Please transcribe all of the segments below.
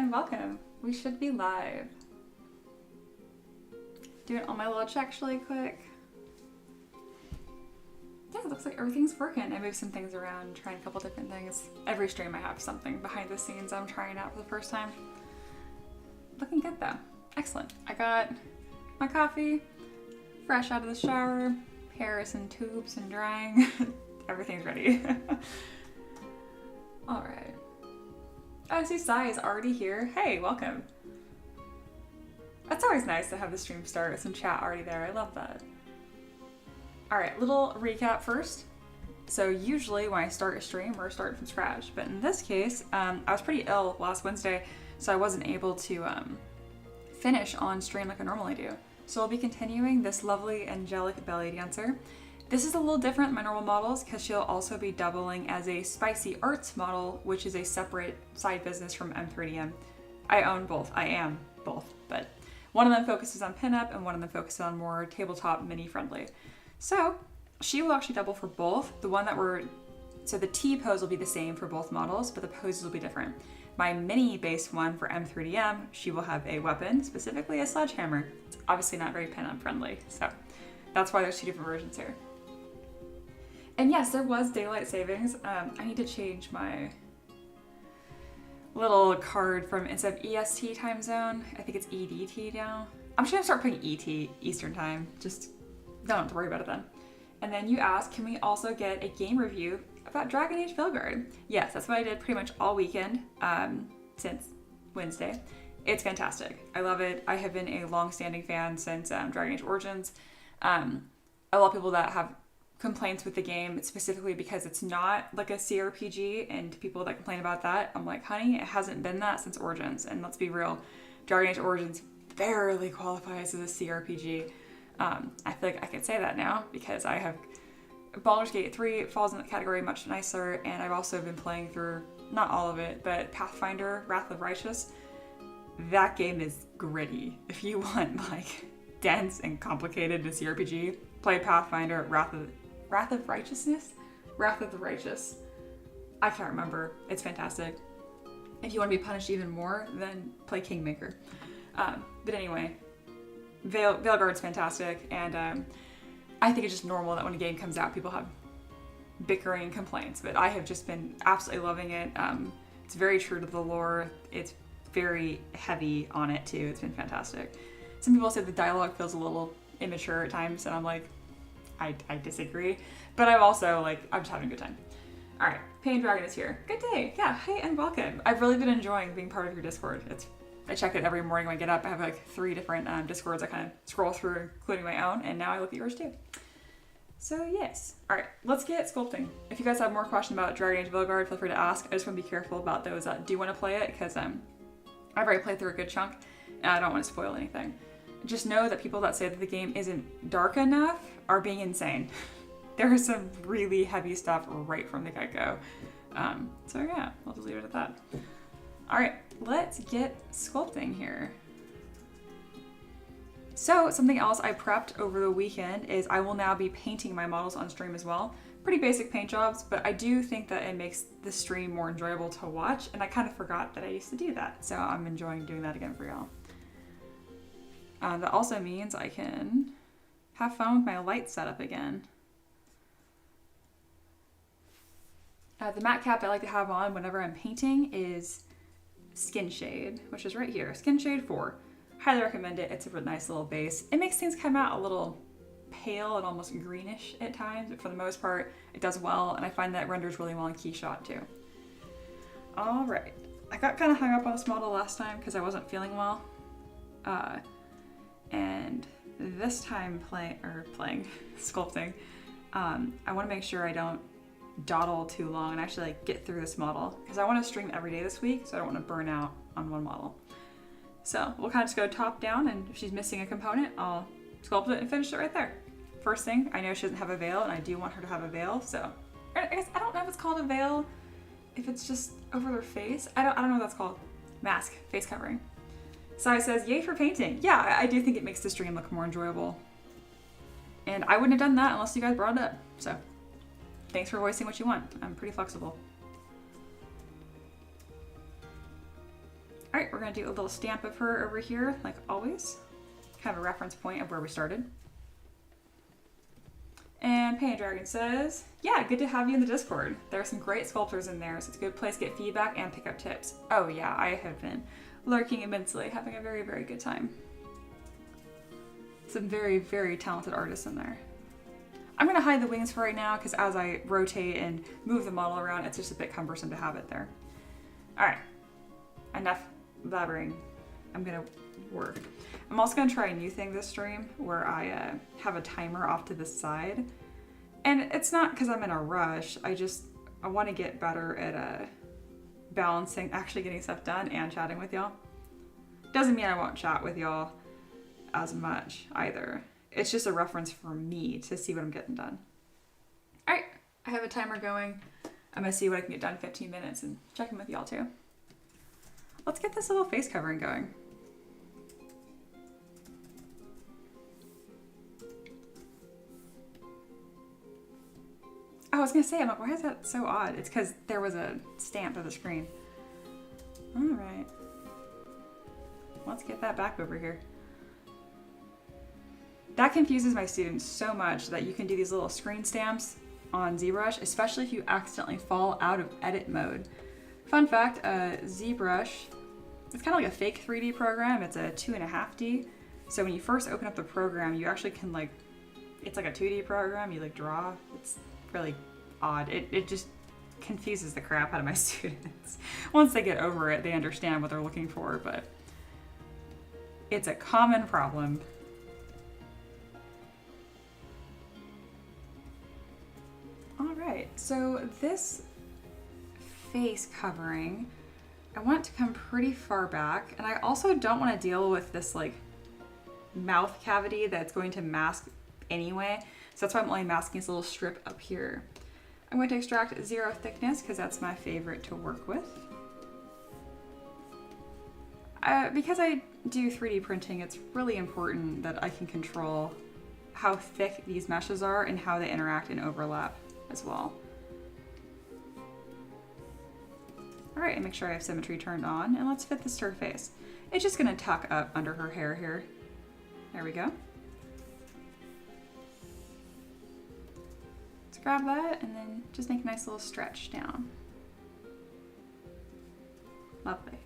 and welcome. We should be live. Doing all my little checks really quick. Yeah, it looks like everything's working. I moved some things around, trying a couple different things. Every stream I have something behind the scenes I'm trying out for the first time. Looking good though. Excellent. I got my coffee, fresh out of the shower, hair is in tubes and drying. Everything's ready. All right. Oh, I see Sai is already here. Hey, welcome. That's always nice to have the stream start with some chat already there. I love that. All right, little recap first. So usually when I start a stream, we're starting from scratch. But in this case, I was pretty ill last Wednesday, so I wasn't able to finish on stream like I normally do. So I'll be continuing this lovely Angelic belly dancer. This is a little different than my normal models because she'll also be doubling as a spicy arts model, which is a separate side business from M3DM. I own both. I am both, but one of them focuses on pinup and one of them focuses on more tabletop mini friendly. So she will actually double for both. So the T pose will be the same for both models, but the poses will be different. My mini based one for M3DM, she will have a weapon, specifically a sledgehammer. It's obviously not very pinup friendly, so that's why there's two different versions here. And yes, there was daylight savings. I need to change my little card from, instead of EST time zone, I think it's EDT now. I'm just gonna start putting ET, Eastern time. Just don't have to worry about it then. And then you asked, can we also get a game review about Dragon Age Veilguard? Yes, that's what I did pretty much all weekend since Wednesday. It's fantastic. I love it. I have been a long-standing fan since Dragon Age Origins. A lot of people that have complaints with the game, specifically because it's not like a CRPG, and people that complain about that, I'm like, honey, it hasn't been that since Origins. And let's be real, Dragon Age Origins barely qualifies as a CRPG. I feel like I can say that now because I have Baldur's Gate 3 falls in that category much nicer, and I've also been playing through, not all of it, but Pathfinder, Wrath of Righteous. That game is gritty. If you want like dense and complicated in a CRPG, play Pathfinder, Wrath of Righteousness? Wrath of the Righteous. I can't remember. It's fantastic. If you want to be punished even more, then play Kingmaker. But anyway, Veilguard's fantastic, and I think it's just normal that when a game comes out, people have bickering and complaints, but I have just been absolutely loving it. It's very true to the lore. It's very heavy on it too. It's been fantastic. Some people say the dialogue feels a little immature at times, and I'm like, I disagree, but I'm also like, I'm just having a good time. All right, Pain Dragon is here. Good day. Yeah, hey and welcome. I've really been enjoying being part of your Discord. I check it every morning when I get up. I have like 3 different Discords I kind of scroll through, including my own, and now I look at yours too. So yes. All right, let's get sculpting. If you guys have more questions about Dragon Age Veilguard, feel free to ask. I just want to be careful about those that do want to play it, because I've already played through a good chunk, and I don't want to spoil anything. Just know that people that say that the game isn't dark enough are being insane. There is some really heavy stuff right from the get-go. So yeah, we'll just leave it at that. All right, let's get sculpting here. So something else I prepped over the weekend is I will now be painting my models on stream as well. Pretty basic paint jobs, but I do think that it makes the stream more enjoyable to watch, and I kind of forgot that I used to do that. So I'm enjoying doing that again for y'all. That also means I can have fun with my light setup again. The matte cap I like to have on whenever I'm painting is Skin Shade, which is right here, Skin Shade 4. Highly recommend it. It's a really nice little base. It makes things come out a little pale and almost greenish at times, but for the most part, it does well, and I find that it renders really well in Keyshot too. All right, I got kind of hung up on this model last time because I wasn't feeling well. And this time playing sculpting, I want to make sure I don't dawdle too long and actually like get through this model, because I want to stream every day this week, so I don't want to burn out on one model. So we'll kind of just go top down, and if she's missing a component, I'll sculpt it and finish it right there. First thing, I know she doesn't have a veil, and I do want her to have a veil, so I guess I don't know if it's called a veil, if it's just over their face. I don't know what that's called. Mask, face covering. Sai says, yay for painting. Yeah, I do think it makes the stream look more enjoyable. And I wouldn't have done that unless you guys brought it up. So thanks for voicing what you want. I'm pretty flexible. All right, we're gonna do a little stamp of her over here, like always. Kind of a reference point of where we started. And Painted Dragon says, yeah, good to have you in the Discord. There are some great sculptors in there, so it's a good place to get feedback and pick up tips. Oh yeah, I have been lurking immensely, having a very, very good time. Some very, very talented artists in there. I'm gonna hide the wings for right now because as I rotate and move the model around, it's just a bit cumbersome to have it there. All right, enough blabbering. I'm gonna work. I'm also gonna try a new thing this stream where I have a timer off to the side. And it's not because I'm in a rush, I wanna get better at balancing actually getting stuff done and chatting with y'all. Doesn't mean I won't chat with y'all as much either. It's just a reference for me to see what I'm getting done. All right, I have a timer going. I'm gonna see what I can get done in 15 minutes and check in with y'all too. Let's get this little face covering going. I was gonna say, I'm like, why is that so odd? It's because there was a stamp of the screen. All right. Let's get that back over here. That confuses my students so much that you can do these little screen stamps on ZBrush, especially if you accidentally fall out of edit mode. Fun fact, ZBrush, it's kind of like a fake 3D program. It's a 2.5D. So when you first open up the program, you actually can it's like a 2D program. You draw. It's really odd. It just confuses the crap out of my students. Once they get over it, they understand what they're looking for, but it's a common problem. All right, so this face covering, I want to come pretty far back, and I also don't want to deal with this mouth cavity that's going to mask anyway, so that's why I'm only masking this little strip up here. I'm going to extract 0 thickness because that's my favorite to work with. Because I do 3D printing, it's really important that I can control how thick these meshes are and how they interact and overlap as well. All right, and make sure I have symmetry turned on, and let's fit this to her face. It's just gonna tuck up under her hair here. There we go. Let's grab that and then just make a nice little stretch down. Lovely.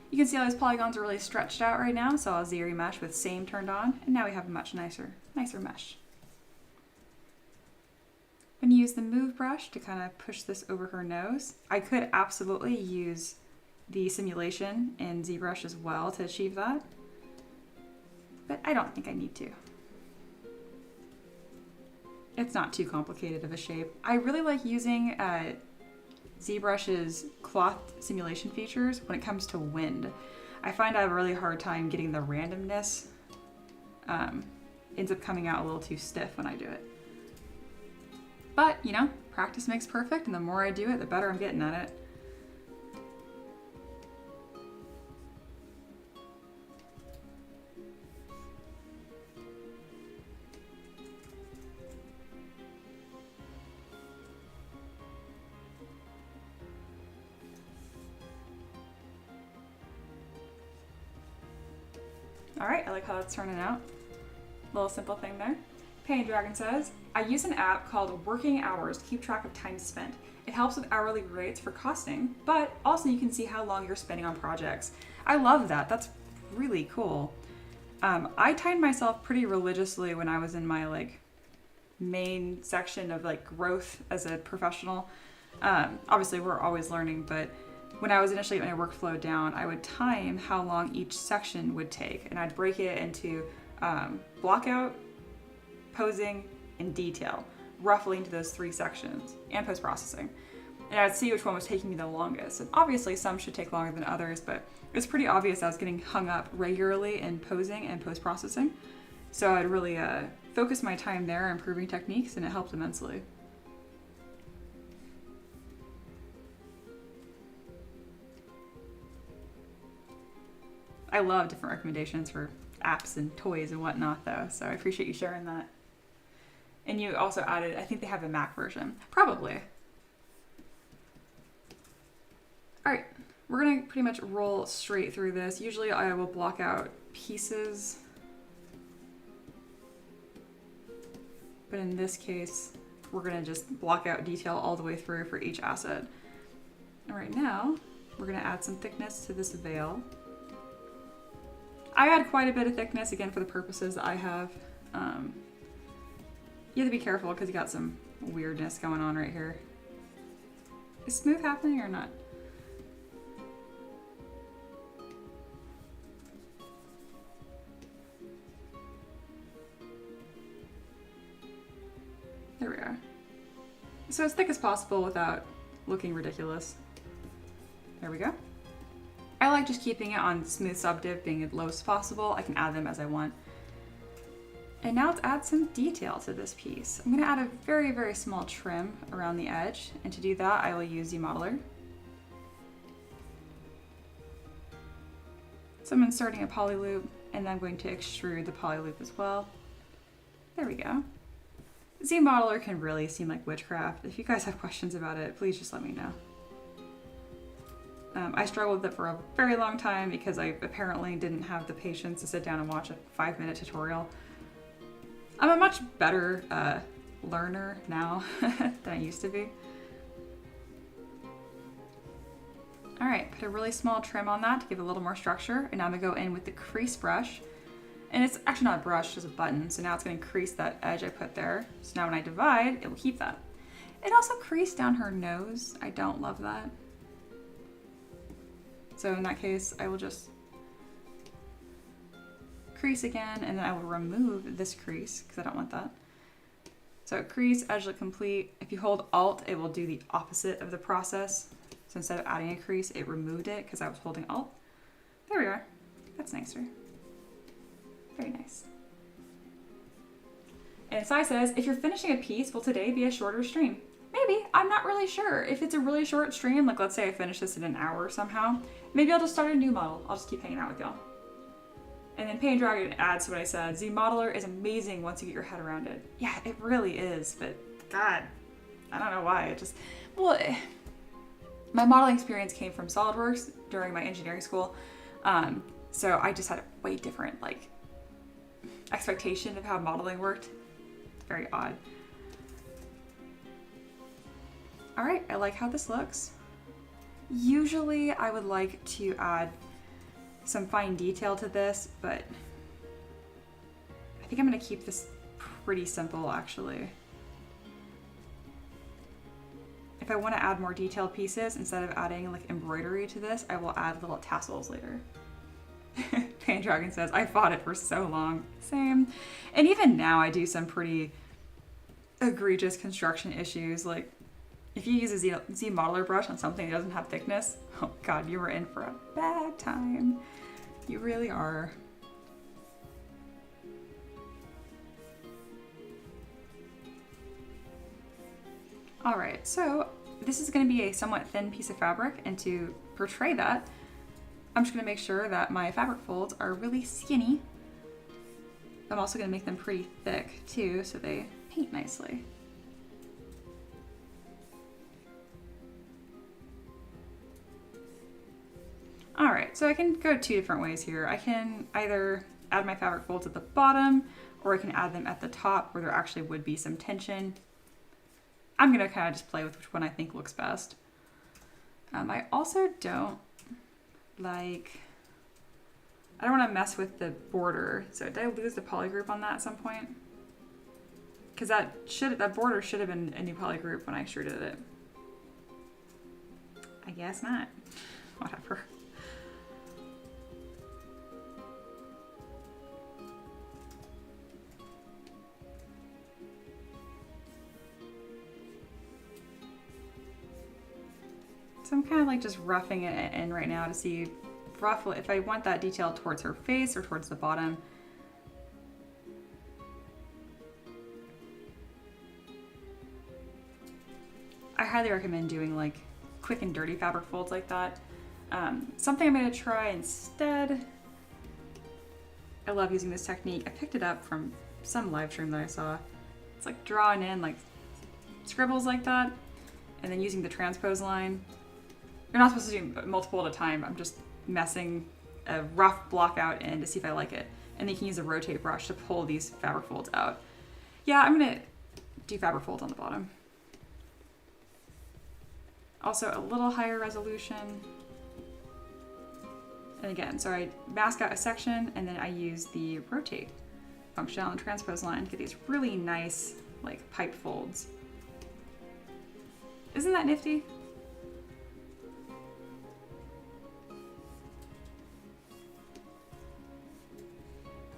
You can see all these polygons are really stretched out right now, so I'll ZBrush with same turned on, and now we have a much nicer mesh. I'm going to use the move brush to kind of push this over her nose. I could absolutely use the simulation in ZBrush as well to achieve that, but I don't think I need to. It's not too complicated of a shape. I really like using ZBrush's cloth simulation features when it comes to wind. I find I have a really hard time getting the randomness. Ends up coming out a little too stiff when I do it. But, you know, practice makes perfect, and the more I do it, the better I'm getting at it. All right, I like how that's turning out. Little simple thing there. Painted Dragon says, I use an app called Working Hours to keep track of time spent. It helps with hourly rates for costing, but also you can see how long you're spending on projects. I love that. That's really cool. I timed myself pretty religiously when I was in my main section of growth as a professional. Obviously we're always learning, but when I was initially getting my workflow down, I would time how long each section would take, and I'd break it into blockout, posing, and detail, roughly into those 3 sections, and post-processing. And I'd see which one was taking me the longest. And obviously some should take longer than others, but it was pretty obvious I was getting hung up regularly in posing and post-processing. So I'd really focus my time there improving techniques, and it helped immensely. I love different recommendations for apps and toys and whatnot though, so I appreciate you sharing that. And you also added, I think they have a Mac version. Probably. All right, We're gonna pretty much roll straight through this. Usually I will block out pieces, but in this case, we're gonna just block out detail all the way through for each asset. And right now, we're gonna add some thickness to this veil. I add quite a bit of thickness, again, for the purposes that I have. You have to be careful because you got some weirdness going on right here. Is smooth happening or not? There we are. So as thick as possible without looking ridiculous. There we go. I like just keeping it on smooth subdiv, being as low as possible. I can add them as I want. And now let's add some detail to this piece. I'm gonna add a very, very small trim around the edge. And to do that, I will use ZBrush. So I'm inserting a poly loop, and then I'm going to extrude the poly loop as well. There we go. ZBrush can really seem like witchcraft. If you guys have questions about it, please just let me know. I struggled with it for a very long time because I apparently didn't have the patience to sit down and watch a 5-minute tutorial. I'm a much better learner now than I used to be. All right, put a really small trim on that to give it a little more structure. And now I'm gonna go in with the crease brush. And it's actually not a brush, it's a button. So now it's gonna crease that edge I put there. So now when I divide, it will keep that. It also creased down her nose. I don't love that. So in that case, I will just crease again, and then I will remove this crease because I don't want that. So crease, edge look complete. If you hold Alt, it will do the opposite of the process. So instead of adding a crease, it removed it because I was holding Alt. There we are. That's nicer. Very nice. And Sai says, if you're finishing a piece, will today be a shorter stream? Maybe. I'm not really sure. If it's a really short stream, like let's say I finish this in an hour somehow, maybe I'll just start a new model. I'll just keep hanging out with y'all. And then Paint Dragon adds to what I said. ZModeler is amazing once you get your head around it. Yeah, it really is, but God, I don't know why. It just, well, my modeling experience came from SolidWorks during my engineering school. So I just had a way different like expectation of how modeling worked. It's very odd. All right, I like how this looks. Usually I would like to add some fine detail to this, but I think I'm gonna keep this pretty simple actually. If I wanna add more detailed pieces, instead of adding like embroidery to this, I will add little tassels later. Paint Dragon says, I fought it for so long. Same. And even now I do some pretty egregious construction issues. Like if you use a ZModeler brush on something that doesn't have thickness, oh God, you were in for a bad time. You really are. All right, so this is gonna be a somewhat thin piece of fabric, and to portray that, I'm just gonna make sure that my fabric folds are really skinny. I'm also gonna make them pretty thick too, so they paint nicely. All right, so I can go 2 different ways here. I can either add my fabric folds at the bottom, or I can add them at the top where there actually would be some tension. I'm gonna kind of just play with which one I think looks best. I also don't like, I don't wanna mess with the border. So did I lose the poly group on that at some point? Because that border should have been a new poly group when I extruded it. I guess not, whatever. So I'm kind of like just roughing it in right now to see roughly if I want that detail towards her face or towards the bottom. I highly recommend doing like quick and dirty fabric folds like that. Something I'm going to try instead. I love using this technique. I picked it up from some live stream that I saw. It's like drawing in like scribbles like that and then using the transpose line. You're not supposed to do multiple at a time. I'm just messing a rough block out in to see if I like it. And then you can use a rotate brush to pull these fabric folds out. Yeah, I'm gonna do fabric folds on the bottom. Also a little higher resolution. And again, so I mask out a section and then I use the rotate function on the transpose line to get these really nice, like, pipe folds. Isn't that nifty?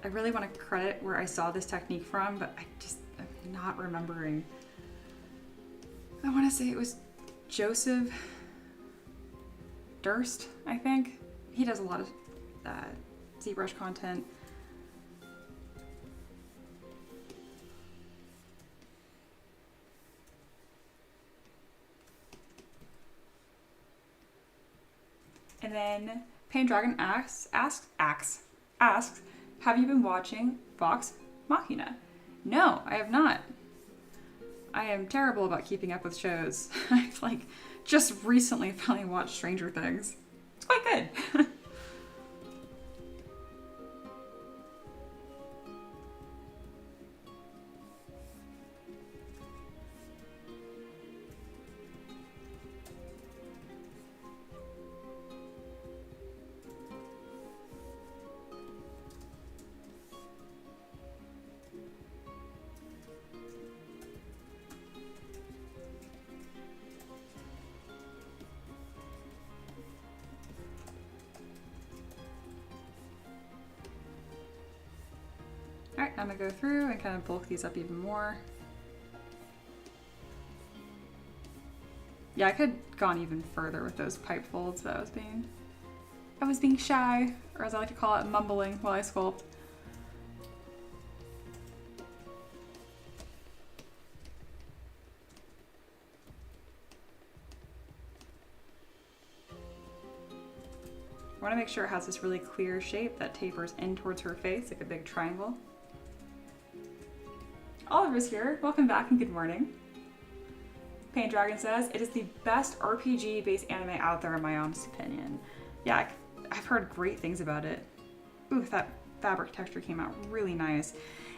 I really want to credit where I saw this technique from, but I'm not remembering. I want to say it was Joseph Durst, I think. He does a lot of ZBrush content. And then Dragon asks, have you been watching Vox Machina? No, I have not. I am terrible about keeping up with shows. I've like just recently finally watched Stranger Things. It's quite good. Alright, I'm gonna go through and kind of bulk these up even more. Yeah, I could have gone even further with those pipe folds, but I was being shy, or as I like to call it, mumbling while I sculpt. I want to make sure it has this really clear shape that tapers in towards her face, like a big triangle. Oliver's here. Welcome back and good morning. Pain Dragon says, it is the best RPG-based anime out there in my honest opinion. Yeah, I've heard great things about it. Ooh, that fabric texture came out really nice.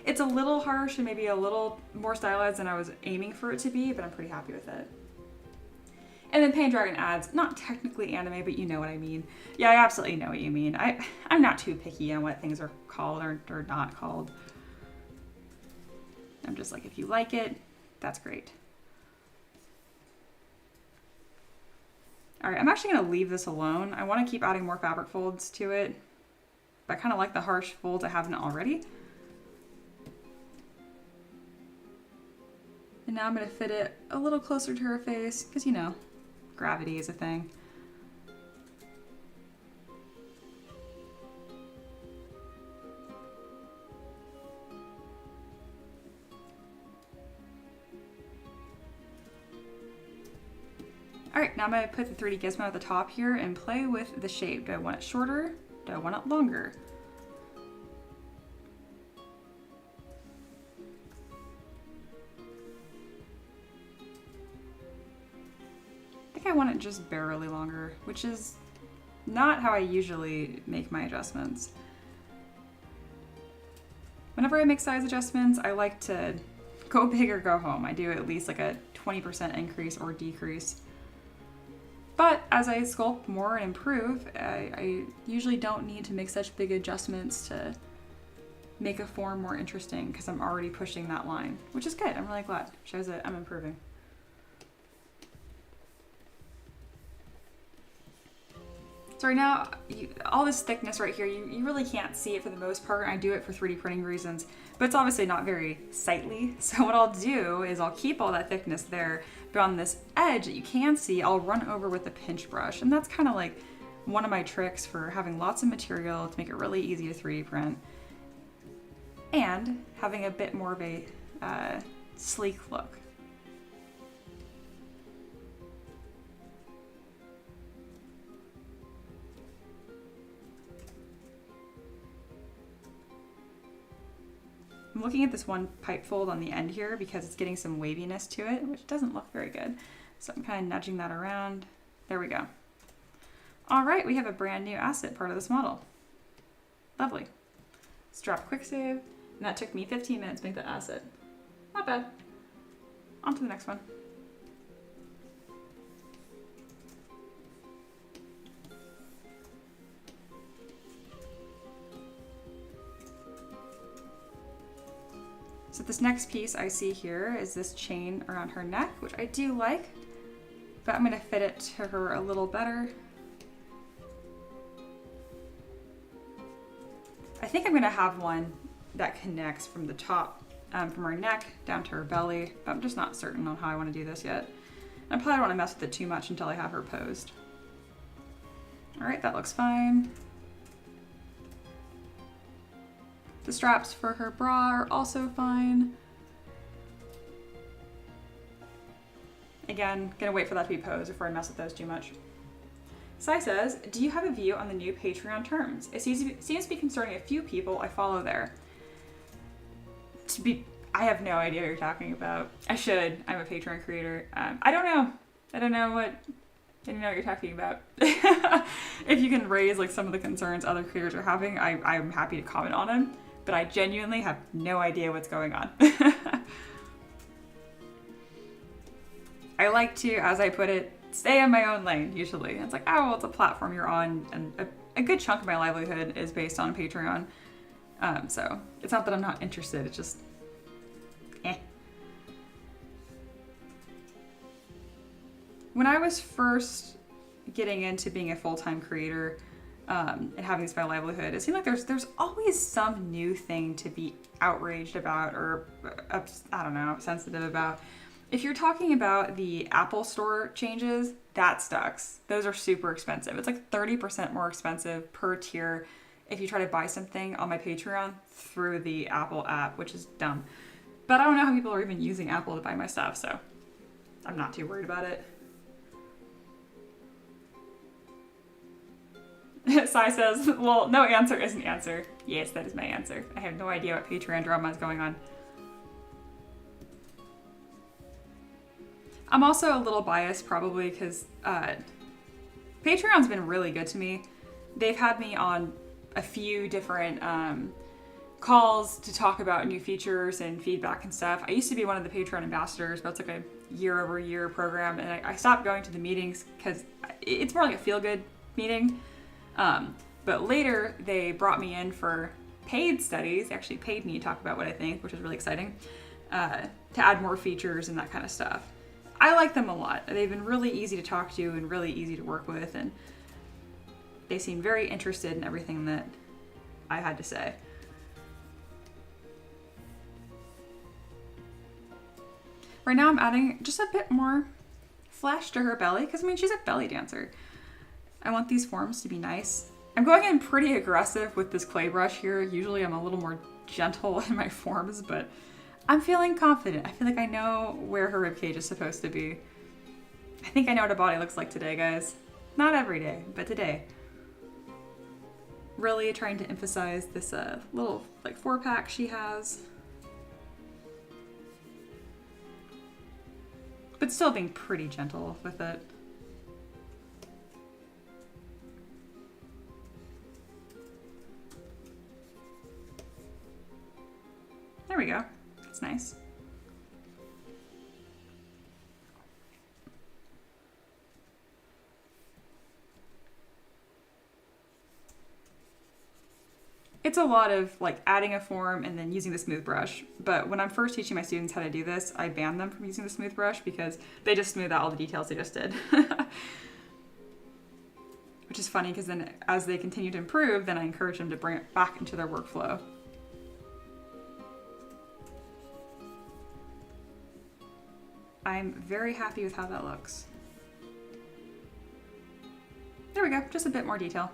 It's a little harsh and maybe a little more stylized than I was aiming for it to be, but I'm pretty happy with it. And then Pain Dragon adds, not technically anime, but you know what I mean. Yeah, I absolutely know what you mean. I'm not too picky on what things are called or not called. I'm just like, if you like it, that's great. All right, I'm actually gonna leave this alone. I wanna keep adding more fabric folds to it, but I kinda like the harsh folds I haven't already. And now I'm gonna fit it a little closer to her face, because you know, gravity is a thing. All right, now I'm gonna put the 3D gizmo at the top here and play with the shape. Do I want it shorter? Do I want it longer? I think I want it just barely longer, which is not how I usually make my adjustments. Whenever I make size adjustments, I like to go big or go home. I do at least like a 20% increase or decrease. But as I sculpt more and improve, I usually don't need to make such big adjustments to make a form more interesting because I'm already pushing that line, which is good. I'm really glad. Shows that I'm improving. So right now, all this thickness right here, you really can't see it for the most part. I do it for 3D printing reasons, but it's obviously not very sightly. So what I'll do is I'll keep all that thickness there, but on this edge that you can see, I'll run over with a pinch brush. And that's kind of like one of my tricks for having lots of material to make it really easy to 3D print and having a bit more of a sleek look. I'm looking at this one pipe fold on the end here because it's getting some waviness to it, which doesn't look very good. So I'm kind of nudging that around. There we go. All right, we have a brand new asset part of this model. Lovely. Let's drop quick save. And that took me 15 minutes to make that asset. Not bad. On to the next one. So this next piece I see here is this chain around her neck, which I do like, but I'm gonna fit it to her a little better. I think I'm gonna have one that connects from the top, from her neck down to her belly, but I'm just not certain on how I wanna do this yet. I probably don't wanna mess with it too much until I have her posed. All right, that looks fine. The straps for her bra are also fine. Again, gonna wait for that to be posed before I mess with those too much. Sai says, do you have a view on the new Patreon terms? It seems to be concerning a few people I follow there. I have no idea what you're talking about. I should. I'm a Patreon creator. I don't know. I don't know what you're talking about. If you can raise like some of the concerns other creators are having, I'm happy to comment on them. But I genuinely have no idea what's going on. I like to, as I put it, stay in my own lane, usually. It's like, oh, well, it's a platform you're on, and a good chunk of my livelihood is based on Patreon. So it's not that I'm not interested, it's just, eh. When I was first getting into being a full-time creator, and having this as my livelihood, it seemed like there's always some new thing to be outraged about or, I don't know, sensitive about. If you're talking about the Apple Store changes, that sucks. Those are super expensive. It's like 30% more expensive per tier if you try to buy something on my Patreon through the Apple app, which is dumb. But I don't know how people are even using Apple to buy my stuff, so I'm not too worried about it. Sai says, well, no answer is an answer. Yes, that is my answer. I have no idea what Patreon drama is going on. I'm also a little biased probably because Patreon's been really good to me. They've had me on a few different calls to talk about new features and feedback and stuff. I used to be one of the Patreon ambassadors, but it's like a year-over-year program, and I stopped going to the meetings because it's more like a feel-good meeting. But later they brought me in for paid studies. They actually paid me to talk about what I think, which is really exciting, to add more features and that kind of stuff. I like them a lot. They've been really easy to talk to and really easy to work with, and they seem very interested in everything that I had to say. Right now I'm adding just a bit more flesh to her belly because, I mean, she's a belly dancer. I want these forms to be nice. I'm going in pretty aggressive with this clay brush here. Usually I'm a little more gentle in my forms, but I'm feeling confident. I feel like I know where her ribcage is supposed to be. I think I know what a body looks like today, guys. Not every day, but today. Really trying to emphasize this little like 4-pack she has. But still being pretty gentle with it. There we go. That's nice. It's a lot of like adding a form and then using the smooth brush. But when I'm first teaching my students how to do this, I ban them from using the smooth brush because they just smooth out all the details they just did. Which is funny because then as they continue to improve, then I encourage them to bring it back into their workflow. I'm very happy with how that looks. There we go, just a bit more detail.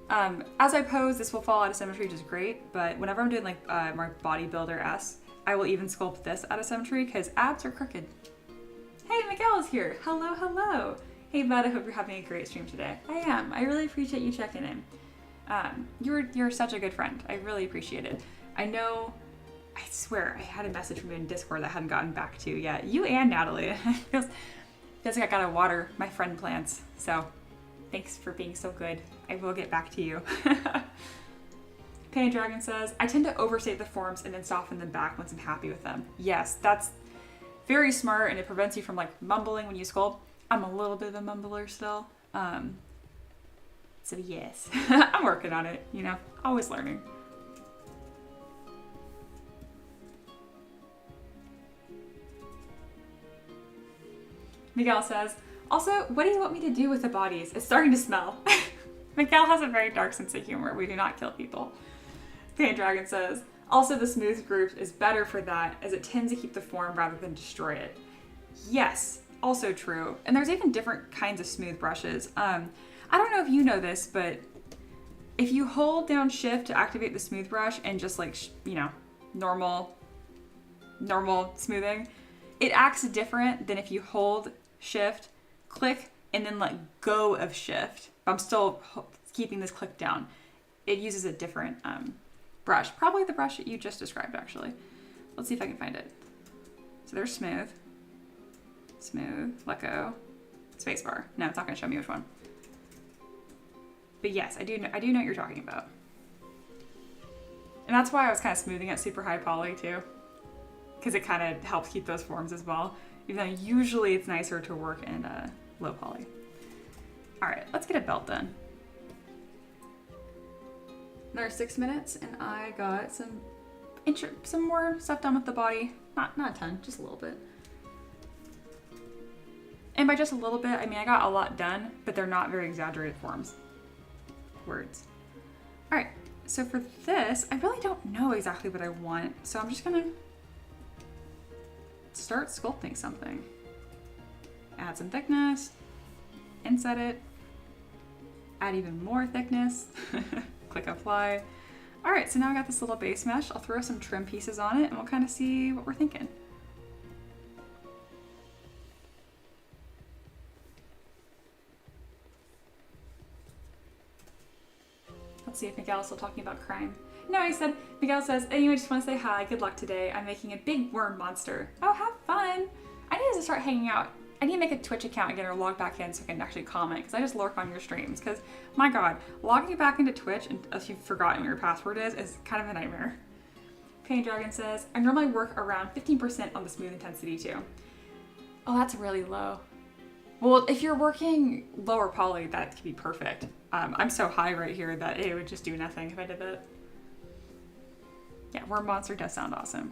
As I pose, this will fall out of symmetry, which is great, but whenever I'm doing like my bodybuilder-esque, I will even sculpt this out of symmetry because abs are crooked. Hey, Miguel is here. Hello, hello. Hey, bud, I hope you're having a great stream today. I am. I really appreciate you checking in. You're such a good friend. I really appreciate it. I know, I swear, I had a message from you in Discord that I hadn't gotten back to yet. You and Natalie. Feels like I gotta water my friend plants. So Thanks for being so good. I will get back to you. Penny Dragon says, I tend to overstate the forms and then soften them back once I'm happy with them. Yes, that's very smart, and it prevents you from like mumbling when you sculpt. I'm a little bit of a mumbler still. So yes, I'm working on it, you know, always learning. Miguel says, also, what do you want me to do with the bodies? It's starting to smell. Miguel has a very dark sense of humor. We do not kill people. Pain Dragon says, also the smooth group is better for that as it tends to keep the form rather than destroy it. Yes, also true. And there's even different kinds of smooth brushes. I don't know if you know this, but if you hold down shift to activate the smooth brush and just like, you know, normal smoothing, it acts different than if you hold shift, click, and then let go of shift. I'm still keeping this click down. It uses a different brush. Probably the brush that you just described, actually. Let's see if I can find it. So there's smooth, let go, spacebar. No, it's not going to show me which one. But yes, I do know what you're talking about. And that's why I was kind of smoothing at super high poly too, because it kind of helps keep those forms as well. Even though usually it's nicer to work in low poly. All right, let's get a belt done. Another 6 minutes, and I got some more stuff done with the body. Not a ton, just a little bit. And by just a little bit, I mean I got a lot done, but they're not very exaggerated forms. Words. All right, so for this, I really don't know exactly what I want, so I'm just gonna start sculpting something. Add some thickness, inset it, add even more thickness, click apply. All right, so now I got this little base mesh. I'll throw some trim pieces on it and we'll kind of see what we're thinking. Let's see if Miguel's still talking about crime. No, he said, Miguel says, anyway, just want to say hi, good luck today. I'm making a big worm monster. Oh, have fun. I need to start hanging out. I need to make a Twitch account again or log back in so I can actually comment, because I just lurk on your streams. Because, my God, logging back into Twitch, unless you've forgotten what your password is kind of a nightmare. Pain Dragon says, I normally work around 15% on the smooth intensity too. Oh, that's really low. Well, if you're working lower poly, that could be perfect. I'm so high right here that it would just do nothing if I did that. Yeah, Worm Monster does sound awesome.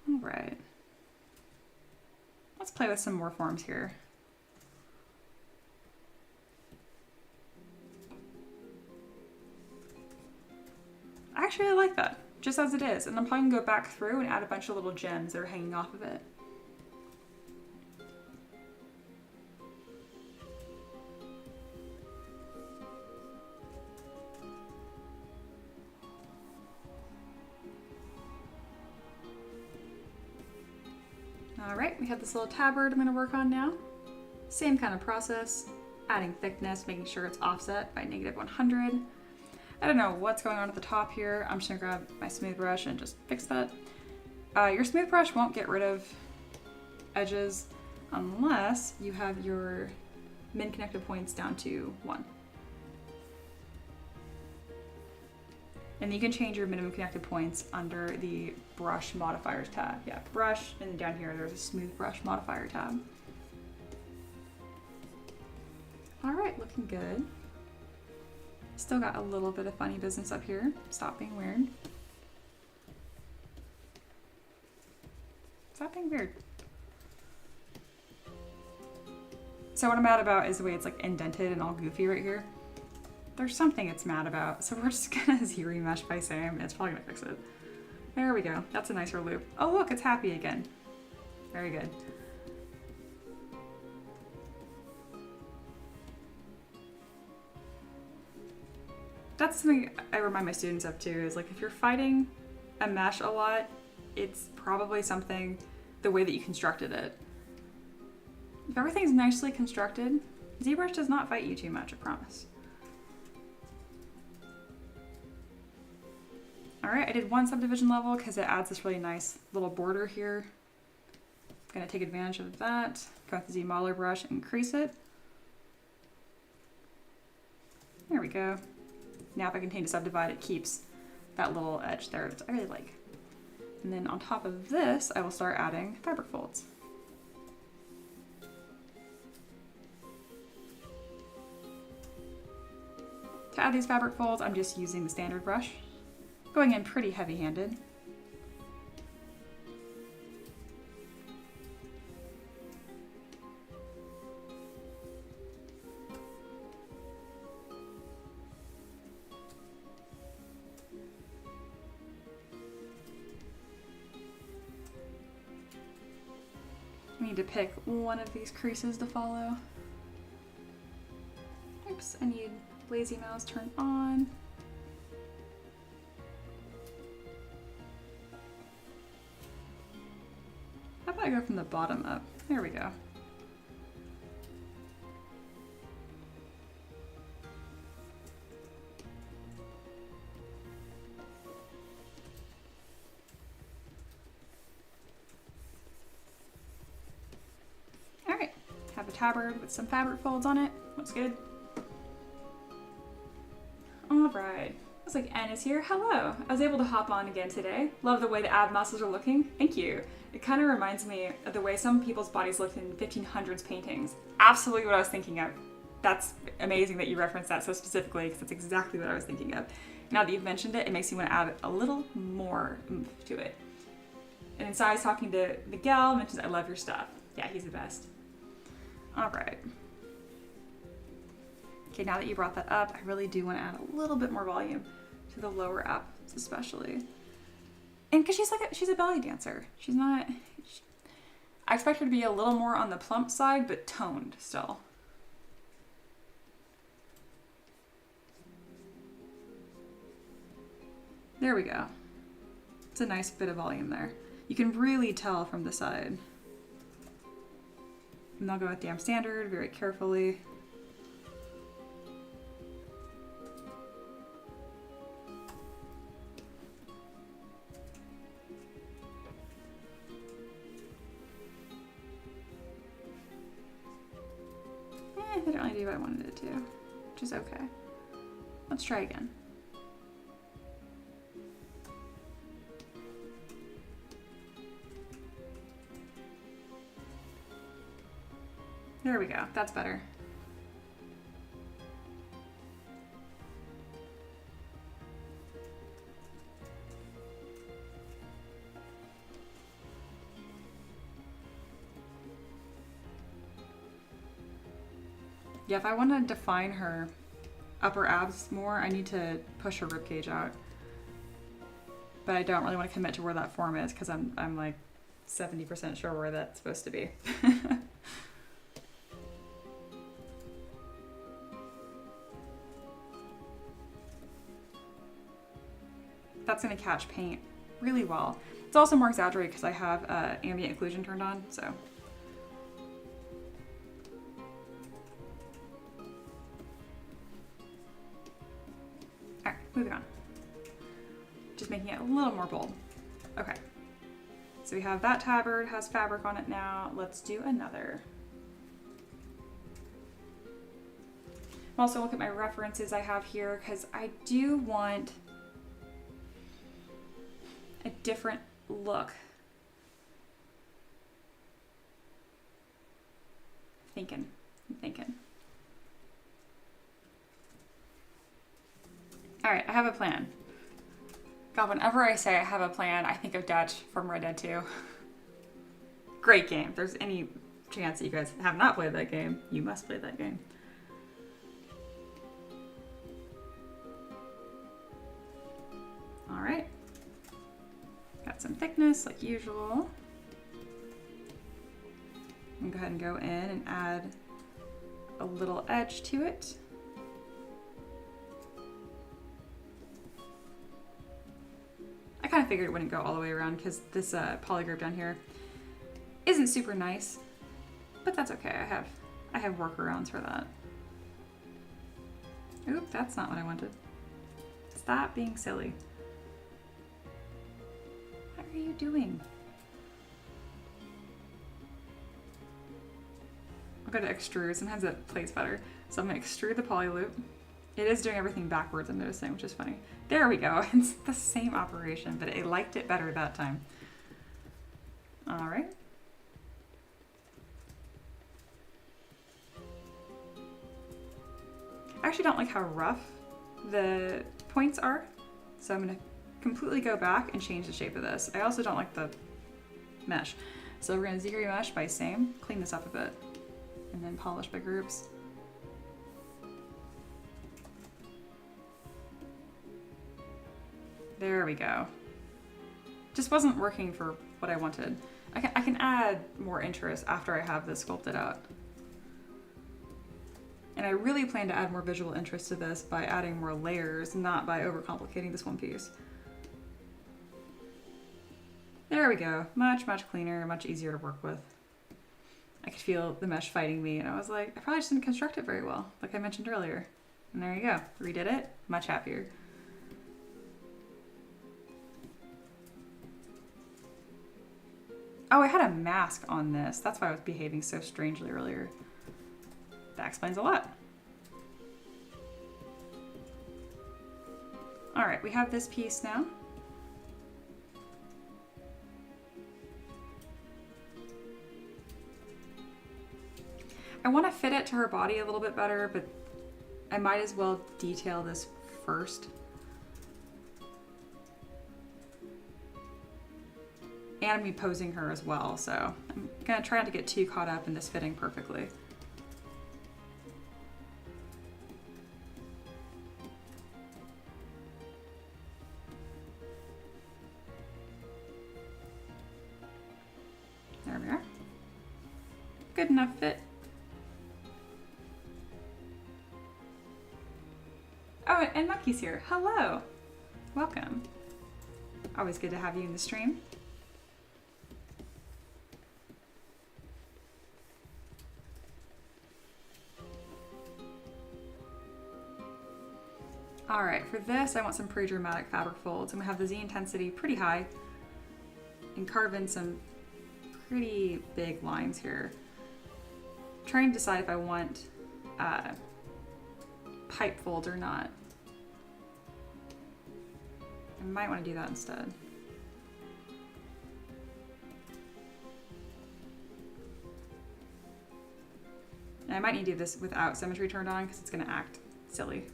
All right. Let's play with some more forms here. I actually really like that, just as it is. And I'm probably gonna go back through and add a bunch of little gems that are hanging off of it. All right, we have this little tabard I'm gonna work on now. Same kind of process, adding thickness, making sure it's offset by -100. I don't know what's going on at the top here. I'm just gonna grab my smooth brush and just fix that. Your smooth brush won't get rid of edges unless you have your min connected points down to 1. And you can change your minimum connected points under the brush modifiers tab. Yeah, brush, and then down here there's a smooth brush modifier tab. All right, looking good. Still got a little bit of funny business up here. Stop being weird. Stop being weird. So what I'm mad about is the way it's like indented and all goofy right here. There's something it's mad about, so we're just gonna Z-remesh by Sam, and it's probably gonna fix it. There we go. That's a nicer loop. Oh look, it's happy again. Very good. That's something I remind my students of too, is like if you're fighting a mesh a lot, it's probably something, the way that you constructed it. If everything's nicely constructed, ZBrush does not fight you too much, I promise. All right, I did one subdivision level because it adds this really nice little border here I'm gonna take advantage of that. Go with the ZBrush and increase it. There we go. Now if I continue to subdivide, it keeps that little edge there, which I really like. And then on top of this, I will start adding fabric folds. To add these fabric folds, I'm just using the standard brush, going in pretty heavy-handed. I need to pick one of these creases to follow. Oops, I need lazy mouse turned on. How about I go from the bottom up? There we go. Alright, have a tabard with some fabric folds on it. Looks good. Alright, looks like Anne is here. Hello! I was able to hop on again today. Love the way the ab muscles are looking. Thank you. It kind of reminds me of the way some people's bodies looked in 1500s paintings. Absolutely what I was thinking of. That's amazing that you referenced that so specifically, because that's exactly what I was thinking of. Now that you've mentioned it, it makes me want to add a little more oomph to it. And inside I was talking to Miguel, mentions I love your stuff. Yeah, he's the best. Alright. Okay, now that you brought that up, I really do want to add a little bit more volume to the lower abs, especially. And because she's a belly dancer. She's not... I expect her to be a little more on the plump side, but toned still. There we go. It's a nice bit of volume there. You can really tell from the side. And I'll go with Damn Standard very carefully. It didn't really do what I wanted it to, which is okay. Let's try again. There we go, that's better. Yeah, if I want to define her upper abs more, I need to push her ribcage out. But I don't really want to commit to where that form is because I'm like 70% sure where that's supposed to be. That's going to catch paint really well. It's also more exaggerated because I have ambient occlusion turned on, so. Alright, moving on. Just making it a little more bold. Okay. So we have that tabard, has fabric on it now. Let's do another. I'm also looking at my references I have here because I do want a different look. I'm thinking. All right, I have a plan. God, whenever I say I have a plan, I think of Dutch from Red Dead 2. Great game. If there's any chance that you guys have not played that game, you must play that game. All right. Got some thickness like usual. I'm gonna go ahead and go in and add a little edge to it. I kind of figured it wouldn't go all the way around because this polygroup down here isn't super nice, but that's okay. I have workarounds for that. Oop, that's not what I wanted. Stop being silly. What are you doing? I'll go to extrude. Sometimes it plays better. So I'm gonna extrude the poly loop. It is doing everything backwards, I'm noticing, which is funny. There we go. It's the same operation, but it liked it better that time. All right. I actually don't like how rough the points are, so I'm gonna completely go back and change the shape of this. I also don't like the mesh. So we're gonna ZBrush by same, clean this up a bit, and then polish by groups. There we go. Just wasn't working for what I wanted. I can add more interest after I have this sculpted out. And I really plan to add more visual interest to this by adding more layers, not by overcomplicating this one piece. There we go. Much, much cleaner, much easier to work with. I could feel the mesh fighting me, and I was like, I probably just didn't construct it very well, like I mentioned earlier. And there you go. Redid it, much happier. Oh, I had a mask on this. That's why I was behaving so strangely earlier. That explains a lot. All right, we have this piece now. I want to fit it to her body a little bit better, but I might as well detail this first. And me posing her as well, so I'm gonna try not to get too caught up in this fitting perfectly. There we are. Good enough fit. Oh, and Mucky's here. Hello. Welcome. Always good to have you in the stream. All right, for this, I want some pretty dramatic fabric folds. I'm gonna have the Z intensity pretty high and carve in some pretty big lines here. Trying to decide if I want pipe folds or not. I might want to do that instead. And I might need to do this without symmetry turned on because it's going to act silly.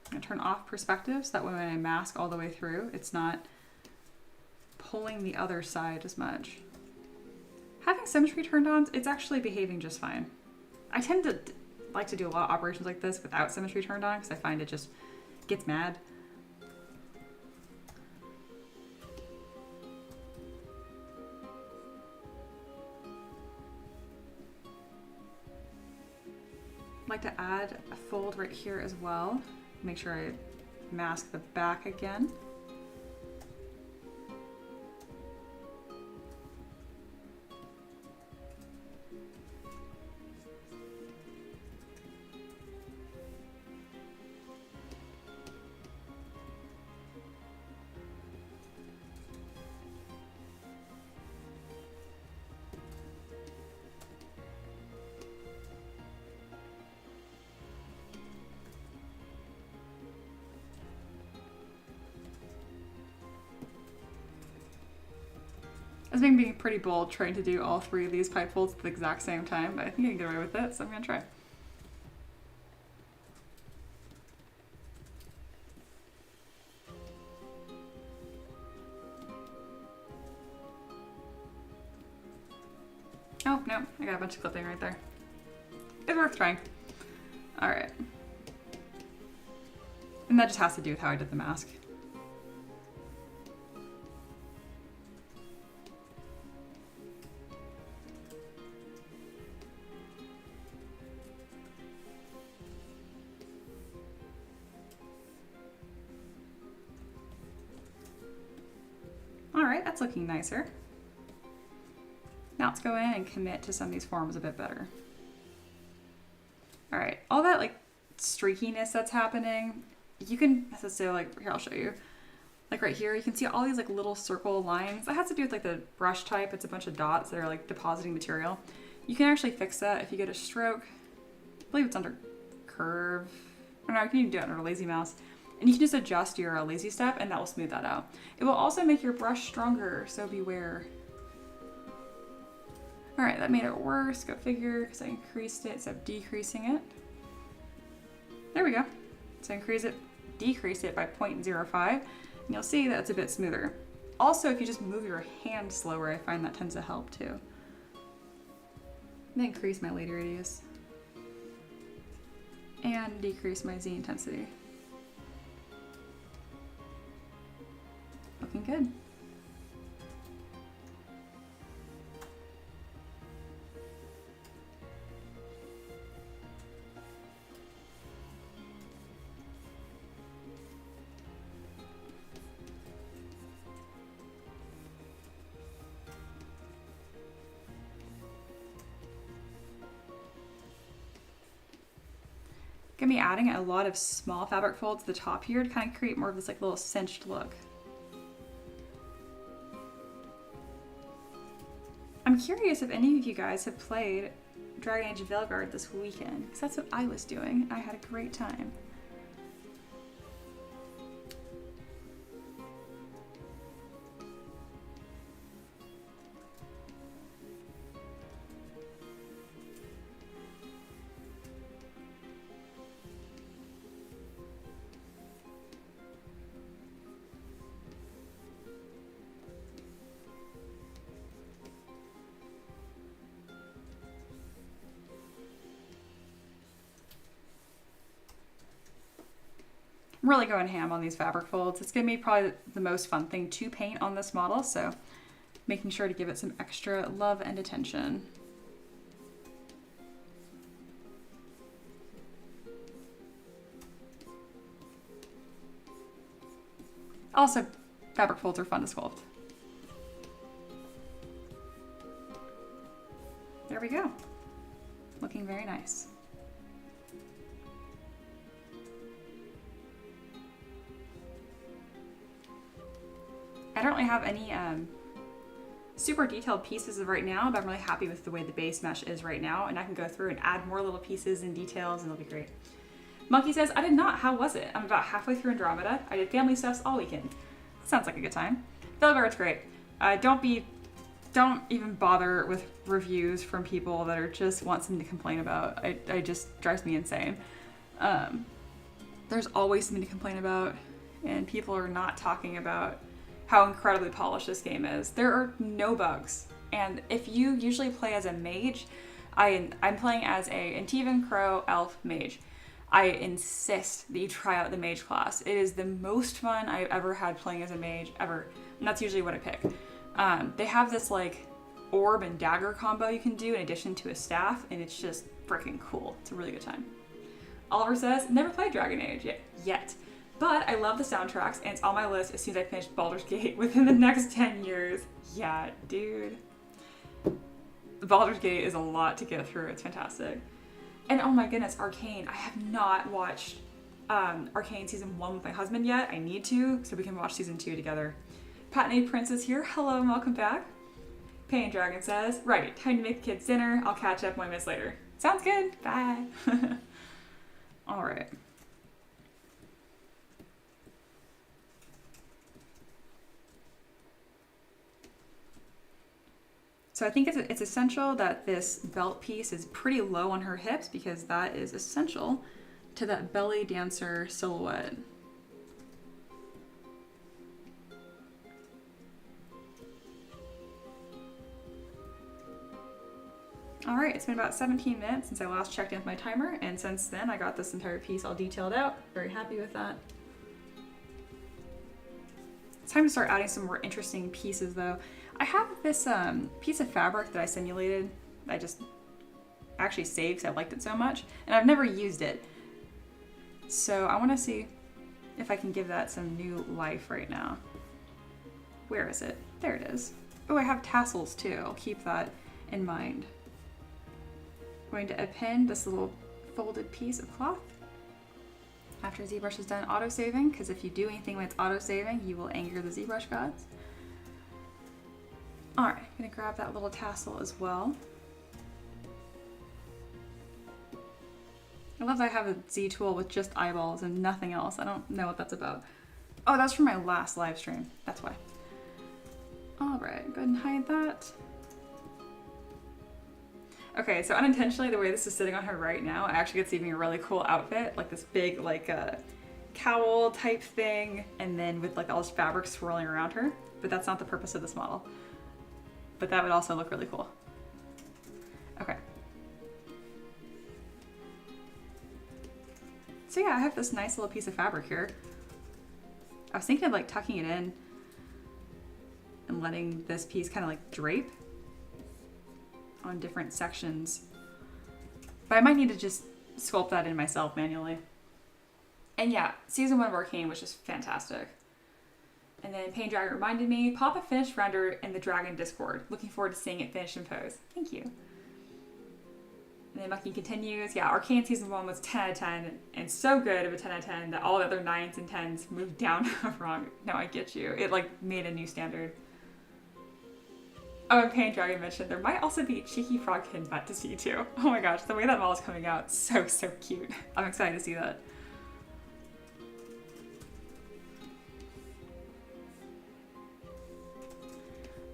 I'm going to turn off perspective so that way when I mask all the way through, it's not pulling the other side as much. Having symmetry turned on, it's actually behaving just fine. I tend to like to do a lot of operations like this without symmetry turned on because I find it just gets mad. I'd like to add a fold right here as well. Make sure I mask the back again. I was being pretty bold trying to do all three of these pipe folds at the exact same time, but I think I can get away with it, so I'm gonna try. Oh, no, I got a bunch of clipping right there. It's worth trying. All right. And that just has to do with how I did the mask. All right, that's looking nicer. Now let's go in and commit to some of these forms a bit better. All right, all that like streakiness that's happening, you can, so like, here, I'll show you. Like right here, you can see all these like little circle lines. That has to do with like the brush type. It's a bunch of dots that are like depositing material. You can actually fix that if you get a stroke. I believe it's under curve. Or no, you can even do it under lazy mouse. And you can just adjust your lazy step and that will smooth that out. It will also make your brush stronger, so beware. All right, that made it worse. Go figure, because I increased it, so I'm decreasing it. There we go. So decrease it by 0.05, and you'll see that it's a bit smoother. Also, if you just move your hand slower, I find that tends to help too. Then increase my lady radius. And decrease my Z intensity. Looking good. Gonna be adding a lot of small fabric folds to the top here to kind of create more of this like little cinched look. I'm curious if any of you guys have played Dragon Age Veilguard this weekend, because that's what I was doing. I had a great time. I'm really going ham on these fabric folds. It's gonna be probably the most fun thing to paint on this model, so making sure to give it some extra love and attention. Also, fabric folds are fun to sculpt. There we go. Looking very nice. I don't really have any super detailed pieces of right now, but I'm really happy with the way the base mesh is right now, and I can go through and add more little pieces and details, and it'll be great. Monkey says, I did not. How was it? I'm about halfway through Andromeda. I did family stuffs all weekend. Sounds like a good time. Veilguard's great. Don't even bother with reviews from people that are just want something to complain about. It just drives me insane. There's always something to complain about, and people are not talking about how incredibly polished this game is. There are no bugs. And if you usually play as a mage, I'm playing as a Antivan Crow Elf Mage. I insist that you try out the mage class. It is the most fun I've ever had playing as a mage, ever. And that's usually what I pick. They have this like orb and dagger combo you can do in addition to a staff, and it's just freaking cool. It's a really good time. Oliver says, never played Dragon Age yet. But I love the soundtracks, and it's on my list as soon as I finish Baldur's Gate within the next 10 years. Yeah, dude. Baldur's Gate is a lot to get through. It's fantastic. And oh my goodness, Arcane. I have not watched Arcane Season 1 with my husband yet. I need to, so we can watch Season 2 together. Patnade Prince is here. Hello and welcome back. Pain Dragon says, right, time to make the kids dinner. I'll catch up 1 minute later. Sounds good. Bye. All right. So I think it's essential that this belt piece is pretty low on her hips, because that is essential to that belly dancer silhouette. All right, it's been about 17 minutes since I last checked in with my timer, and since then I got this entire piece all detailed out. Very happy with that. It's time to start adding some more interesting pieces though. I have this piece of fabric that I simulated. I just actually saved because I liked it so much, and I've never used it. So I want to see if I can give that some new life right now. Where is it? There it is. Oh, I have tassels too. I'll keep that in mind. I'm going to append this little folded piece of cloth. After ZBrush is done auto-saving, because if you do anything when it's auto-saving, you will anger the ZBrush gods. All right, I'm gonna grab that little tassel as well. I love that I have a Z tool with just eyeballs and nothing else. I don't know what that's about. Oh, that's from my last live stream. That's why. All right, go ahead and hide that. Okay, so unintentionally, the way this is sitting on her right now, I actually get to see a really cool outfit, like this big, like cowl type thing, and then with like all this fabric swirling around her. But that's not the purpose of this model. But that would also look really cool. Okay. So yeah, I have this nice little piece of fabric here. I was thinking of like tucking it in and letting this piece kind of like drape on different sections. But I might need to just sculpt that in myself manually. And yeah, season 1 of Arcane was just fantastic. And then Paint Dragon reminded me, pop a finished render in the Dragon Discord. Looking forward to seeing it finished in pose. Thank you. And then Mucky continues, yeah, Arcane season 1 was 10 out of 10 and so good of a 10 out of 10 that all the other 9s and 10s moved down wrong. No, I get you. It like made a new standard. Oh, and Paint Dragon mentioned there might also be cheeky frog kid butt to see too. Oh my gosh, the way that model is coming out, so cute. I'm excited to see that.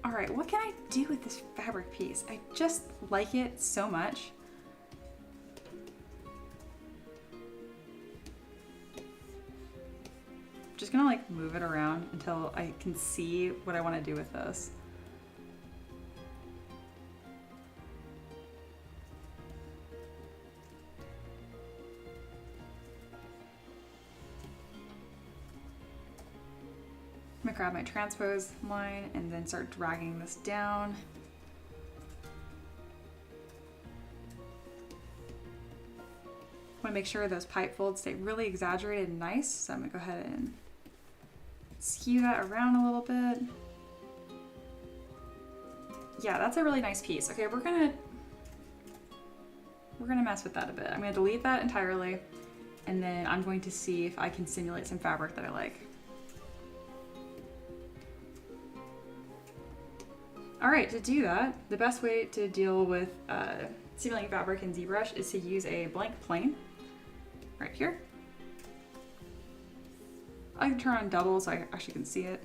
All right, what can I do with this fabric piece? I just like it so much. Just gonna like move it around until I can see what I want to do with this. I'm gonna grab my transpose line and then start dragging this down. I want to make sure those pipe folds stay really exaggerated and nice, so I'm gonna go ahead and skew that around a little bit. Yeah, that's a really nice piece. Okay, we're gonna mess with that a bit. I'm gonna delete that entirely, and then I'm going to see if I can simulate some fabric that I like. All right, to do that, the best way to deal with simulating fabric in ZBrush is to use a blank plane right here. I can turn on double so I actually can see it.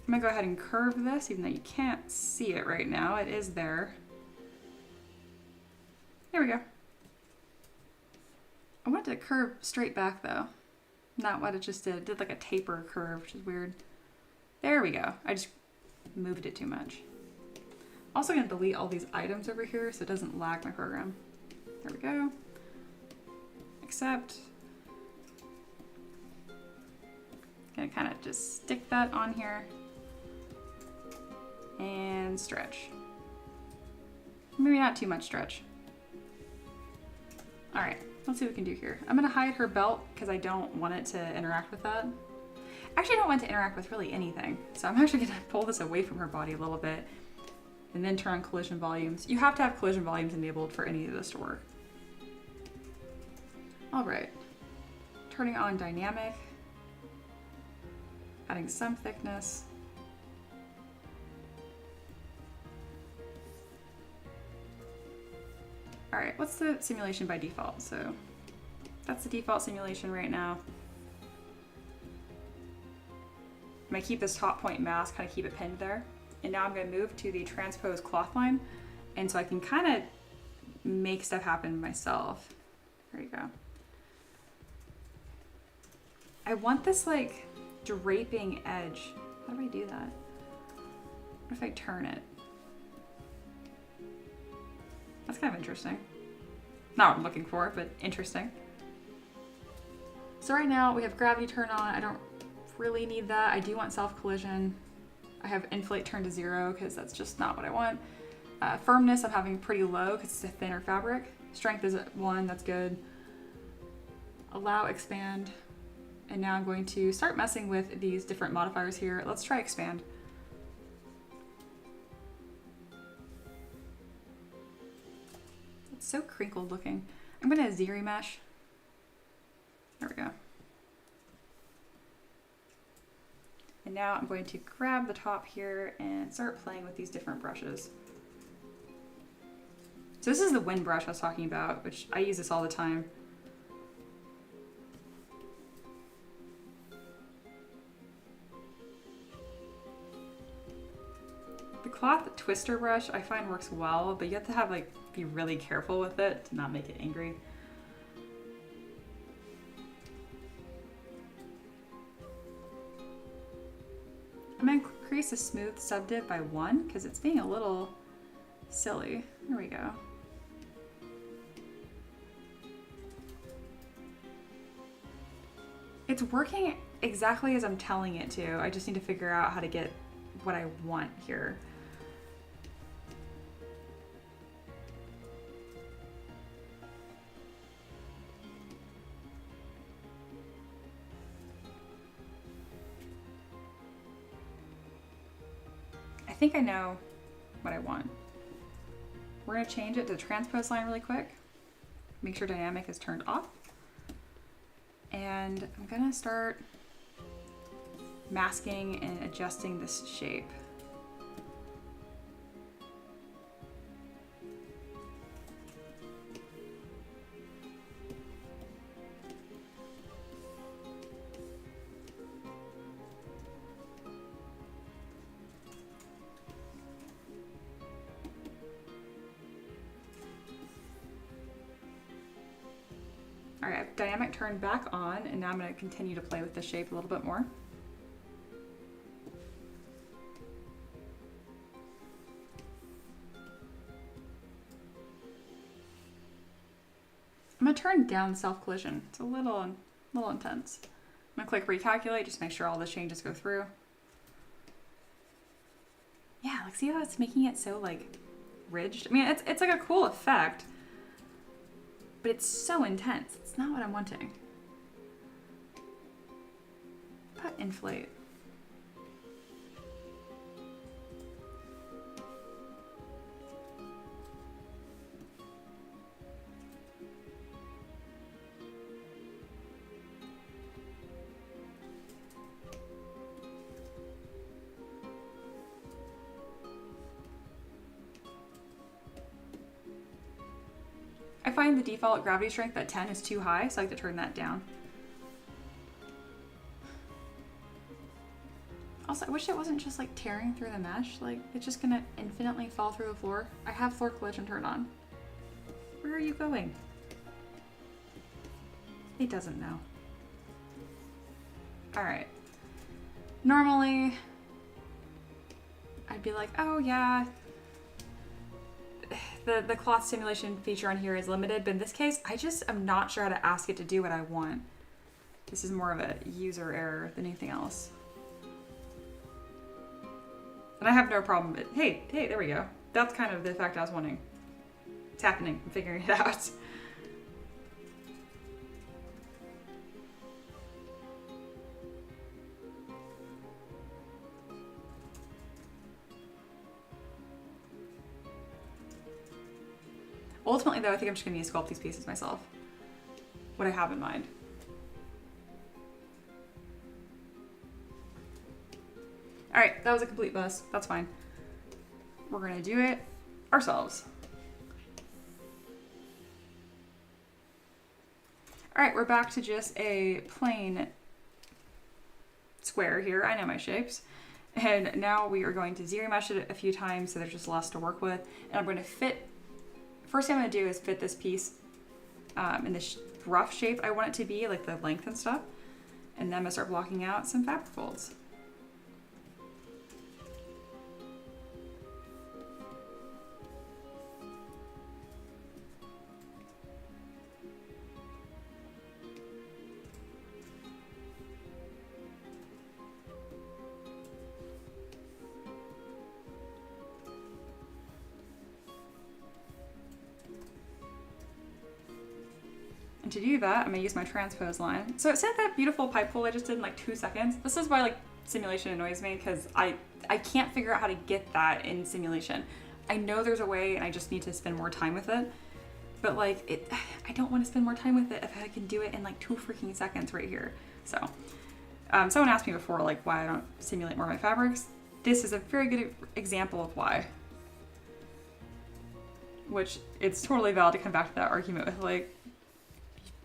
I'm gonna go ahead and curve this, even though you can't see it right now. It is there. There we go. I want it to curve straight back though. Not what it just did. It did like a taper curve, which is weird. There we go. I just moved it too much. Also gonna delete all these items over here so it doesn't lag my program. There we go. Accept. Gonna kind of just stick that on here and stretch. Maybe not too much stretch. All right. Let's see what we can do here. I'm gonna hide her belt because I don't want it to interact with that. Actually, I don't want it to interact with really anything. So I'm actually gonna pull this away from her body a little bit and then turn on collision volumes. You have to have collision volumes enabled for any of this to work. All right, turning on dynamic, adding some thickness. All right, what's the simulation by default? So that's the default simulation right now. I'm gonna keep this top point mask, kind of keep it pinned there. And now I'm gonna move to the transpose cloth line. And so I can kind of make stuff happen myself. There you go. I want this like draping edge. How do I do that? What if I turn it? That's kind of interesting. Not what I'm looking for, but interesting. So right now we have gravity turned on. I don't really need that. I do want self-collision. I have inflate turned to 0 because that's just not what I want. Firmness I'm having pretty low because it's a thinner fabric. Strength is at 1, that's good. Allow, expand. And now I'm going to start messing with these different modifiers here. Let's try expand. Let's It's so crinkled looking. I'm gonna ZBrush. There we go. And now I'm going to grab the top here and start playing with these different brushes. So this is the wind brush I was talking about, which I use this all the time. The cloth twister brush I find works well, but you have to have be really careful with it to not make it angry. I'm going to increase the smooth subdiv by 1 because it's being a little silly. There we go. It's working exactly as I'm telling it to. I just need to figure out how to get what I want here. I think I know what I want. We're going to change it to transpose line really quick. Make sure dynamic is turned off. And I'm going to start masking and adjusting this shape. All right, I've dynamic turned back on, and now I'm going to continue to play with the shape a little bit more. I'm going to turn down self-collision. It's a little intense. I'm going to click recalculate, just make sure all the changes go through. Yeah, see how it's making it so ridged? I mean, it's like a cool effect, but it's so intense. It's not what I'm wanting. Put inflate. I find the default gravity strength at 10 is too high, so I like to turn that down. Also, I wish it wasn't just tearing through the mesh. It's just gonna infinitely fall through the floor. I have floor collision turned on. Where are you going? It doesn't know. All right. Normally, I'd be like, oh yeah, the cloth simulation feature on here is limited, but in this case, I'm not sure how to ask it to do what I want. This is more of a user error than anything else. And I have no problem, but hey, there we go. That's kind of the effect I was wanting. It's happening, I'm figuring it out. Ultimately though, I think I'm just gonna need to sculpt these pieces myself. What I have in mind. All right, that was a complete mess. That's fine. We're gonna do it ourselves. All right, we're back to just a plain square here. I know my shapes. And now we are going to ZBrush it a few times so there's just less to work with. And I'm going to fit, first thing I'm going to do is fit this piece in this rough shape I want it to be, like the length and stuff. And then I'm going to start blocking out some fabric folds. And to do that, I'm gonna use my transpose line. So it said that beautiful pipe pull I just did in like 2 seconds. This is why simulation annoys me, because I can't figure out how to get that in simulation. I know there's a way and I just need to spend more time with it. but like I don't want to spend more time with it if I can do it in like 2 freaking seconds right here. So someone asked me before like why I don't simulate more of my fabrics. This is a very good example of why. Which it's totally valid to come back to that argument with like,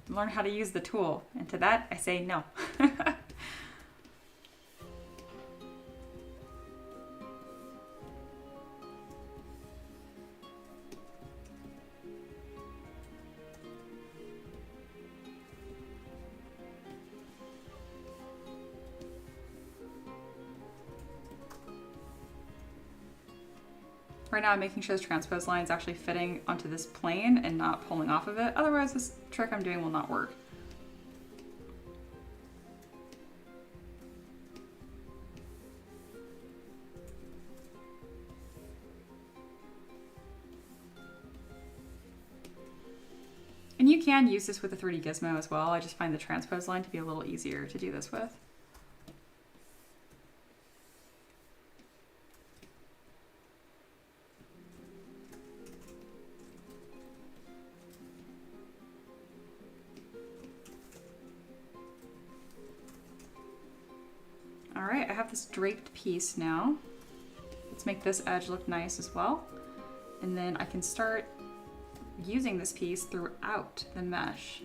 learn how to use the tool. And to that I say no. Right now I'm making sure this transpose line is actually fitting onto this plane and not pulling off of it. Otherwise this trick I'm doing will not work. And you can use this with a 3D gizmo as well. I just find the transpose line to be a little easier to do this with. All right, I have this draped piece now. Let's make this edge look nice as well. And then I can start using this piece throughout the mesh.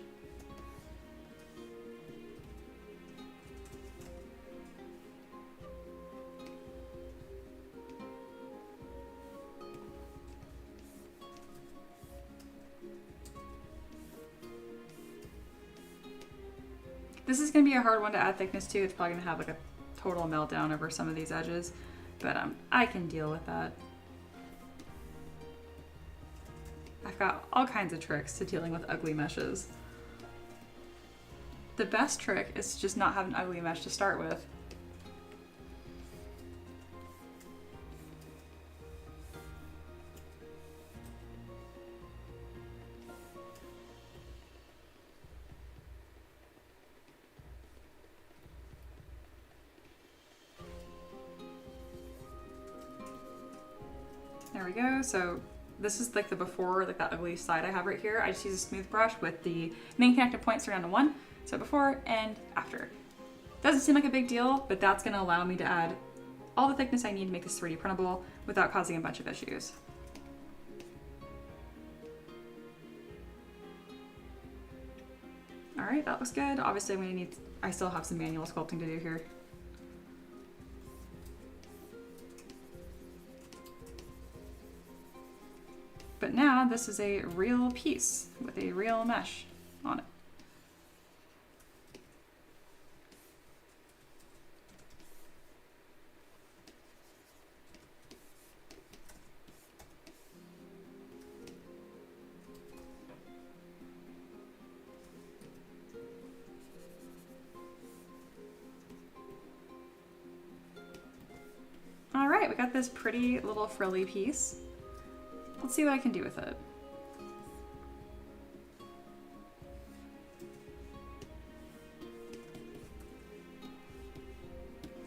This is gonna be a hard one to add thickness to. It's probably gonna have like a total meltdown over some of these edges, but I can deal with that. I've got all kinds of tricks to dealing with ugly meshes. The best trick is to just not have an ugly mesh to start with. There we go. So this is like the before, like that ugly side I have right here. I just use a smooth brush with the main connected points turned down to 1. So before and after. Doesn't seem like a big deal, but that's gonna allow me to add all the thickness I need to make this 3D printable without causing a bunch of issues. All right, that looks good. Obviously I'm gonna need, I still have some manual sculpting to do here. But now this is a real piece with a real mesh on it. All right, we got this pretty little frilly piece. Let's see what I can do with it.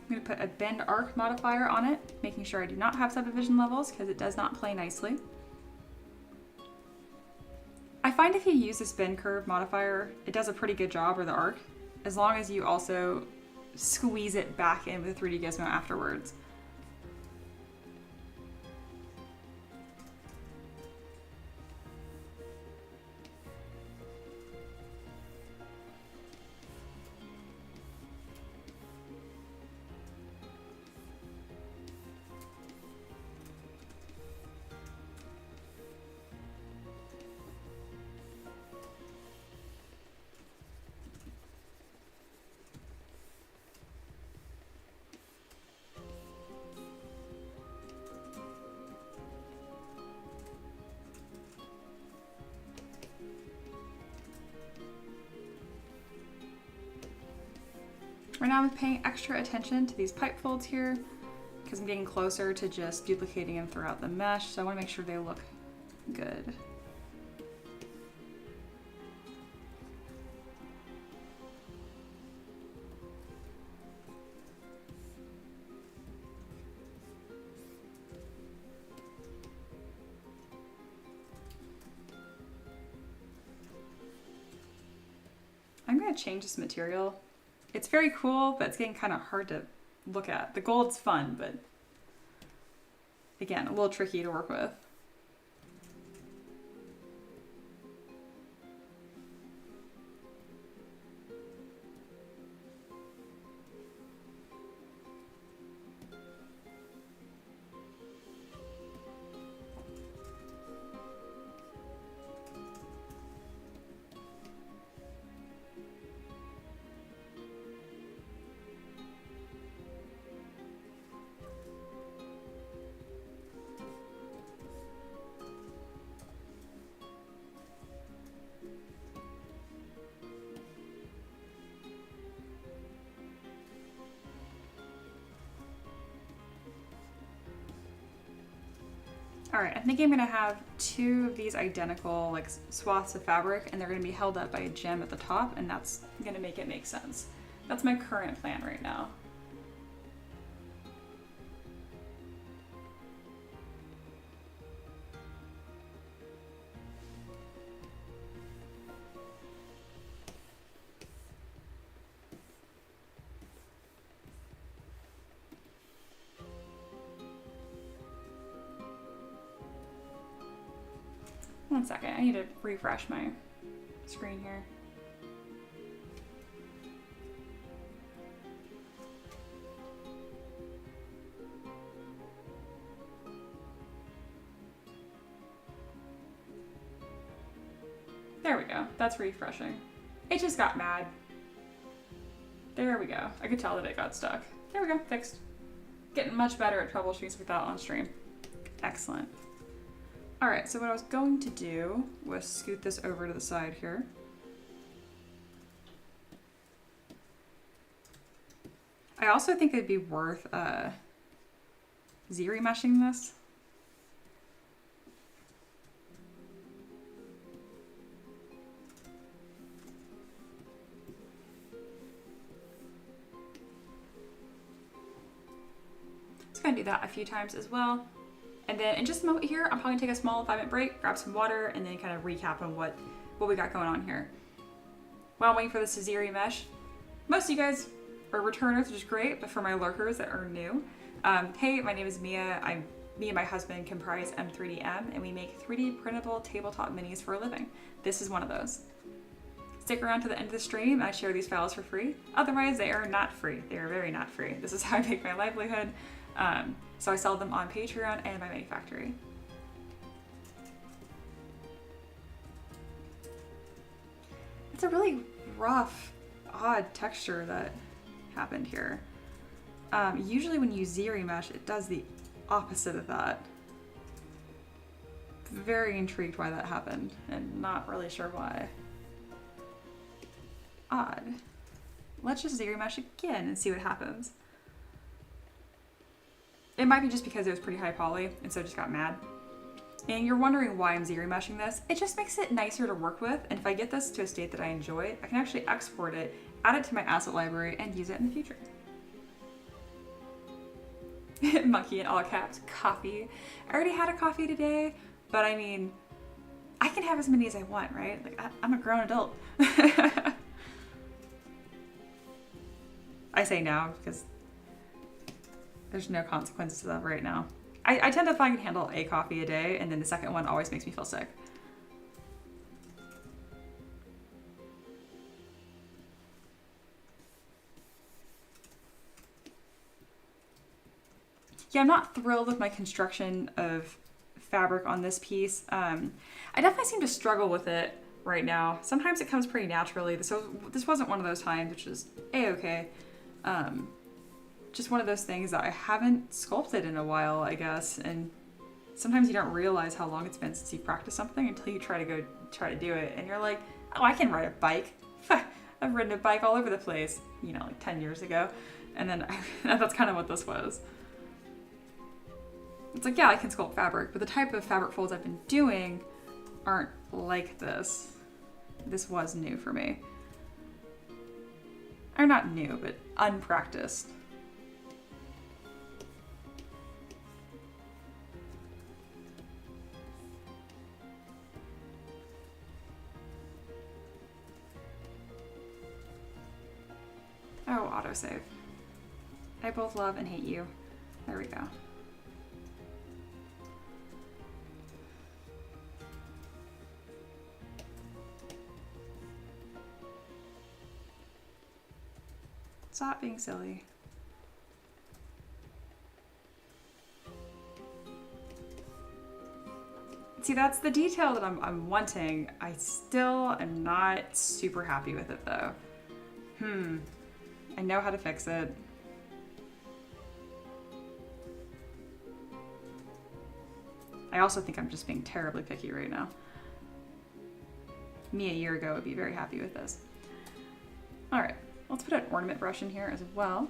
I'm going to put a bend arc modifier on it, making sure I do not have subdivision levels because it does not play nicely. I find if you use this bend curve modifier, it does a pretty good job, or the arc, as long as you also squeeze it back in with a 3D gizmo afterwards. Right now I'm paying extra attention to these pipe folds here because I'm getting closer to just duplicating them throughout the mesh, so I want to make sure they look good. gonna change this material. It's very cool, but it's getting kind of hard to look at. The gold's fun, but again, a little tricky to work with. All right, I think I'm gonna have 2 of these identical like swaths of fabric, and they're gonna be held up by a gem at the top, and that's gonna make it make sense. That's my current plan right now. One second, I need to refresh my screen here. There we go, that's refreshing. It just got mad. There we go. I could tell that it got stuck. There we go, fixed. Getting much better at troubleshooting like that on stream. Excellent. All right, so what I was going to do was scoot this over to the side here. I also think it'd be worth Z-remeshing this. Just gonna do that a few times as well. And then in just a moment here, I'm probably gonna take a small 5-minute break, grab some water, and then kind of recap on what we got going on here. While I'm waiting for this to Z-remesh, most of you guys are returners, which is great, but for my lurkers that are new, hey, my name is Mia. Me and my husband comprise M3DM, and we make 3D printable tabletop minis for a living. This is one of those. Stick around to the end of the stream, and I share these files for free. Otherwise, they are not free. They are very not free. This is how I make my livelihood. So I sell them on Patreon and my Manufactory. It's a really rough, odd texture that happened here. Usually when you Z-remesh, it does the opposite of that. Very intrigued why that happened, and not really sure why. Odd. Let's just Z-remesh again and see what happens. It might be just because it was pretty high poly, and so it just got mad. And you're wondering why I'm Z-remeshing this. It just makes it nicer to work with, and if I get this to a state that I enjoy, I can actually export it, add it to my asset library, and use it in the future. Monkey in all caps, coffee. I already had a coffee today, but I mean, I can have as many as I want, right? Like, I'm a grown adult. I say now because there's no consequences to that right now. I tend to find I can handle a coffee a day, and then the second one always makes me feel sick. Yeah, I'm not thrilled with my construction of fabric on this piece. I definitely seem to struggle with it right now. Sometimes it comes pretty naturally. So this wasn't one of those times, which is A-okay. Just one of those things that I haven't sculpted in a while, I guess. And sometimes you don't realize how long it's been since you practiced something until you try to do it. And you're like, oh, I can ride a bike. I've ridden a bike all over the place, you know, like 10 years ago. And then that's kind of what this was. It's like, yeah, I can sculpt fabric, but the type of fabric folds I've been doing aren't like this. This was new for me. Or not new, but unpracticed. autosave. I both love and hate you. There we go. Stop being silly. See, that's the detail that I'm wanting. I still am not super happy with it though. I know how to fix it. I also think I'm just being terribly picky right now. Me a year ago would be very happy with this. All right, let's put an ornament brush in here as well.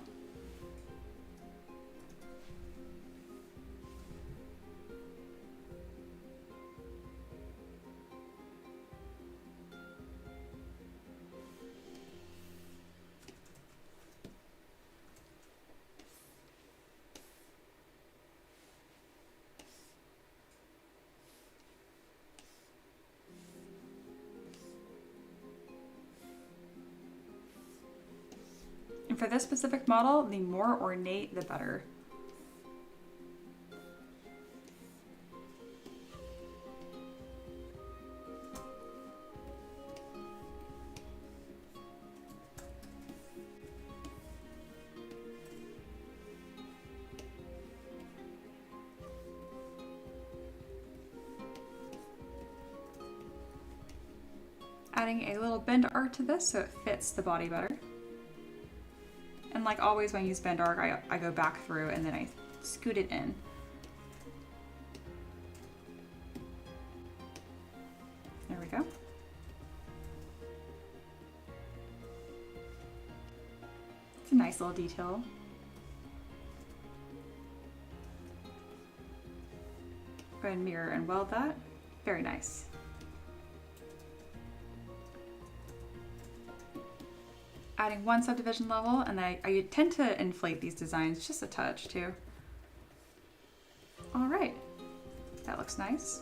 And for this specific model, the more ornate, the better. Adding a little bend art to this so it fits the body better. And like always when I use bend art, I go back through and then I scoot it in. There we go. It's a nice little detail. Go ahead and mirror and weld that. Very nice. Adding one subdivision level, and I tend to inflate these designs just a touch too. All right, that looks nice.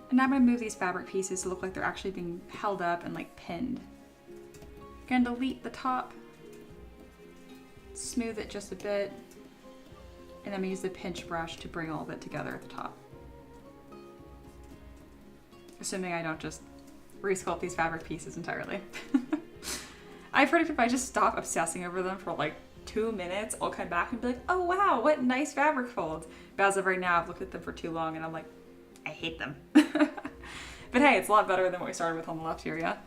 And now I'm gonna move these fabric pieces to look like they're actually being held up and like pinned. Gonna delete the top, smooth it just a bit, and then I'm gonna use the pinch brush to bring all of it together at the top. Assuming I don't just resculpt these fabric pieces entirely. I predict if I just stop obsessing over them for like 2 minutes, I'll come back and be like, oh wow, what nice fabric folds. But as of right now, I've looked at them for too long and I'm like, I hate them. But hey, it's a lot better than what we started with on the left here, yeah?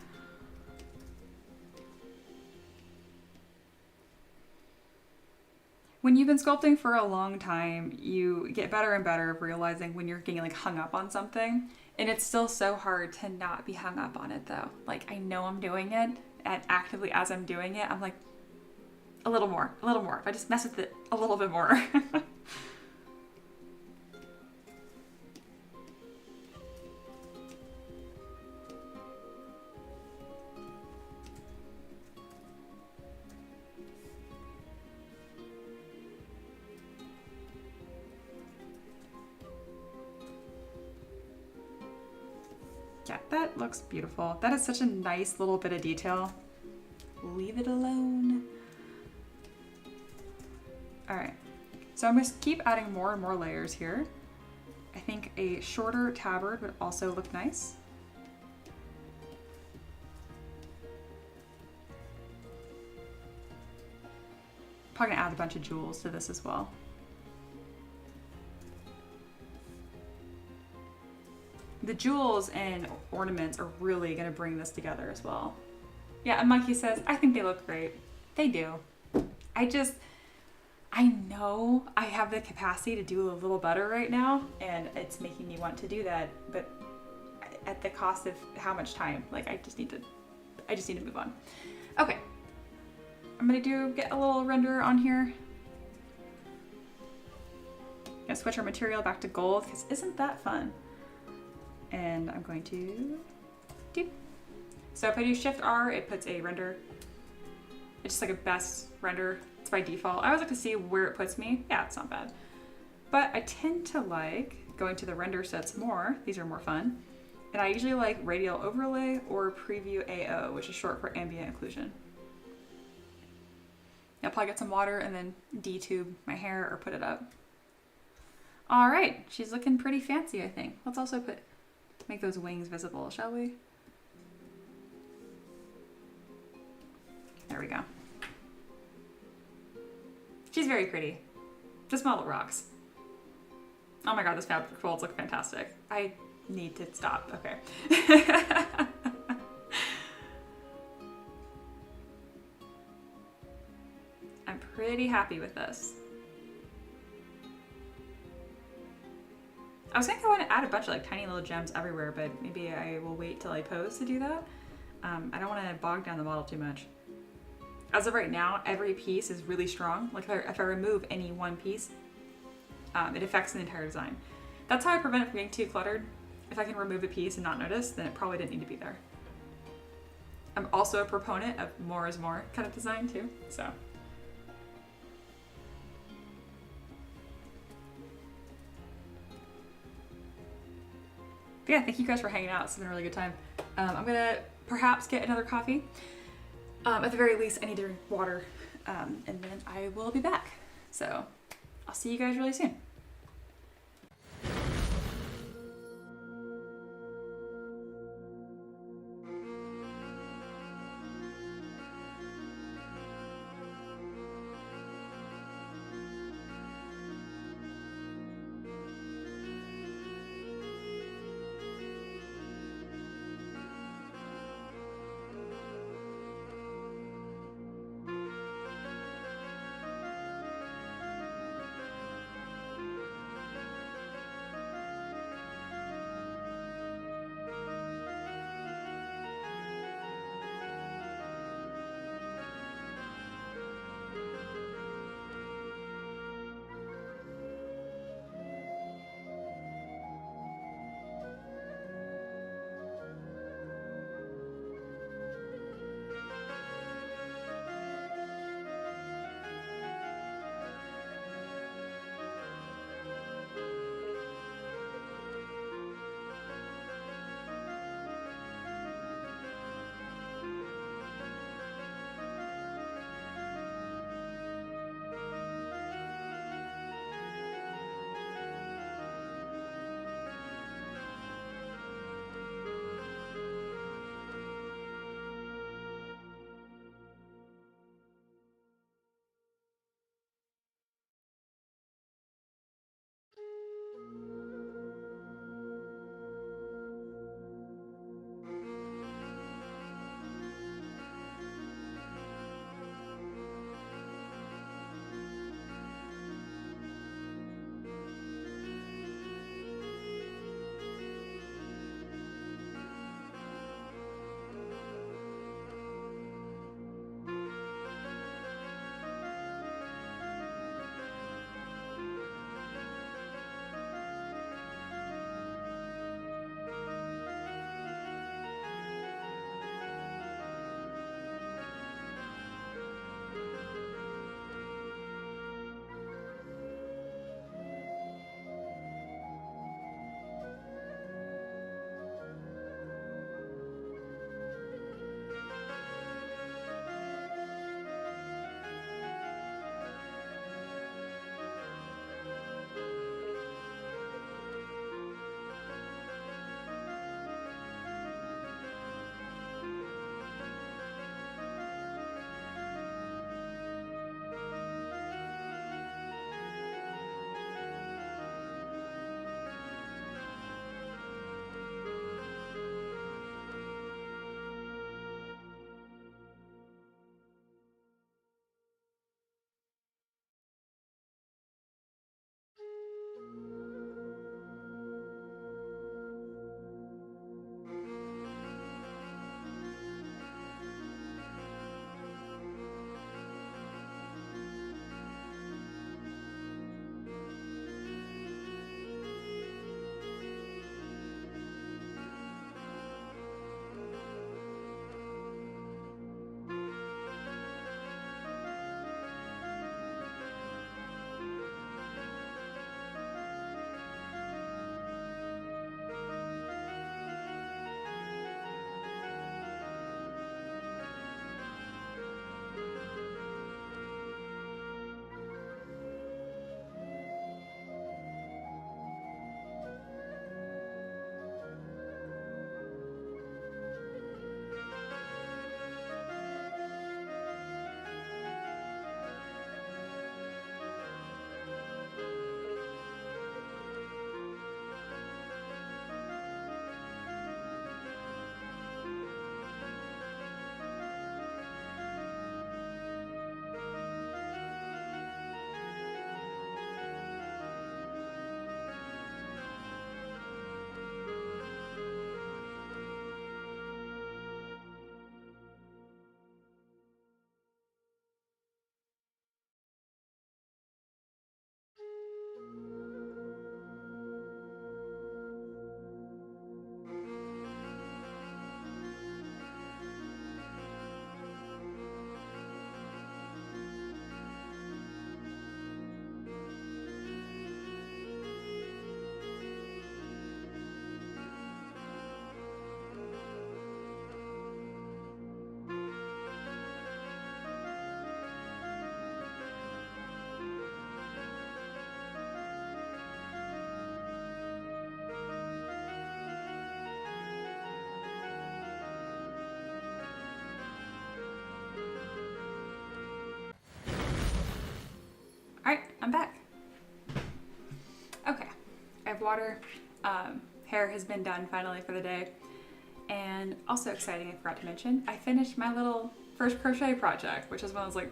When you've been sculpting for a long time, you get better and better at realizing when you're getting like hung up on something. And it's still so hard to not be hung up on it though. Like I know I'm doing it, and actively as I'm doing it, I'm like, a little more, a little more. If I just mess with it a little bit more. Yeah, that looks beautiful. That is such a nice little bit of detail. Leave it alone. All right, so I'm gonna keep adding more and more layers here. I think a shorter tabard would also look nice. Probably gonna add a bunch of jewels to this as well. The jewels and ornaments are really gonna bring this together as well. Yeah, and Monkey says, I think they look great. They do. I know I have the capacity to do a little better right now, and it's making me want to do that, but at the cost of how much time? Like, I just need to move on. Okay. I'm gonna get a little render on here. Gonna switch our material back to gold, because isn't that fun? And I'm going to do. So if I do Shift R, it puts a render. It's just like a best render. It's by default. I always like to see where it puts me. Yeah, it's not bad. But I tend to like going to the render sets more. These are more fun. And I usually like radial overlay or preview AO, which is short for ambient occlusion. I'll probably get some water and then detube my hair or put it up. All right, she's looking pretty fancy, I think. Let's also make those wings visible, shall we? There we go. She's very pretty. This model rocks. Oh my god, those fabric folds look fantastic. I need to stop. Okay. I'm pretty happy with this. I was gonna go in and add a bunch of like tiny little gems everywhere, but maybe I will wait till I pose to do that. I don't want to bog down the model too much. As of right now, every piece is really strong. Like if I remove any one piece, it affects the entire design. That's how I prevent it from getting too cluttered. If I can remove a piece and not notice, then it probably didn't need to be there. I'm also a proponent of more is more kind of design too, so. But yeah, thank you guys for hanging out. It's been a really good time. I'm gonna perhaps get another coffee. At the very least, I need to drink water, and then I will be back. So I'll see you guys really soon. Alright, I'm back. Okay, I have water. Hair has been done finally for the day. And also exciting, I forgot to mention, I finished my little first crochet project, which is one of those like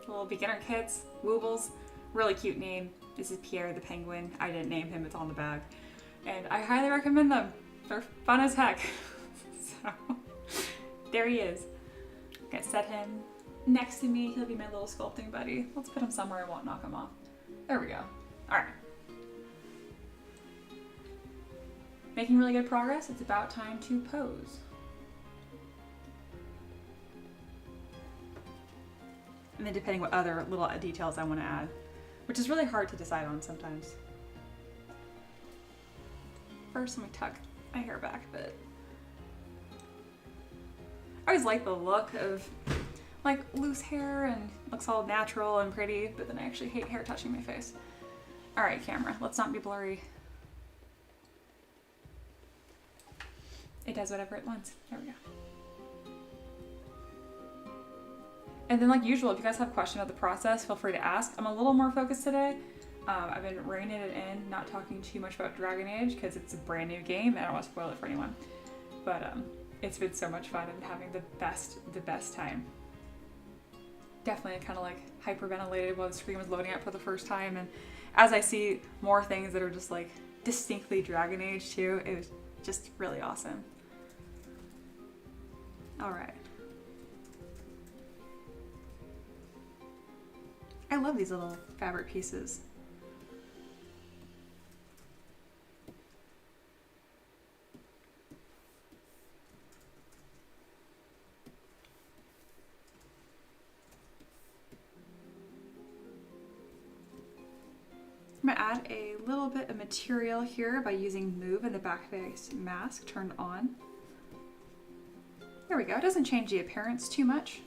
little beginner kits, Woobles. Really cute name. This is Pierre the Penguin. I didn't name him, it's on the bag. And I highly recommend them. They're fun as heck. So, there he is. I'm gonna set him next to me. He'll be my little sculpting buddy. Let's put him somewhere I won't knock him off. There we go. All right. Making really good progress. It's about time to pose. And then depending what other little details I want to add, which is really hard to decide on sometimes. First, let me tuck my hair back a bit. I always like the look of like loose hair and looks all natural and pretty, but then I actually hate hair touching my face. All right, camera, let's not be blurry. It does whatever it wants. There we go. And then like usual, if you guys have a question about the process, feel free to ask. I'm a little more focused today. I've been reining it in, not talking too much about Dragon Age because it's a brand new game and I don't want to spoil it for anyone. But it's been so much fun and having the best time. Definitely kind of like hyperventilated while the screen was loading up for the first time. And as I see more things that are just like distinctly Dragon Age too, it was just really awesome. All right. I love these little fabric pieces. I'm gonna add a little bit of material here by using Move and the back face mask turned on. There we go, it doesn't change the appearance too much.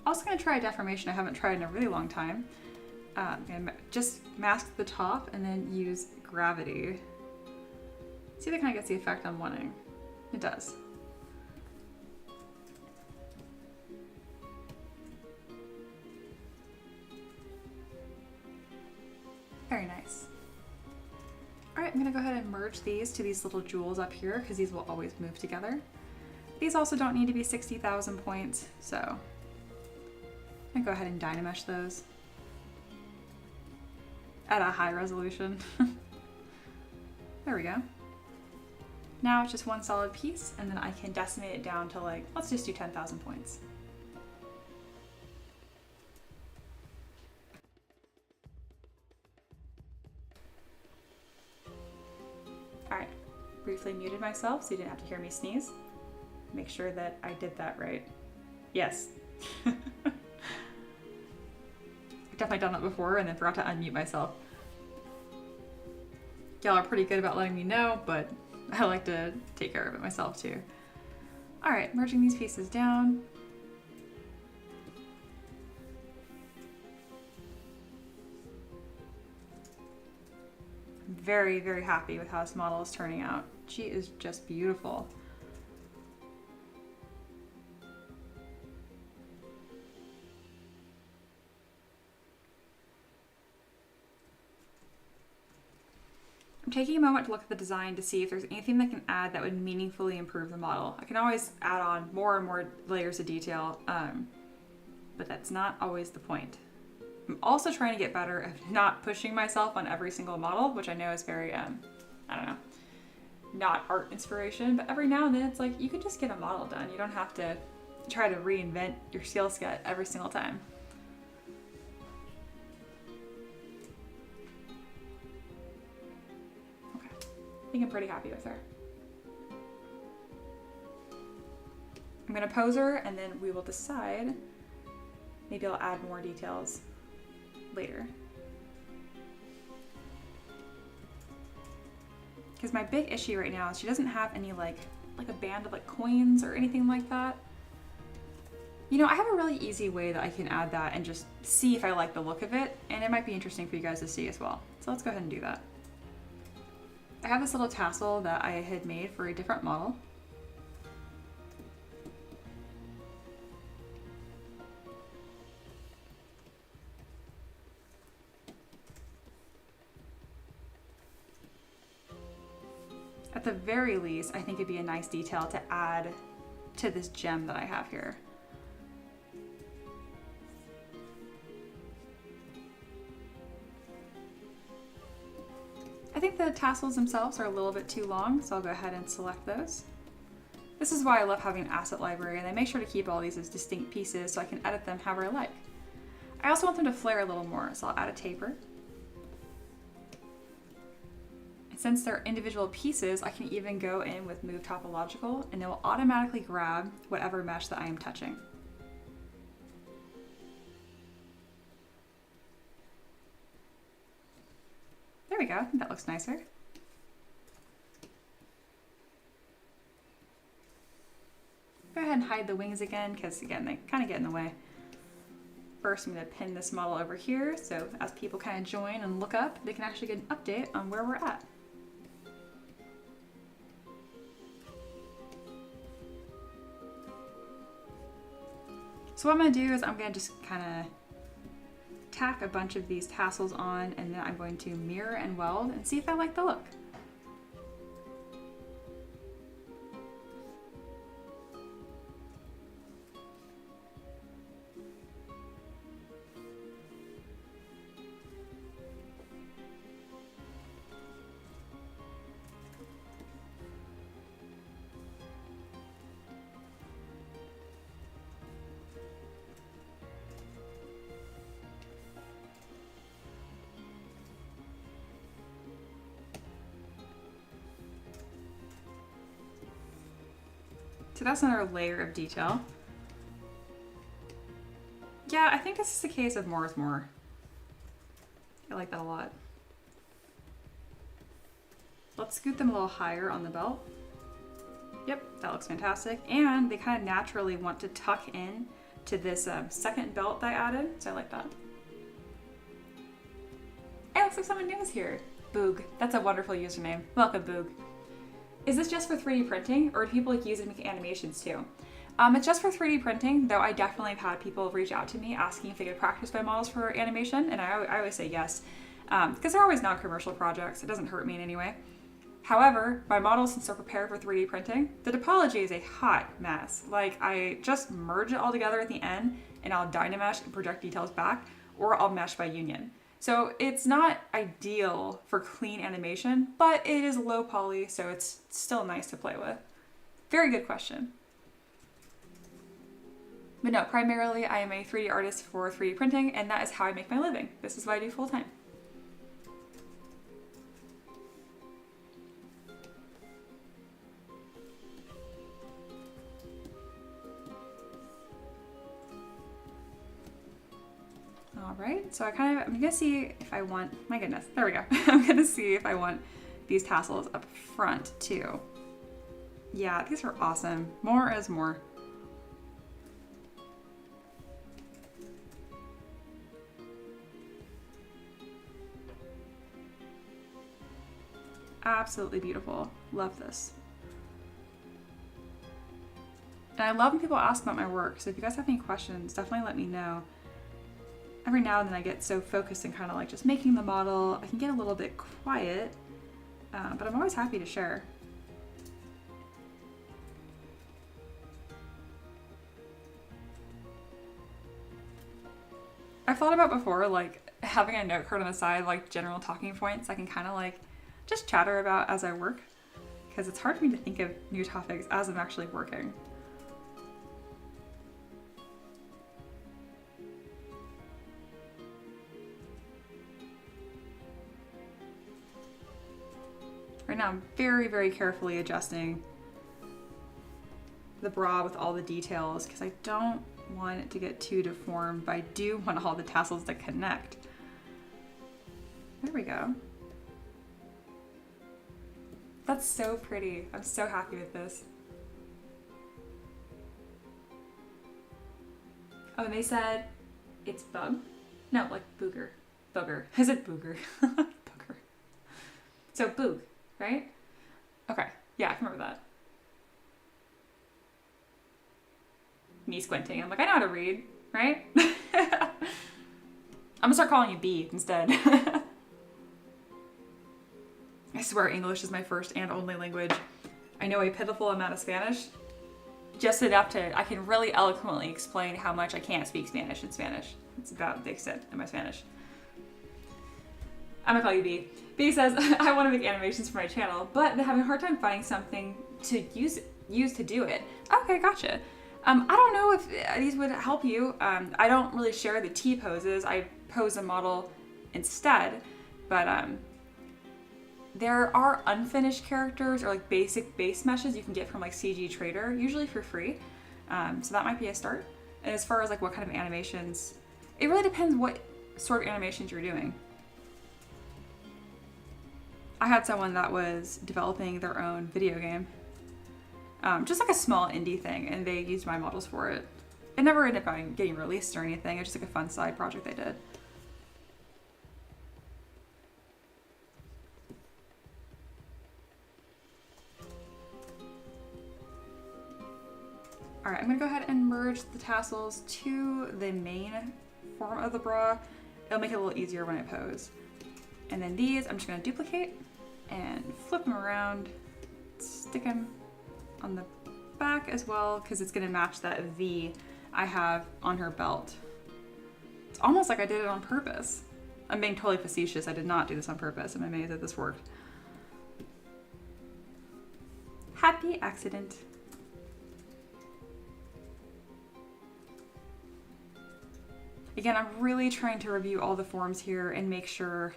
Also gonna try a deformation I haven't tried in a really long time. And just mask the top and then use gravity. See if it kind of gets the effect I'm wanting. It does. Very nice. All right, I'm gonna go ahead and merge these to these little jewels up here because these will always move together. These also don't need to be 60,000 points, so I'm gonna go ahead and Dynamesh those at a high resolution. There we go. Now it's just one solid piece and then I can decimate it down to like, let's just do 10,000 points. Alright, briefly muted myself so you didn't have to hear me sneeze. Make sure that I did that right. Yes. I've definitely done that before and then forgot to unmute myself. Y'all are pretty good about letting me know, but I like to take care of it myself too. Alright, merging these pieces down. I'm very, very happy with how this model is turning out. She is just beautiful. I'm taking a moment to look at the design to see if there's anything that can add that would meaningfully improve the model. I can always add on more and more layers of detail, but that's not always the point. I'm also trying to get better at not pushing myself on every single model, which I know is very, I don't know, not art inspiration, but every now and then it's like, you can just get a model done. You don't have to try to reinvent your skill set every single time. Okay, I think I'm pretty happy with her. I'm gonna pose her and then we will decide. Maybe I'll add more details later. Because my big issue right now is she doesn't have any like a band of like coins or anything like that. You know, I have a really easy way that I can add that and just see if I like the look of it, and it might be interesting for you guys to see as well. So let's go ahead and do that. I have this little tassel that I had made for a different model. at the very least, I think it'd be a nice detail to add to this gem that I have here. I think the tassels themselves are a little bit too long, so I'll go ahead and select those. This is why I love having an asset library, and I make sure to keep all these as distinct pieces so I can edit them however I like. I also want them to flare a little more, so I'll add a taper. And since they're individual pieces, I can even go in with Move Topological, and it will automatically grab whatever mesh that I am touching. There we go, I think that looks nicer. Go ahead and hide the wings again, because again, they kind of get in the way. First, I'm going to pin this model over here, so as people kind of join and look up, they can actually get an update on where we're at. So what I'm going to do is I'm going to just kind of tack a bunch of these tassels on, and then I'm going to mirror and weld and see if I like the look. So that's another layer of detail. Yeah, I think this is a case of more is more. I like that a lot. Let's scoot them a little higher on the belt. Yep, that looks fantastic. And they kind of naturally want to tuck in to this second belt that I added, so I like that. It looks like someone new is here. Boog, that's a wonderful username. Welcome, Boog. Is this just for 3D printing, or do people use it to make animations too? It's just for 3D printing, though I definitely have had people reach out to me asking if they could practice my models for animation, and I always say yes, because they're always non-commercial projects. It doesn't hurt me in any way. However, my models, since they're prepared for 3D printing, the topology is a hot mess. Like, I just merge it all together at the end, and I'll Dynamesh and project details back, or I'll mesh by union. So it's not ideal for clean animation, but it is low poly, so it's still nice to play with. Very good question. But no, primarily I am a 3D artist for 3D printing, and that is how I make my living. This is what I do full time. All right, so I'm gonna see if I want, my goodness, there we go. I'm gonna see if I want these tassels up front too. Yeah, these are awesome. More is more. Absolutely beautiful. Love this. And I love when people ask about my work, so if you guys have any questions, definitely let me know. Every now and then I get so focused and kind of like just making the model, I can get a little bit quiet, but I'm always happy to share. I've thought about before, like having a note card on the side, like general talking points I can kind of like just chatter about as I work, because it's hard for me to think of new topics as I'm actually working. Right now I'm very, very carefully adjusting the bra with all the details because I don't want it to get too deformed, but I do want all the tassels to connect. There we go. That's so pretty. I'm so happy with this. Oh, and they said it's bug? No, like booger. Booger. I said booger. Booger. So boog, right? Okay. Yeah, I can remember that. Me squinting. I'm like, I know how to read, right? I'm gonna start calling you B instead. I swear English is my first and only language. I know a pitiful amount of Spanish. Just enough to, I can really eloquently explain how much I can't speak Spanish in Spanish. It's about the extent of my Spanish. I'm gonna call you B. B says, I want to make animations for my channel, but they're having a hard time finding something to use to do it. Okay, gotcha. I don't know if these would help you. I don't really share the T poses. I pose a model instead, but there are unfinished characters or like basic base meshes you can get from like CG Trader, usually for free. So that might be a start. And as far as like what kind of animations, it really depends what sort of animations you're doing. I had someone that was developing their own video game, just like a small indie thing, and they used my models for it. It never ended up getting released or anything. It's just like a fun side project they did. All right, I'm gonna go ahead and merge the tassels to the main form of the bra. It'll make it a little easier when I pose. And then these, I'm just gonna duplicate and flip them around, stick them on the back as well, because it's gonna match that V I have on her belt. It's almost like I did it on purpose. I'm being totally facetious. I did not do this on purpose. I'm amazed that this worked. Happy accident. Again, I'm really trying to review all the forms here and make sure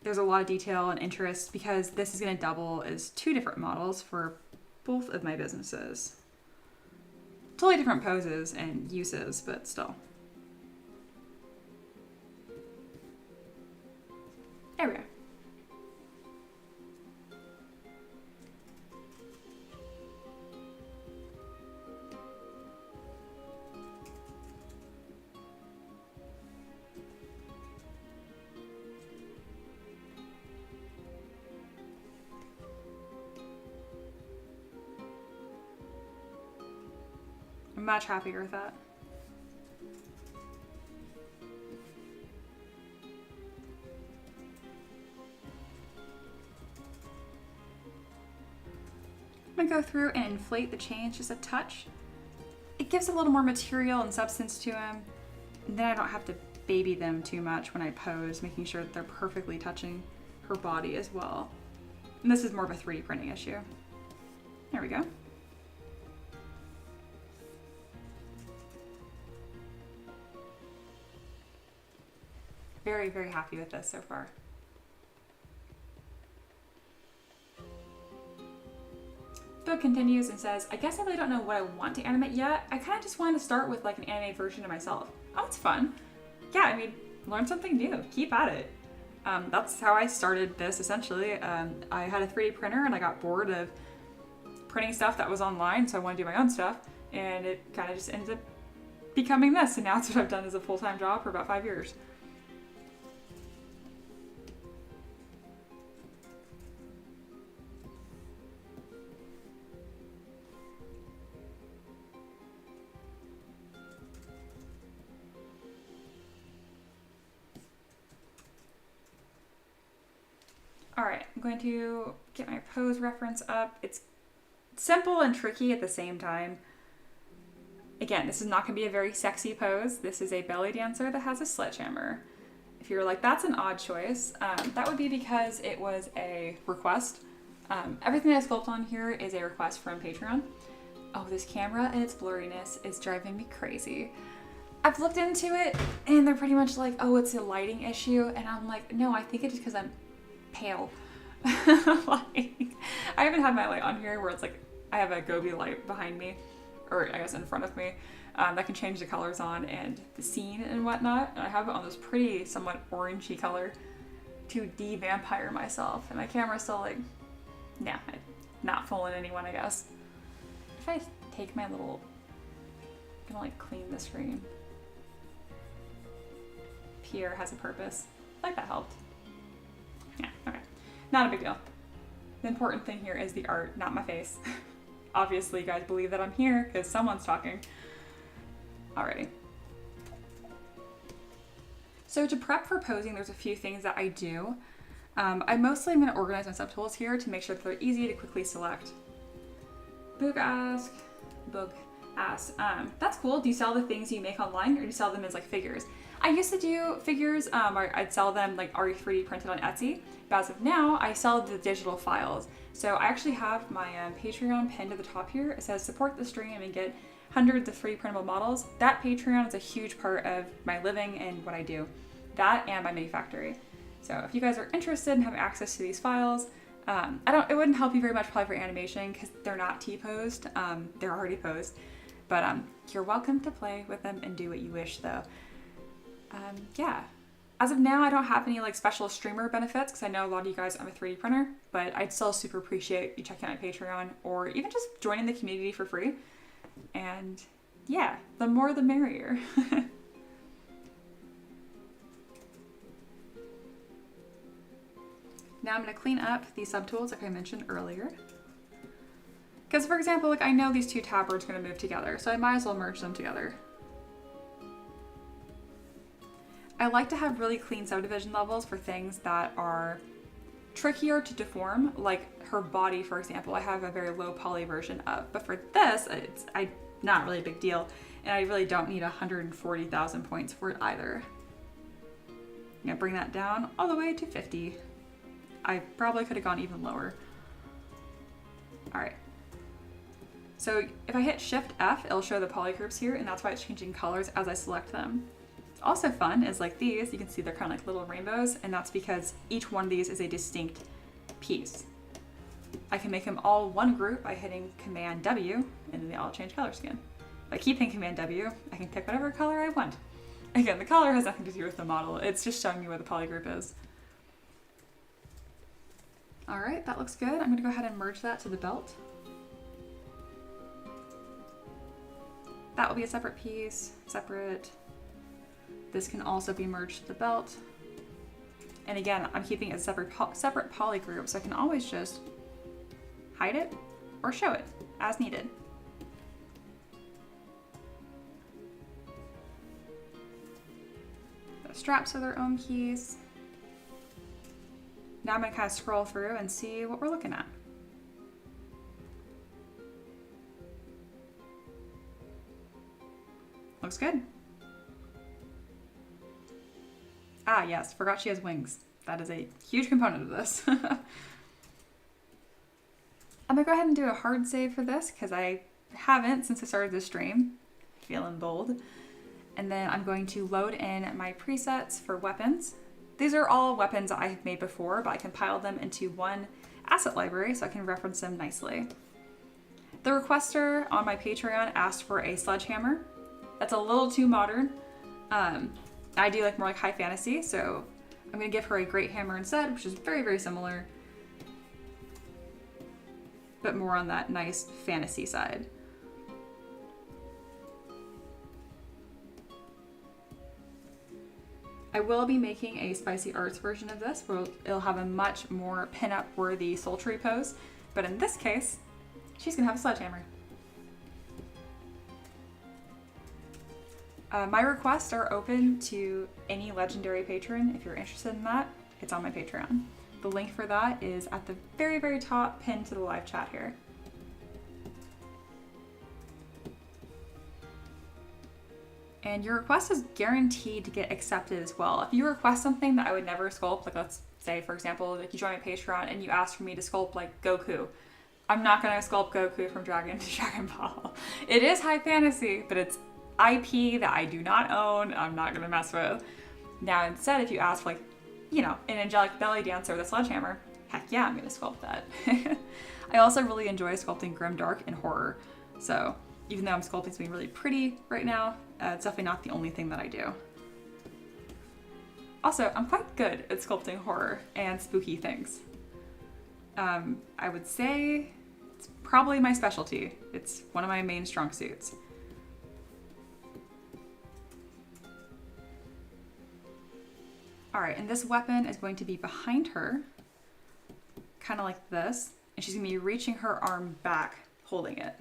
there's a lot of detail and interest, because this is going to double as 2 different models for both of my businesses. Totally different poses and uses, but still. There we go. I'm much happier with that. I'm gonna go through and inflate the chains just a touch. It gives a little more material and substance to them, and then I don't have to baby them too much when I pose, making sure that they're perfectly touching her body as well. And this is more of a 3D printing issue. There we go. Very, very happy with this so far. Book continues and says, I guess I really don't know what I want to animate yet. I kind of just wanted to start with like an animated version of myself. Oh, it's fun. Yeah, I mean, learn something new. Keep at it. That's how I started this essentially. I had a 3D printer and I got bored of printing stuff that was online, so I wanted to do my own stuff. And it kind of just ended up becoming this. And now it's what I've done as a full-time job for about 5 years. All right, I'm going to get my pose reference up. It's simple and tricky at the same time. Again, this is not gonna be a very sexy pose. This is a belly dancer that has a sledgehammer. If you're like, that's an odd choice, that would be because it was a request. Everything I sculpt on here is a request from Patreon. Oh, this camera and its blurriness is driving me crazy. I've looked into it and they're pretty much like, oh, it's a lighting issue. And I'm like, no, I think it's just because I'm pale. Like, I haven't had my light on here where it's like I have a Gobi light behind me, or I guess in front of me, that can change the colors on and the scene and whatnot. And I have it on this pretty somewhat orangey color to de-vampire myself. And my camera's still like, nah, not fooling anyone, I guess. If I take my little, I'm gonna like clean the screen. Pierre has a purpose. I like that helped. Yeah, okay. Not a big deal. The important thing here is the art, not my face. Obviously, you guys believe that I'm here because someone's talking. Alrighty. So to prep for posing, there's a few things that I do. I mostly am going to organize my subtools here to make sure that they're easy to quickly select. Boog asks, that's cool. Do you sell the things you make online, or do you sell them as like figures? I used to do figures, or I'd sell them like already 3D printed on Etsy, but as of now, I sell the digital files. So I actually have my Patreon pinned to the top here. It says support the stream and get hundreds of free printable models. That Patreon is a huge part of my living and what I do. That and my mini factory. So if you guys are interested in having access to these files, it wouldn't help you very much probably for animation because they're not T-posed, they're already posed. But you're welcome to play with them and do what you wish though. Yeah. As of now, I don't have any like special streamer benefits because I know a lot of you guys are a 3D printer, but I'd still super appreciate you checking out my Patreon or even just joining the community for free. And yeah, the more the merrier. Now I'm going to clean up these subtools like I mentioned earlier. Because for example, like I know these two tab words are going to move together, so I might as well merge them together. I like to have really clean subdivision levels for things that are trickier to deform, like her body, for example, I have a very low poly version of, but for this, it's not really a big deal, and I really don't need 140,000 points for it either. I'm gonna bring that down all the way to 50. I probably could have gone even lower. All right. So if I hit Shift F, it'll show the polygroups here, and that's why it's changing colors as I select them. Also fun is like these, you can see they're kind of like little rainbows, and that's because each one of these is a distinct piece. I can make them all one group by hitting Command W, and then they all change colors again. By keeping Command W, I can pick whatever color I want. Again, the color has nothing to do with the model, it's just showing me where the polygroup is. All right, that looks good. I'm gonna go ahead and merge that to the belt. That will be a separate piece, separate. This can also be merged to the belt. And again, I'm keeping it a separate poly group, so I can always just hide it or show it as needed. The straps are their own piece. Now I'm gonna kind of scroll through and see what we're looking at. Looks good. Ah, yes, forgot she has wings. That is a huge component of this. I'm gonna go ahead and do a hard save for this because I haven't since I started this stream. Feeling bold. And then I'm going to load in my presets for weapons. These are all weapons I have made before, but I compiled them into one asset library so I can reference them nicely. The requester on my Patreon asked for a sledgehammer. That's a little too modern. I do like more like high fantasy, so I'm gonna give her a great hammer instead, which is very, very similar, but more on that nice fantasy side. I will be making a spicy arts version of this where it'll have a much more pin-up worthy sultry pose, but in this case, she's gonna have a sledgehammer. My requests are open to any legendary patron. If you're interested in that, it's on my Patreon. The link for that is at the very, very top, pinned to the live chat here. And your request is guaranteed to get accepted as well. If you request something that I would never sculpt, like let's say, for example, like you join my Patreon and you ask for me to sculpt like Goku, I'm not gonna sculpt Goku from Dragon to Dragon Ball. It is high fantasy, but it's IP that I do not own, I'm not gonna mess with. Now instead, if you ask for like, you know, an angelic belly dancer with a sledgehammer, heck yeah, I'm gonna sculpt that. I also really enjoy sculpting grimdark and horror. So even though I'm sculpting something really pretty right now, it's definitely not the only thing that I do. Also, I'm quite good at sculpting horror and spooky things. I would say it's probably my specialty. It's one of my main strong suits. All right, and this weapon is going to be behind her, kind of like this, and she's gonna be reaching her arm back, holding it.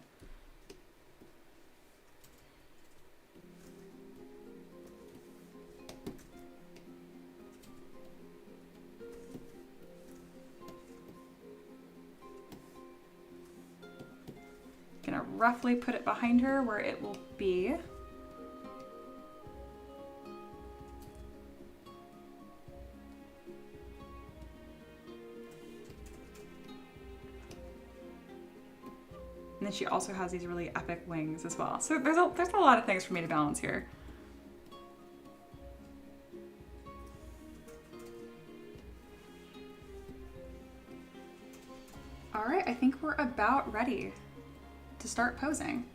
roughly put it behind her where it will be. And then she also has these really epic wings as well. So there's a lot of things for me to balance here. All right, I think we're about ready to start posing.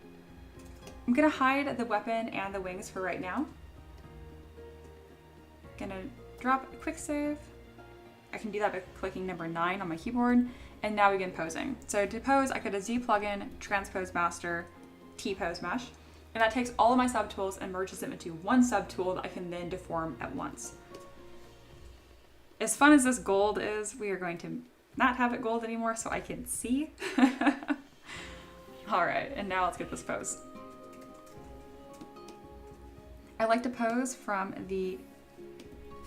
I'm gonna hide the weapon and the wings for right now. Gonna drop a quick save. I can do that by clicking number 9 on my keyboard, and now we begin posing. So to pose, I go to Z plugin, transpose master, T-pose mesh, and that takes all of my subtools and merges them into one subtool that I can then deform at once. As fun as this gold is, we are going to not have it gold anymore so I can see. All right, and now let's get this pose. I like to pose from the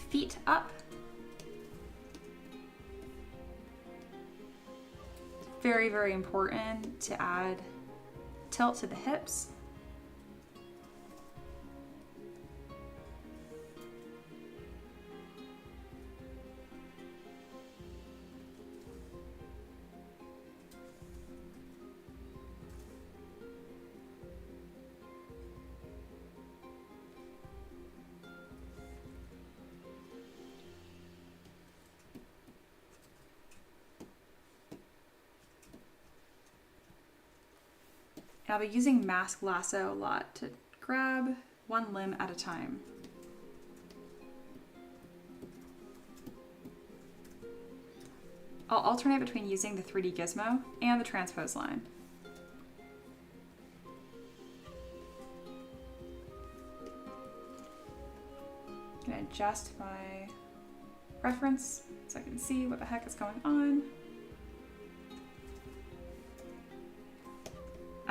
feet up. Very, very important to add tilt to the hips. I'll be using mask lasso a lot to grab one limb at a time. I'll alternate between using the 3D gizmo and the transpose line. I'm gonna adjust my reference so I can see what the heck is going on.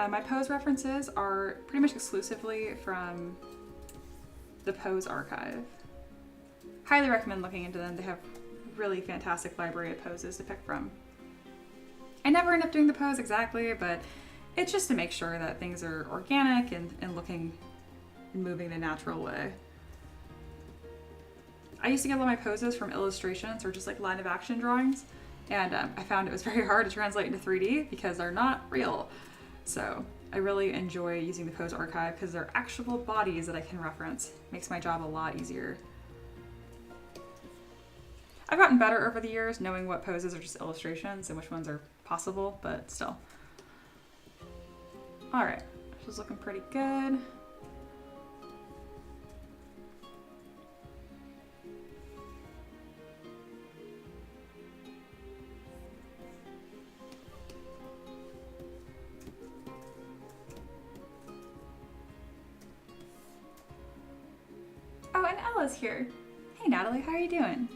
My pose references are pretty much exclusively from the Pose archive. Highly recommend looking into them. They have really fantastic library of poses to pick from. I never end up doing the pose exactly, but it's just to make sure that things are organic and looking and moving in a natural way. I used to get all my poses from illustrations or just like line of action drawings, and I found it was very hard to translate into 3D because they're not real. So I really enjoy using the Pose archive because they're actual bodies that I can reference. Makes my job a lot easier. I've gotten better over the years knowing what poses are just illustrations and which ones are possible, but still. All right, this is looking pretty good. Oh, and Ella's here. Hey Natalie, how are you doing?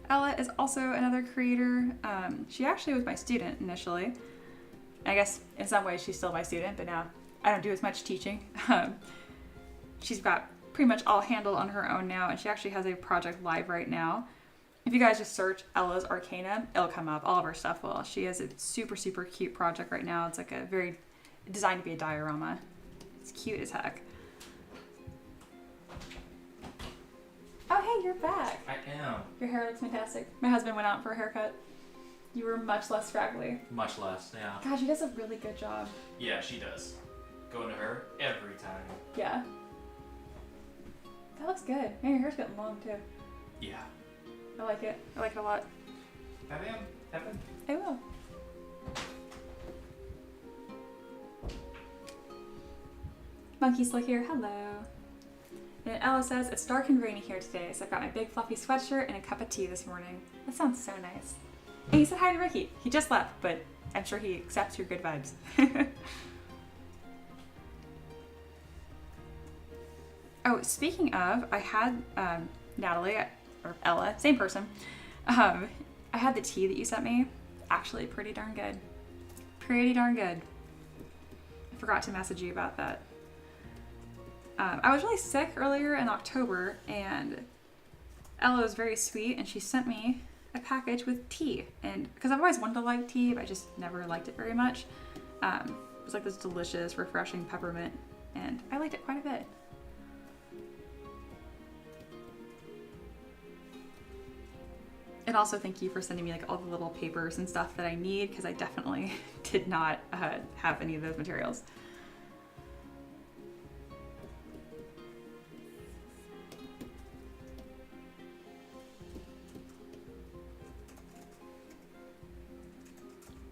Ella is also another creator. She actually was my student initially. I guess in some ways she's still my student, but now I don't do as much teaching. She's got pretty much all handled on her own now, and she actually has a project live right now. If you guys just search Ella's Arcana, it'll come up. All of her stuff will. She has a super, super cute project right now. It's like a very designed to be a diorama. It's cute as heck. Oh, hey, you're back. I am. Your hair looks fantastic. My husband went out for a haircut. You were much less scraggly. Much less, yeah. God, she does a really good job. Yeah, she does. Going to her every time. Yeah. That looks good. Man, your hair's getting long, too. Yeah. I like it. I like it a lot. Evan? I will. Monkey Slick here. Hello. And Ella says, it's dark and rainy here today, so I've got my big fluffy sweatshirt and a cup of tea this morning. That sounds so nice. And he said hi to Ricky. He just left, but I'm sure he accepts your good vibes. Oh, speaking of, I had Natalie, or Ella, same person. I had the tea that you sent me. Actually pretty darn good. Pretty darn good. I forgot to message you about that. I was really sick earlier in October, and Ella was very sweet, and she sent me a package with tea. And because I've always wanted to like tea, but I just never liked it very much. It was like this delicious, refreshing peppermint, and I liked it quite a bit. And also thank you for sending me like all the little papers and stuff that I need, because I definitely did not have any of those materials.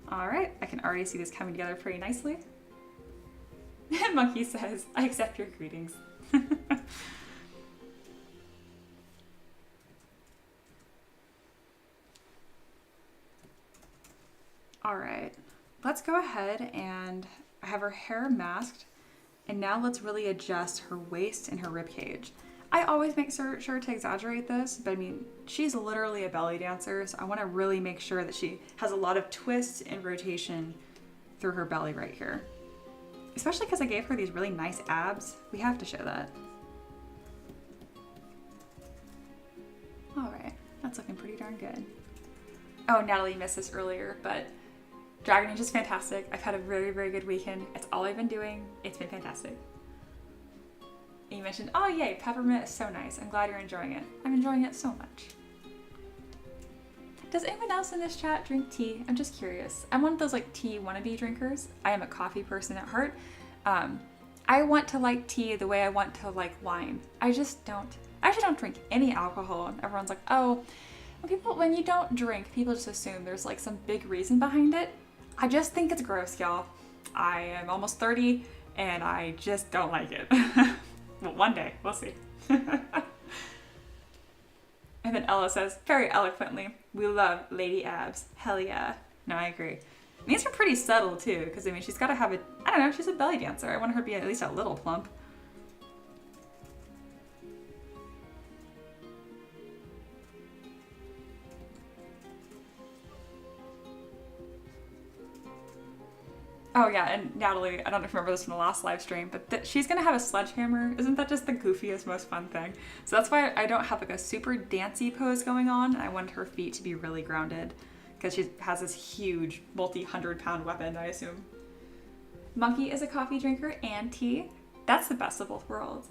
All right, I can already see this coming together pretty nicely. Monkey says, I accept your greetings. All right, let's go ahead and have her hair masked. And now let's really adjust her waist and her rib cage. I always make sure to exaggerate this, but I mean, she's literally a belly dancer, so I want to really make sure that she has a lot of twist and rotation through her belly right here. Especially because I gave her these really nice abs. We have to show that. All right, that's looking pretty darn good. Oh, Natalie missed this earlier, but Dragon Age is fantastic. I've had a very, very good weekend. It's all I've been doing. It's been fantastic. And you mentioned, oh yay, peppermint is so nice. I'm glad you're enjoying it. I'm enjoying it so much. Does anyone else in this chat drink tea? I'm just curious. I'm one of those like tea wannabe drinkers. I am a coffee person at heart. I want to like tea the way I want to like wine. I actually don't drink any alcohol. And everyone's like, oh, when you don't drink, people just assume there's like some big reason behind it. I just think it's gross, y'all. I am almost 30 and I just don't like it. Well, one day, we'll see. And then Ella says, very eloquently, we love lady abs. Hell yeah. No, I agree. These are pretty subtle too, because I mean, she's got to have I don't know, she's a belly dancer. I want her to be at least a little plump. Oh yeah, and Natalie, I don't know if you remember this from the last live stream, but she's gonna have a sledgehammer. Isn't that just the goofiest, most fun thing? So that's why I don't have like a super dancey pose going on. I want her feet to be really grounded because she has this huge multi-100-pound weapon, I assume. Monkey is a coffee drinker and tea. That's the best of both worlds.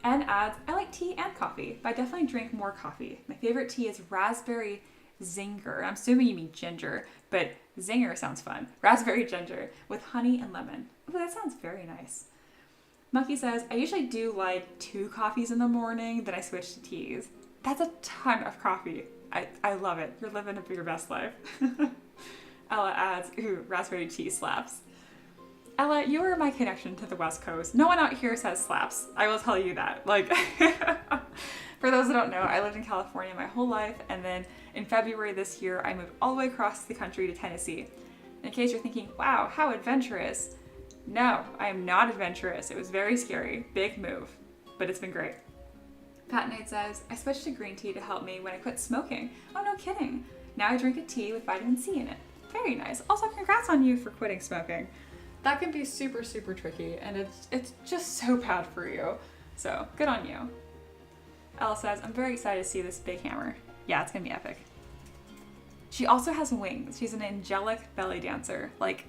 And adds, I like tea and coffee, but I definitely drink more coffee. My favorite tea is raspberry zinger. I'm assuming you mean ginger, but zinger sounds fun. Raspberry ginger with honey and lemon. Oh, that sounds very nice. Monkey says, I usually do like 2 coffees in the morning, then I switch to teas. That's a ton of coffee. I love it. You're living your best life. Ella adds, ooh, raspberry tea slaps. Ella, you are my connection to the West Coast. No one out here says slaps. I will tell you that. Like, for those that don't know, I lived in California my whole life, and then in February this year, I moved all the way across the country to Tennessee. In case you're thinking, wow, how adventurous. No, I am not adventurous. It was very scary. Big move, but it's been great. Pat Knight says, I switched to green tea to help me when I quit smoking. Oh, no kidding. Now I drink a tea with vitamin C in it. Very nice. Also, congrats on you for quitting smoking. That can be super, super tricky, and it's just so bad for you. So, good on you. Elle says, I'm very excited to see this big hammer. Yeah, it's gonna be epic. She also has wings. She's an angelic belly dancer. Like,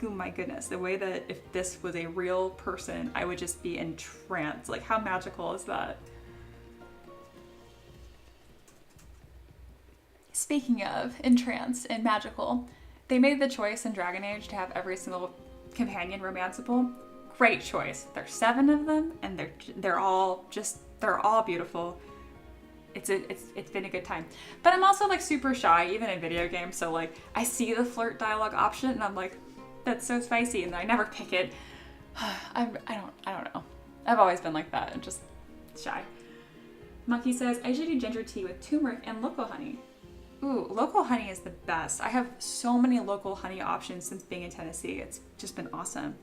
oh my goodness, the way that if this was a real person, I would just be entranced. Like, how magical is that? Speaking of entranced and magical, they made the choice in Dragon Age to have every single companion romanceable. Great choice. There's 7 of them, and they're all beautiful. It's been a good time. But I'm also like super shy, even in video games. So like I see the flirt dialogue option, and I'm like, that's so spicy, and then I never pick it. I don't know. I've always been like that, and just shy. Monkey says, I usually do ginger tea with turmeric and local honey. Ooh, local honey is the best. I have so many local honey options since being in Tennessee. It's just been awesome.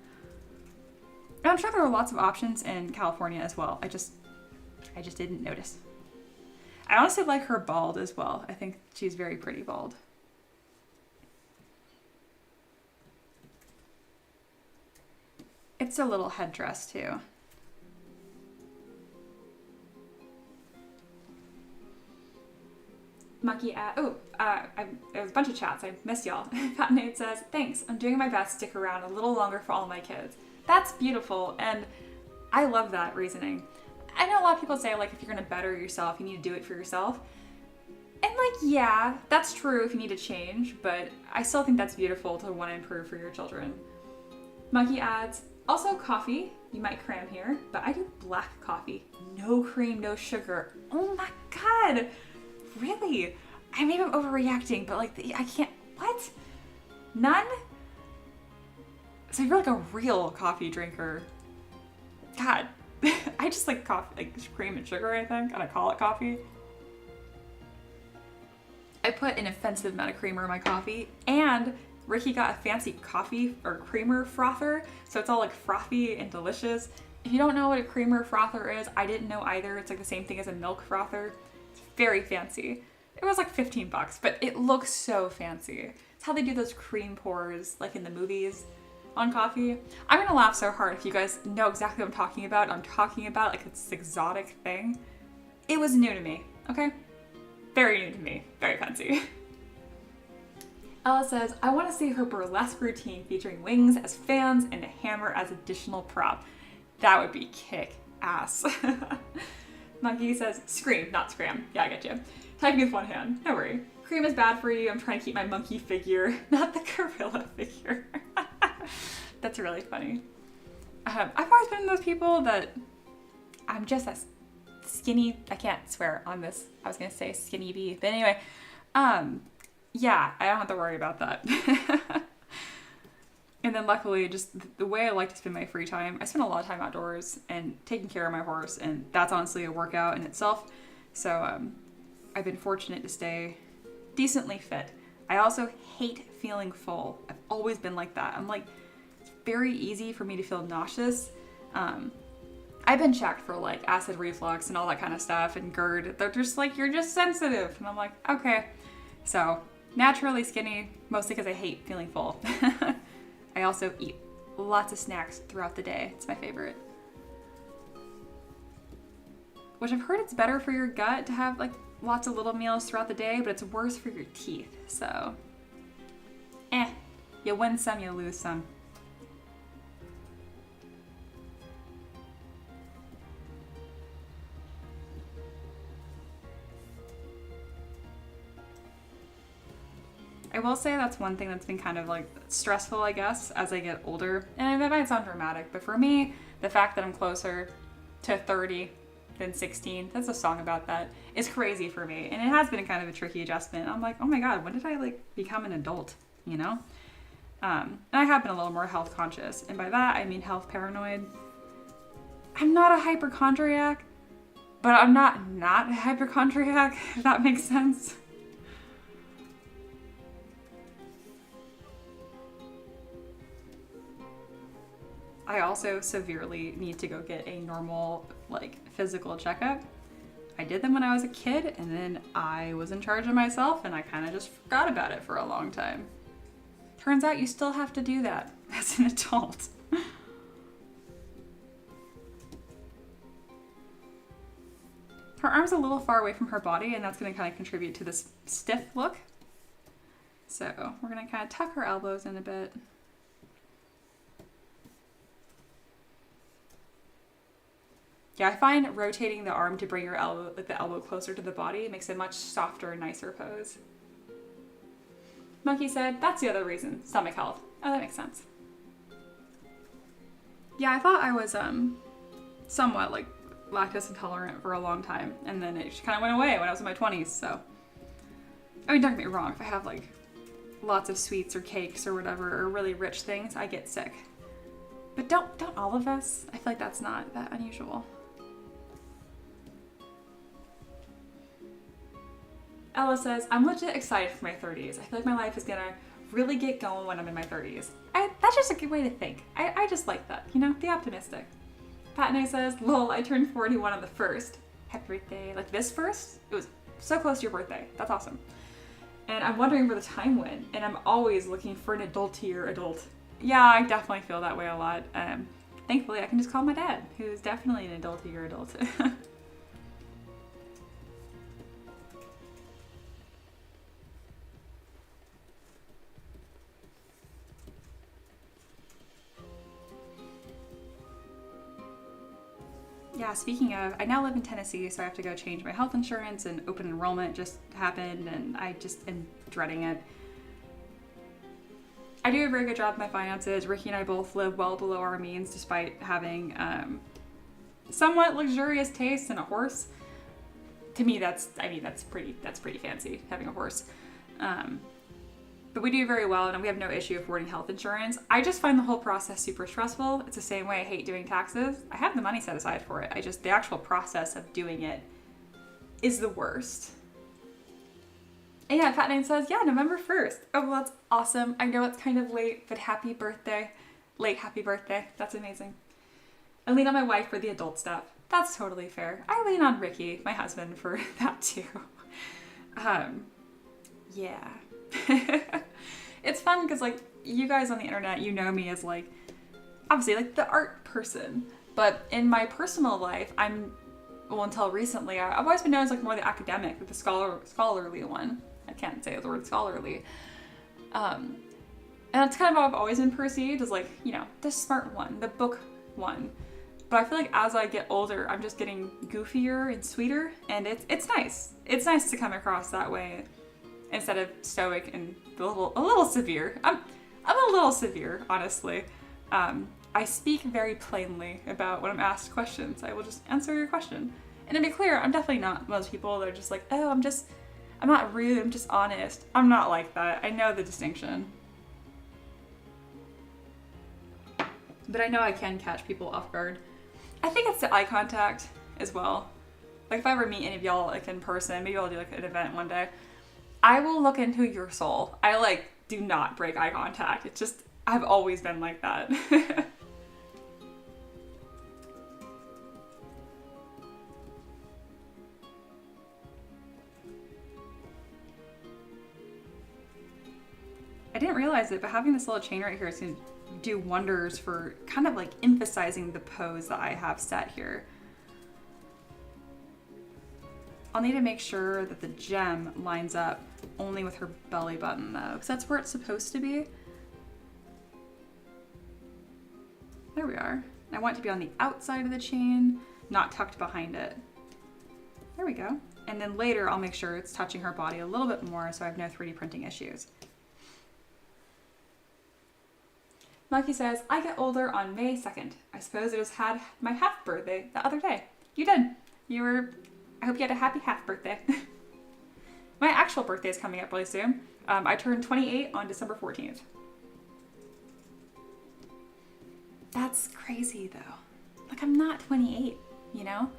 And I'm sure there are lots of options in California as well. I just didn't notice. I honestly like her bald as well. I think she's very pretty bald. It's a little headdress too. Monkey at, there's a bunch of chats. I missed y'all. Pat Nate says, thanks. I'm doing my best to stick around a little longer for all my kids. That's beautiful. And I love that reasoning. I know a lot of people say, like, if you're going to better yourself, you need to do it for yourself. And, like, yeah, that's true if you need to change, but I still think that's beautiful to want to improve for your children. Monkey adds, also coffee. You might cram here, but I do black coffee. No cream, no sugar. Oh my God. Really? Maybe I'm overreacting, but like, I can't, what? None? So you're like a real coffee drinker. God, I just like coffee, like cream and sugar, I think, and I call it coffee. I put an offensive amount of creamer in my coffee, and Ricky got a fancy coffee or creamer frother, so it's all like frothy and delicious. If you don't know what a creamer frother is, I didn't know either. It's like the same thing as a milk frother. It's very fancy. It was like 15 bucks, but it looks so fancy. It's how they do those cream pours like in the movies on coffee. I'm gonna laugh so hard if you guys know exactly what I'm talking about. I'm talking about like this exotic thing. It was new to me, okay? Very new to me, very fancy. Ella says, I want to see her burlesque routine featuring wings as fans and a hammer as additional prop. That would be kick ass. Monkey says, scream, not scram. Yeah, I get you. Typing with one hand, no worry. Cream is bad for you. I'm trying to keep my monkey figure, not the gorilla figure. That's really funny. I've always been those people that I'm just as skinny. I can't swear on this. I was going to say skinny bee. But anyway, yeah, I don't have to worry about that. And then luckily, just the way I like to spend my free time, I spend a lot of time outdoors and taking care of my horse, and that's honestly a workout in itself. So I've been fortunate to stay decently fit. I also hate feeling full. I've always been like that. I'm like, it's very easy for me to feel nauseous. I've been checked for like acid reflux and all that kind of stuff, and GERD. They're just like, you're just sensitive. And I'm like, okay. So naturally skinny, mostly because I hate feeling full. I also eat lots of snacks throughout the day. It's my favorite. Which I've heard it's better for your gut to have like lots of little meals throughout the day, but it's worse for your teeth. So, you win some, you lose some. I will say that's one thing that's been kind of like stressful, I guess, as I get older. And it might sound dramatic, but for me, the fact that I'm closer to 30 than 16, that's a song about that, is crazy for me. And it has been kind of a tricky adjustment. I'm like, oh my God, when did I like become an adult, you know? And I have been a little more health conscious. And by that, I mean health paranoid. I'm not a hypochondriac, but I'm not a hypochondriac, if that makes sense. I also severely need to go get a normal, like, physical checkup. I did them when I was a kid, and then I was in charge of myself, and I kind of just forgot about it for a long time. Turns out you still have to do that as an adult. Her arm's a little far away from her body, and that's going to kind of contribute to this stiff look. So we're going to kind of tuck her elbows in a bit. Yeah, I find rotating the arm to bring your elbow, like the elbow closer to the body, makes a much softer, nicer pose. Monkey said, that's the other reason, stomach health. Oh, that makes sense. Yeah, I thought I was somewhat like lactose intolerant for a long time, and then it just kind of went away when I was in my 20s, so. I mean, don't get me wrong, if I have like lots of sweets or cakes or whatever, or really rich things, I get sick. But don't all of us? I feel like that's not that unusual. Ella says, I'm legit excited for my 30s. I feel like my life is gonna really get going when I'm in my 30s. That's just a good way to think. I just like that, you know, be optimistic. Patnay says, lol, I turned 41 on the 1st. Happy birthday. Like this first? It was so close to your birthday. That's awesome. And I'm wondering where the time went, and I'm always looking for an adultier adult. Yeah, I definitely feel that way a lot. Thankfully, I can just call my dad, who's definitely an adultier adult. yeah, speaking of, I now live in Tennessee, so I have to go change my health insurance, and open enrollment just happened, and I just am dreading it. I do a very good job with my finances. Ricky and I both live well below our means despite having somewhat luxurious taste in a horse. To me, that's pretty fancy, having a horse. But we do very well, and we have no issue affording health insurance. I just find the whole process super stressful. It's the same way I hate doing taxes. I have the money set aside for it. The actual process of doing it is the worst. And yeah, Fat Name says, yeah, November 1st. Oh, well, that's awesome. I know it's kind of late, but happy birthday. Late happy birthday. That's amazing. I lean on my wife for the adult stuff. That's totally fair. I lean on Ricky, my husband, for that too. Yeah. It's fun because, like, you guys on the internet, you know me as, like, obviously, like, the art person. But in my personal life, until recently, I've always been known as, like, more the academic, like the scholarly one. I can't say the word scholarly. And that's kind of how I've always been perceived as, like, you know, the smart one, the book one. But I feel like as I get older, I'm just getting goofier and sweeter, and it's nice. It's nice to come across that way instead of stoic and a little severe. I'm a little severe, honestly. I speak very plainly about when I'm asked questions. I will just answer your question. And to be clear, I'm definitely not one of those people that are just like, oh, I'm not rude, I'm just honest. I'm not like that. I know the distinction. But I know I can catch people off guard. I think it's the eye contact as well. Like, if I ever meet any of y'all, like, in person, maybe I'll do, like, an event one day, I will look into your soul. I, like, do not break eye contact. It's just, I've always been like that. I didn't realize it, but having this little chain right here is going to do wonders for kind of like emphasizing the pose that I have set here. I'll need to make sure that the gem lines up only with her belly button though, because that's where it's supposed to be. There we are. I want it to be on the outside of the chain, not tucked behind it. There we go. And then later I'll make sure it's touching her body a little bit more so I have no 3D printing issues. Lucky says, I get older on May 2nd. I suppose I just had my half birthday the other day. You did. I hope you had a happy half birthday. My actual birthday is coming up really soon. I turned 28 on December 14th. That's crazy though. Like, I'm not 28, you know?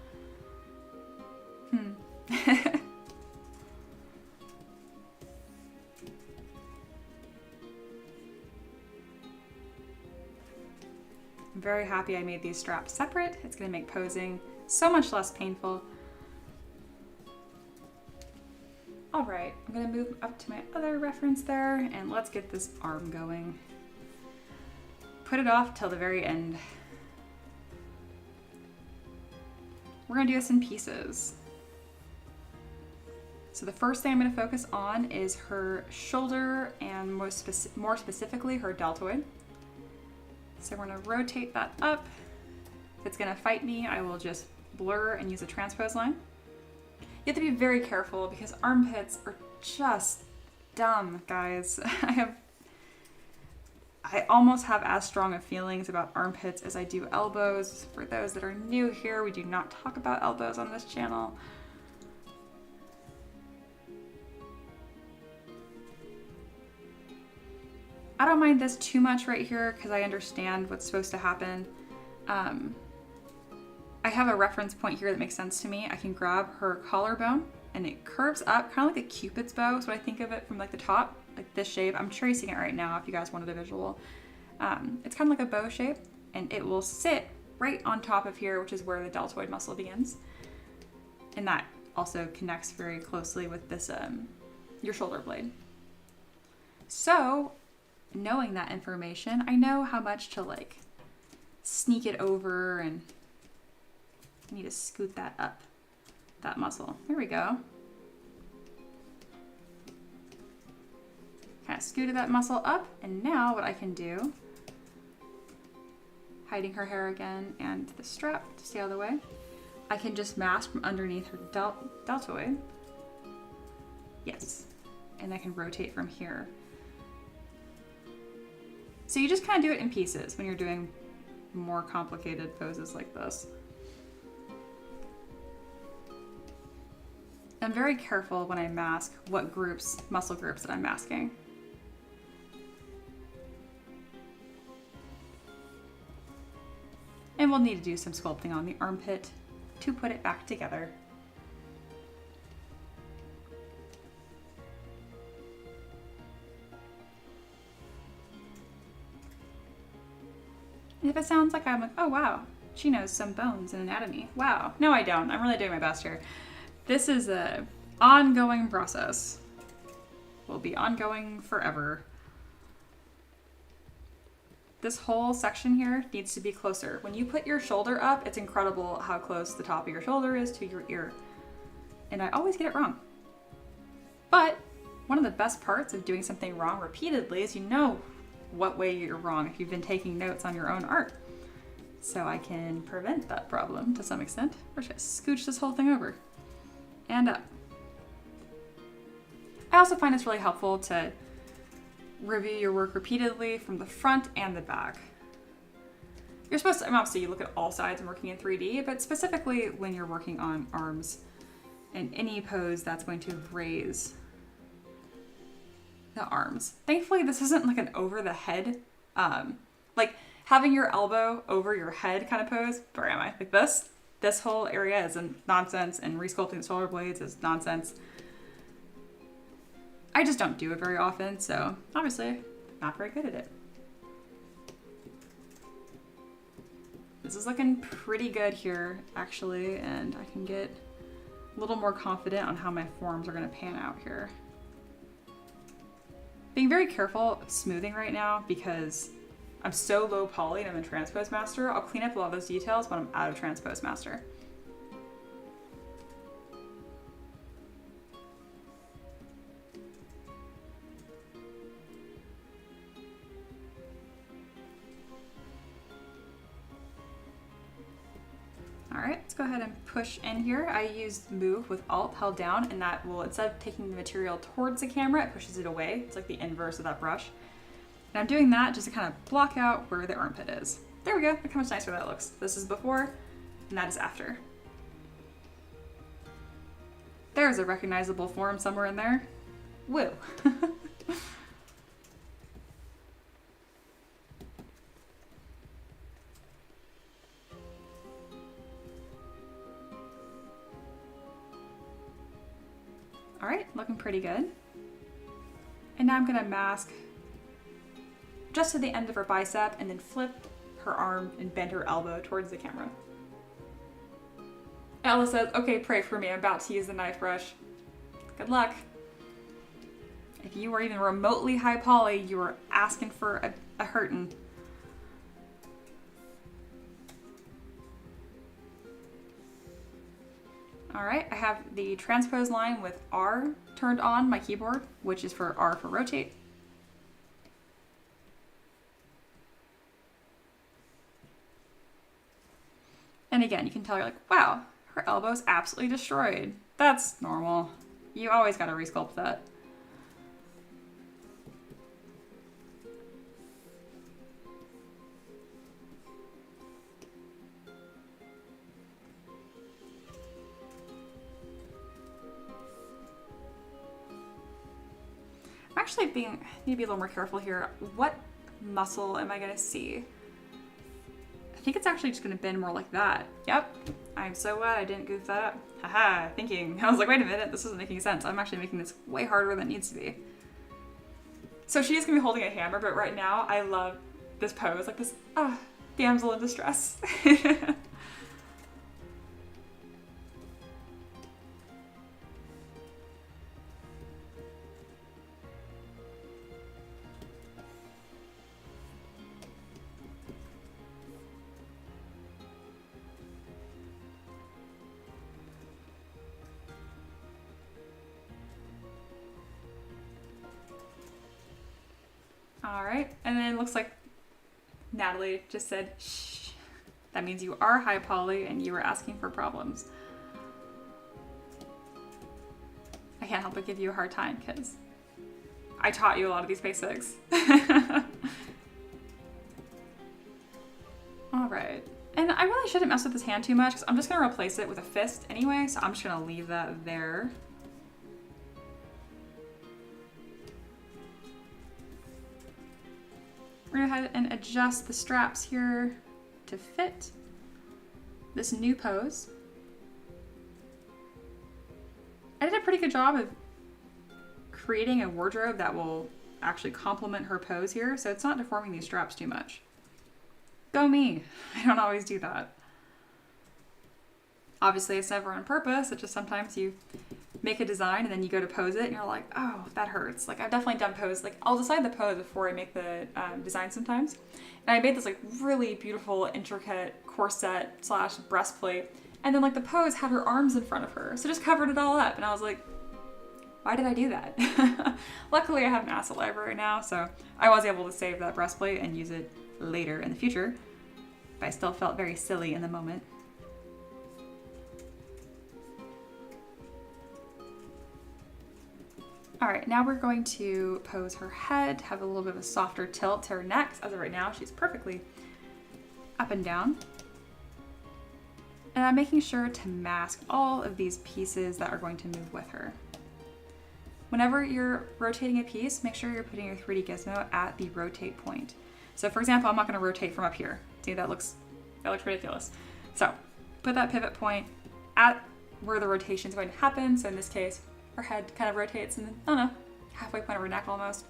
I'm very happy I made these straps separate. It's gonna make posing so much less painful. All right, I'm gonna move up to my other reference there and let's get this arm going. Put it off till the very end. We're gonna do this in pieces. So the first thing I'm gonna focus on is her shoulder and more specifically her deltoid. So we're gonna rotate that up. If it's gonna fight me, I will just blur and use a transpose line. You have to be very careful because armpits are just dumb, guys. I almost have as strong of feelings about armpits as I do elbows. For those that are new here, we do not talk about elbows on this channel. I don't mind this too much right here because I understand what's supposed to happen. I have a reference point here that makes sense to me. I can grab her collarbone and it curves up, kind of like a Cupid's bow is what I think of it from like the top, like this shape. I'm tracing it right now if you guys wanted a visual. It's kind of like a bow shape and it will sit right on top of here, which is where the deltoid muscle begins. And that also connects very closely with this, your shoulder blade. So knowing that information, I know how much to like sneak it over and I need to scoot that up, that muscle. There we go. Kind of scooted that muscle up, and now what I can do, hiding her hair again and the strap to stay out of the way, I can just mask from underneath her deltoid. Yes. And I can rotate from here. So you just kind of do it in pieces when you're doing more complicated poses like this. I'm very careful when I mask what groups, muscle groups that I'm masking. And we'll need to do some sculpting on the armpit to put it back together. And if it sounds like I'm like, oh wow, she knows some bones and anatomy. Wow. No, I don't. I'm really doing my best here. This is an ongoing process. Will be ongoing forever. This whole section here needs to be closer. When you put your shoulder up, it's incredible how close the top of your shoulder is to your ear. And I always get it wrong. But one of the best parts of doing something wrong repeatedly is you know what way you're wrong if you've been taking notes on your own art. So I can prevent that problem to some extent. We're just gonna scooch this whole thing over and up. I also find it's really helpful to review your work repeatedly from the front and the back. You're supposed to, obviously you look at all sides and working in 3D, but specifically when you're working on arms and any pose that's going to raise the arms. Thankfully, this isn't like an over the head, like having your elbow over your head kind of pose. Where am I? Like this? This whole area is nonsense, and resculpting the shoulder blades is nonsense. I just don't do it very often, so obviously not very good at it. This is looking pretty good here, actually, and I can get a little more confident on how my forms are going to pan out here. Being very careful smoothing right now because I'm so low poly and I'm in Transpose Master. I'll clean up a lot of those details when I'm out of Transpose Master. All right, let's go ahead and push in here. I used move with Alt held down, and that will, instead of taking the material towards the camera, it pushes it away. It's like the inverse of that brush. And I'm doing that just to kind of block out where the armpit is. There we go, look how much nicer that looks. This is before, and that is after. There's a recognizable form somewhere in there. Woo. All right, looking pretty good. And now I'm gonna mask just to the end of her bicep and then flip her arm and bend her elbow towards the camera. Ella says, okay, pray for me. I'm about to use the knife brush. Good luck. If you were even remotely high poly, you were asking for a hurtin'. All right, I have the transpose line with R turned on my keyboard, which is for R for rotate. And again, you can tell you're like, wow, her elbow's absolutely destroyed. That's normal. You always gotta resculpt that. I'm actually need to be a little more careful here. What muscle am I gonna see? I think it's actually just gonna bend more like that. Yep, I'm so glad I didn't goof that up. Haha, thinking. I was like, wait a minute, this isn't making sense. I'm actually making this way harder than it needs to be. So she is gonna be holding a hammer, but right now I love this pose, like this, damsel in distress. All right, and then it looks like Natalie just said, shh. That means you are high poly and you are asking for problems. I can't help but give you a hard time because I taught you a lot of these basics. All right. And I really shouldn't mess with this hand too much because I'm just going to replace it with a fist anyway, so I'm just going to leave that there. We're going to go ahead and adjust the straps here to fit this new pose. I did a pretty good job of creating a wardrobe that will actually complement her pose here, so it's not deforming these straps too much. Go me. I don't always do that. Obviously, it's never on purpose. It's just sometimes you make a design and then you go to pose it and you're like, oh, that hurts. Like I've definitely done pose. Like I'll decide the pose before I make the design sometimes. And I made this like really beautiful, intricate corset / breastplate. And then like the pose had her arms in front of her. So just covered it all up. And I was like, why did I do that? Luckily, I have an asset library now. So I was able to save that breastplate and use it later in the future. But I still felt very silly in the moment. All right, now we're going to pose her head, have a little bit of a softer tilt to her neck. As of right now, she's perfectly up and down. And I'm making sure to mask all of these pieces that are going to move with her. Whenever you're rotating a piece, make sure you're putting your 3D gizmo at the rotate point. So for example, I'm not gonna rotate from up here. See, that looks ridiculous. So put that pivot point at where the rotation is going to happen. So in this case, her head kind of rotates and then, I don't know, halfway point of her neck almost.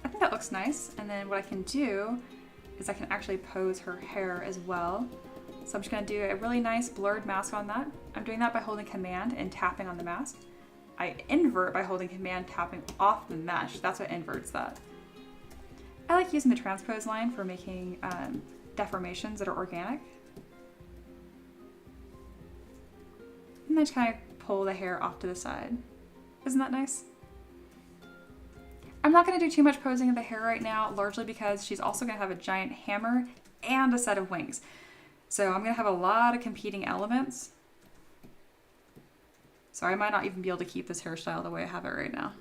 I think that looks nice. And then what I can do is I can actually pose her hair as well. So I'm just gonna do a really nice blurred mask on that. I'm doing that by holding Command and tapping on the mask. I invert by holding Command, tapping off the mesh. That's what inverts that. I like using the transpose line for making deformations that are organic. And then just kind of pull the hair off to the side. Isn't that nice? I'm not going to do too much posing of the hair right now, largely because she's also going to have a giant hammer and a set of wings. So I'm going to have a lot of competing elements. So I might not even be able to keep this hairstyle the way I have it right now.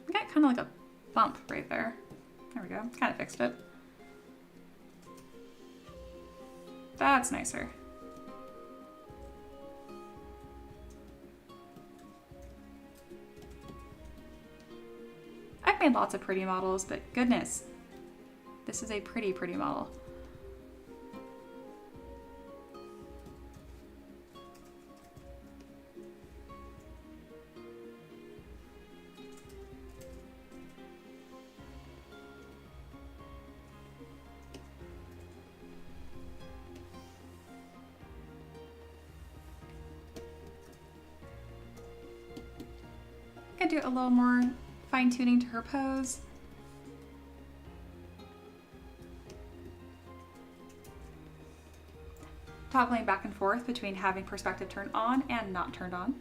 I got kind of like a bump right there. There we go, kind of fixed it. That's nicer. I've made lots of pretty models, but goodness, this is a pretty model. I can do a little more fine tuning to her pose. Toggling back and forth between having perspective turned on and not turned on.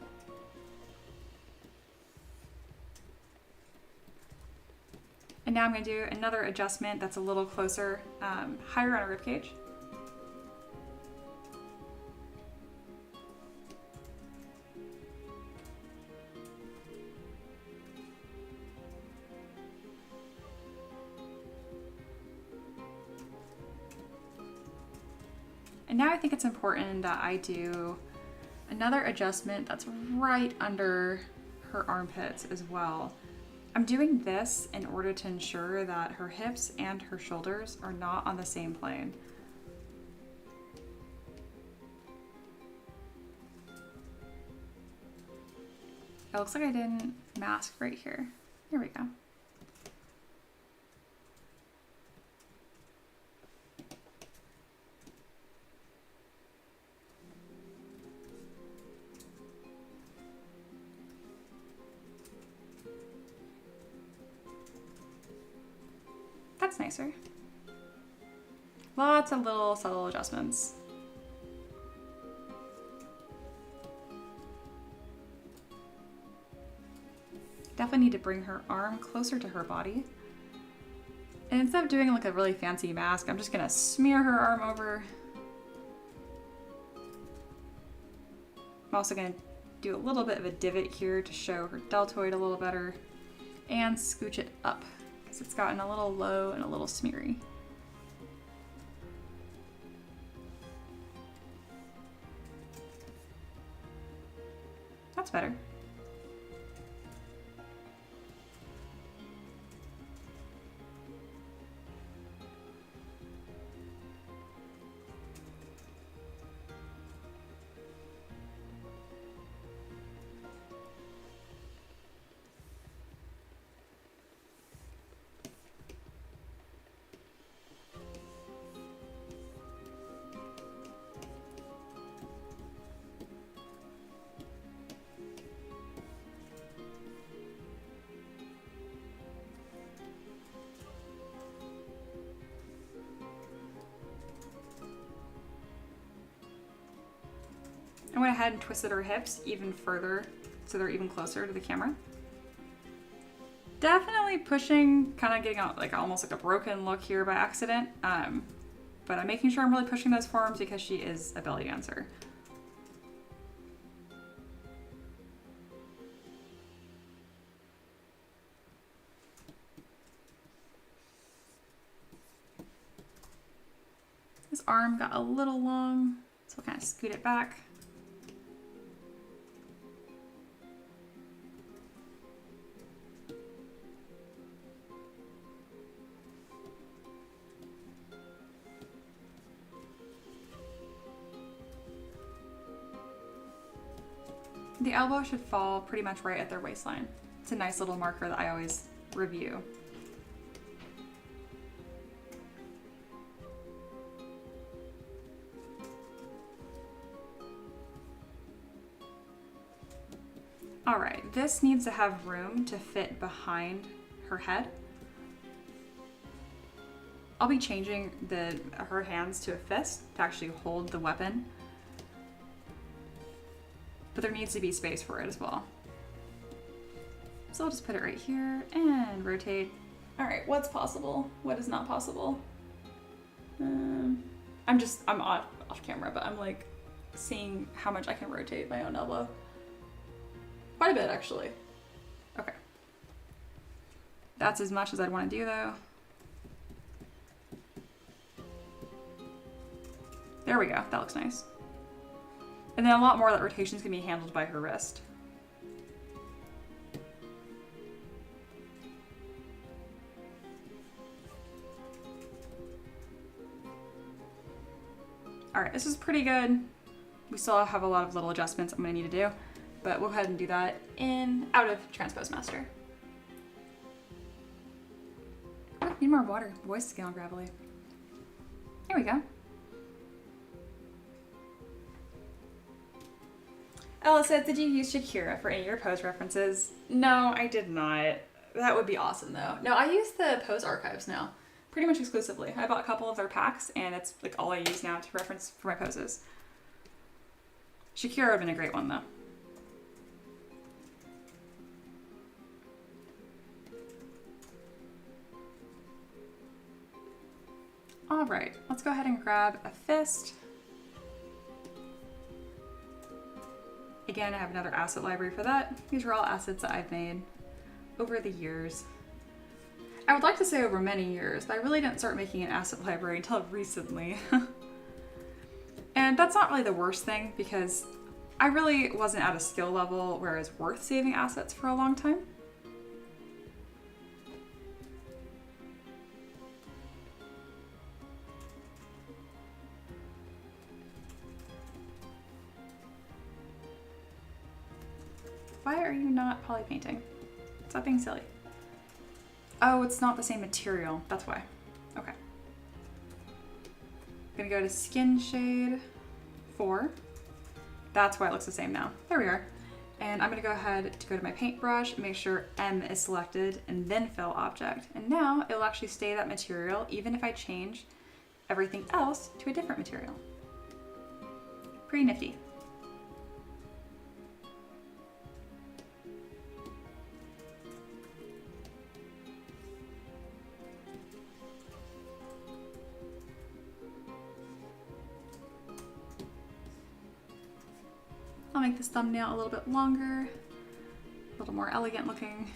And now I'm going to do another adjustment that's a little closer, higher on her ribcage. And now I think it's important that I do another adjustment that's right under her armpits as well. I'm doing this in order to ensure that her hips and her shoulders are not on the same plane. It looks like I didn't mask right here. Here we go. That's nicer. Lots of little subtle adjustments. Definitely need to bring her arm closer to her body. And instead of doing like a really fancy mask, I'm just gonna smear her arm over. I'm also gonna do a little bit of a divot here to show her deltoid a little better and scooch it up because it's gotten a little low and a little smeary. That's better. I went ahead and twisted her hips even further so they're even closer to the camera. Definitely pushing, kind of getting out like almost like a broken look here by accident. But I'm making sure I'm really pushing those forms because she is a belly dancer. This arm got a little long, so we'll kind of scoot it back. The elbow should fall pretty much right at their waistline. It's a nice little marker that I always review. All right, this needs to have room to fit behind her head. I'll be changing her hands to a fist to actually hold the weapon. But there needs to be space for it as well. So I'll just put it right here and rotate. All right, what's possible? What is not possible? I'm off camera, but I'm like seeing how much I can rotate my own elbow. Quite a bit, actually. Okay. That's as much as I'd want to do, though. There we go. That looks nice. And then a lot more of that rotation is going to be handled by her wrist. All right, this is pretty good. We still have a lot of little adjustments I'm going to need to do, but we'll go ahead and do that out of Transpose Master. Oh, need more water. The voice is getting all gravelly. There we go. Ella says, did you use Shakira for any of your pose references? No, I did not. That would be awesome though. No, I use the pose archives now, pretty much exclusively. I bought a couple of their packs and it's like all I use now to reference for my poses. Shakira would have been a great one though. All right, let's go ahead and grab a fist. Again, I have another asset library for that. These are all assets that I've made over the years. I would like to say over many years, but I really didn't start making an asset library until recently. And that's not really the worst thing because I really wasn't at a skill level where it was worth saving assets for a long time. Why are you not poly painting? Stop being silly. Oh, it's not the same material. That's why. Okay. I'm gonna go to Skin Shade 4. That's why it looks the same now. There we are. And I'm gonna go ahead to go to my paintbrush, make sure M is selected, and then fill object. And now it'll actually stay that material even if I change everything else to a different material. Pretty nifty. I'll make this thumbnail a little bit longer, a little more elegant looking.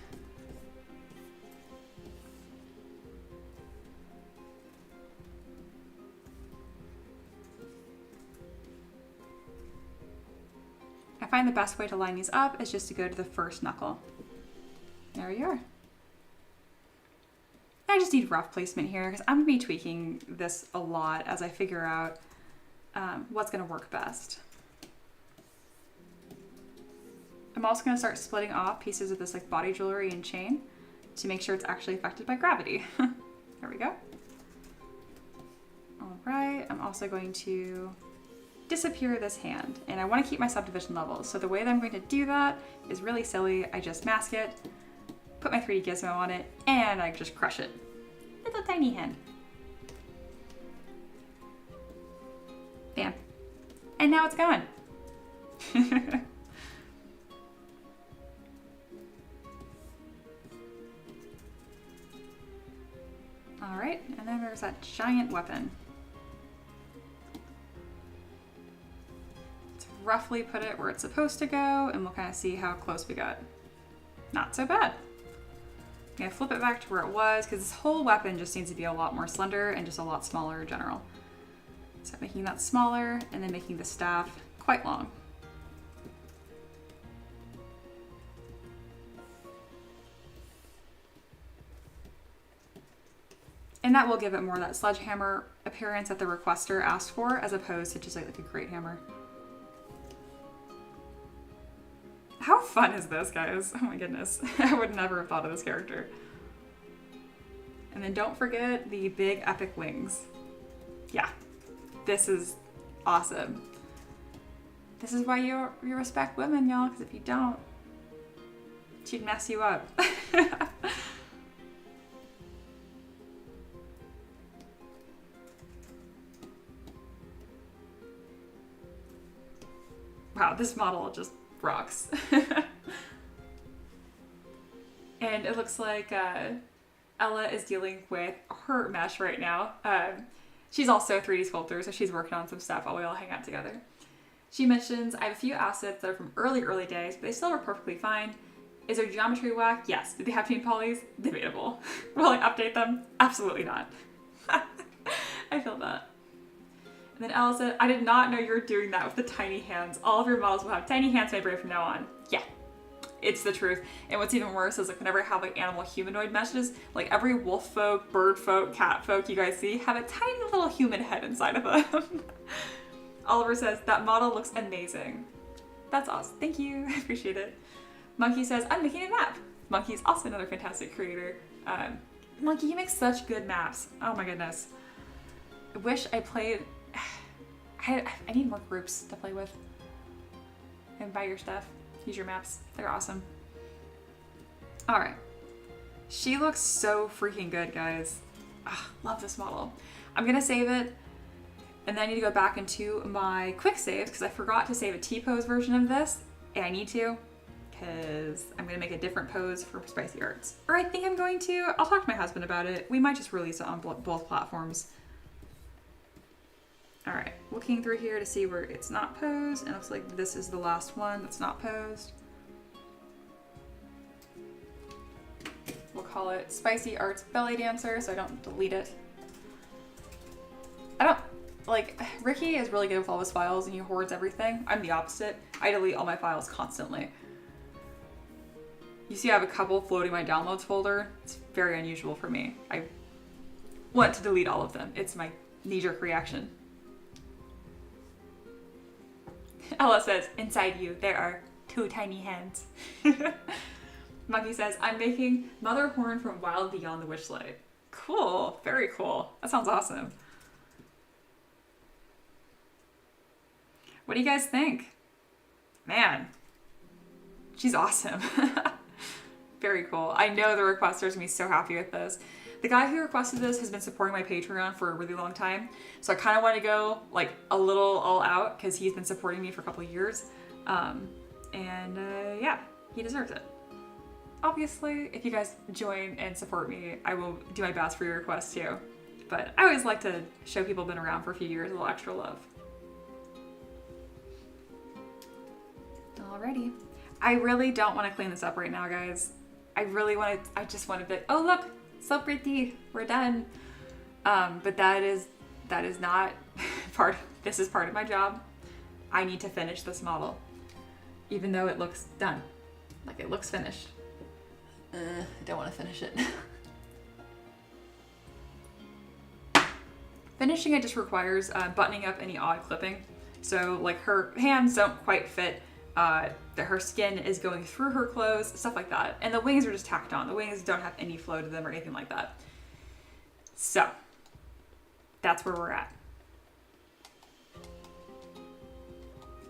I find the best way to line these up is just to go to the first knuckle. There you are. I just need rough placement here because I'm gonna be tweaking this a lot as I figure out what's gonna work best. I'm also going to start splitting off pieces of this like body jewelry and chain to make sure it's actually affected by gravity. There we go. All right, I'm also going to disappear this hand, and I want to keep my subdivision levels. So the way that I'm going to do that is really silly. I just mask it, put my 3D gizmo on it, and I just crush it. Little tiny hand. Bam. And now it's gone. All right, and then there's that giant weapon. Let's roughly put it where it's supposed to go, and we'll kind of see how close we got. Not so bad. I'm gonna flip it back to where it was, because this whole weapon just needs to be a lot more slender and just a lot smaller in general. So making that smaller, and then making the staff quite long. And that will give it more of that sledgehammer appearance that the requester asked for, as opposed to just like a great hammer. How fun is this, guys? Oh my goodness. I would never have thought of this character. And then don't forget the big epic wings. Yeah, this is awesome. This is why you respect women, y'all, because if you don't, she'd mess you up. Wow, this model just rocks. And it looks like Ella is dealing with her mesh right now. She's also a 3D sculptor, so she's working on some stuff while we all hang out together. She mentions, I have a few assets that are from early days, but they still work perfectly fine. Is there geometry whack? Yes. Did they have to be polys? Debatable. Will I update them? Absolutely not. I feel that. And then Ella said, I did not know you were doing that with the tiny hands. All of your models will have tiny hands made brave from now on. Yeah, it's the truth. And what's even worse is like whenever I have like animal humanoid meshes, like every wolf folk, bird folk, cat folk you guys see have a tiny little human head inside of them. Oliver says, that model looks amazing. That's awesome. Thank you. I appreciate it. Monkey says, I'm making a map. Monkey is also another fantastic creator. Monkey, you make such good maps. Oh my goodness. I wish I played... I need more groups to play with. And buy your stuff. Use your maps. They're awesome. Alright. She looks so freaking good, guys. Ugh, love this model. I'm gonna save it. And then I need to go back into my quick saves because I forgot to save a T-pose version of this. And I need to. Because I'm going to make a different pose for Spicy Arts. Or I think I'm going to. I'll talk to my husband about it. We might just release it on both platforms. Alright, looking through here to see where it's not posed. And it looks like this is the last one that's not posed. We'll call it Spicy Arts Belly Dancer so I don't delete it. Like, Ricky is really good with all his files and he hoards everything. I'm the opposite. I delete all my files constantly. You see I have a couple floating in my downloads folder. It's very unusual for me. I want to delete all of them. It's my knee-jerk reaction. Ella says, inside you, there are 2 tiny hands. Monkey says, I'm making Mother Horn from Wild Beyond the Witchlight. Cool, very cool. That sounds awesome. What do you guys think? Man, She's awesome. Very cool. I know the requesters are gonna be so happy with this. The guy who requested this has been supporting my Patreon for a really long time, so I kind of want to go like a little all out because he's been supporting me for a couple of years. Yeah, he deserves it. Obviously, if you guys join and support me, I will do my best for your requests too. But I always like to show people who've been around for a few years a little extra love. Alrighty. I really don't want to clean this up right now, guys. I just want to be, oh look, so pretty, we're done. But that is not this is part of my job. I need to finish this model, even though it looks done. Like it looks finished. I don't want to finish it. Finishing it just requires buttoning up any odd clipping. So like her hands don't quite fit, her skin is going through her clothes, stuff like that. And the wings are just tacked on. The wings don't have any flow to them or anything like that. So that's where we're at.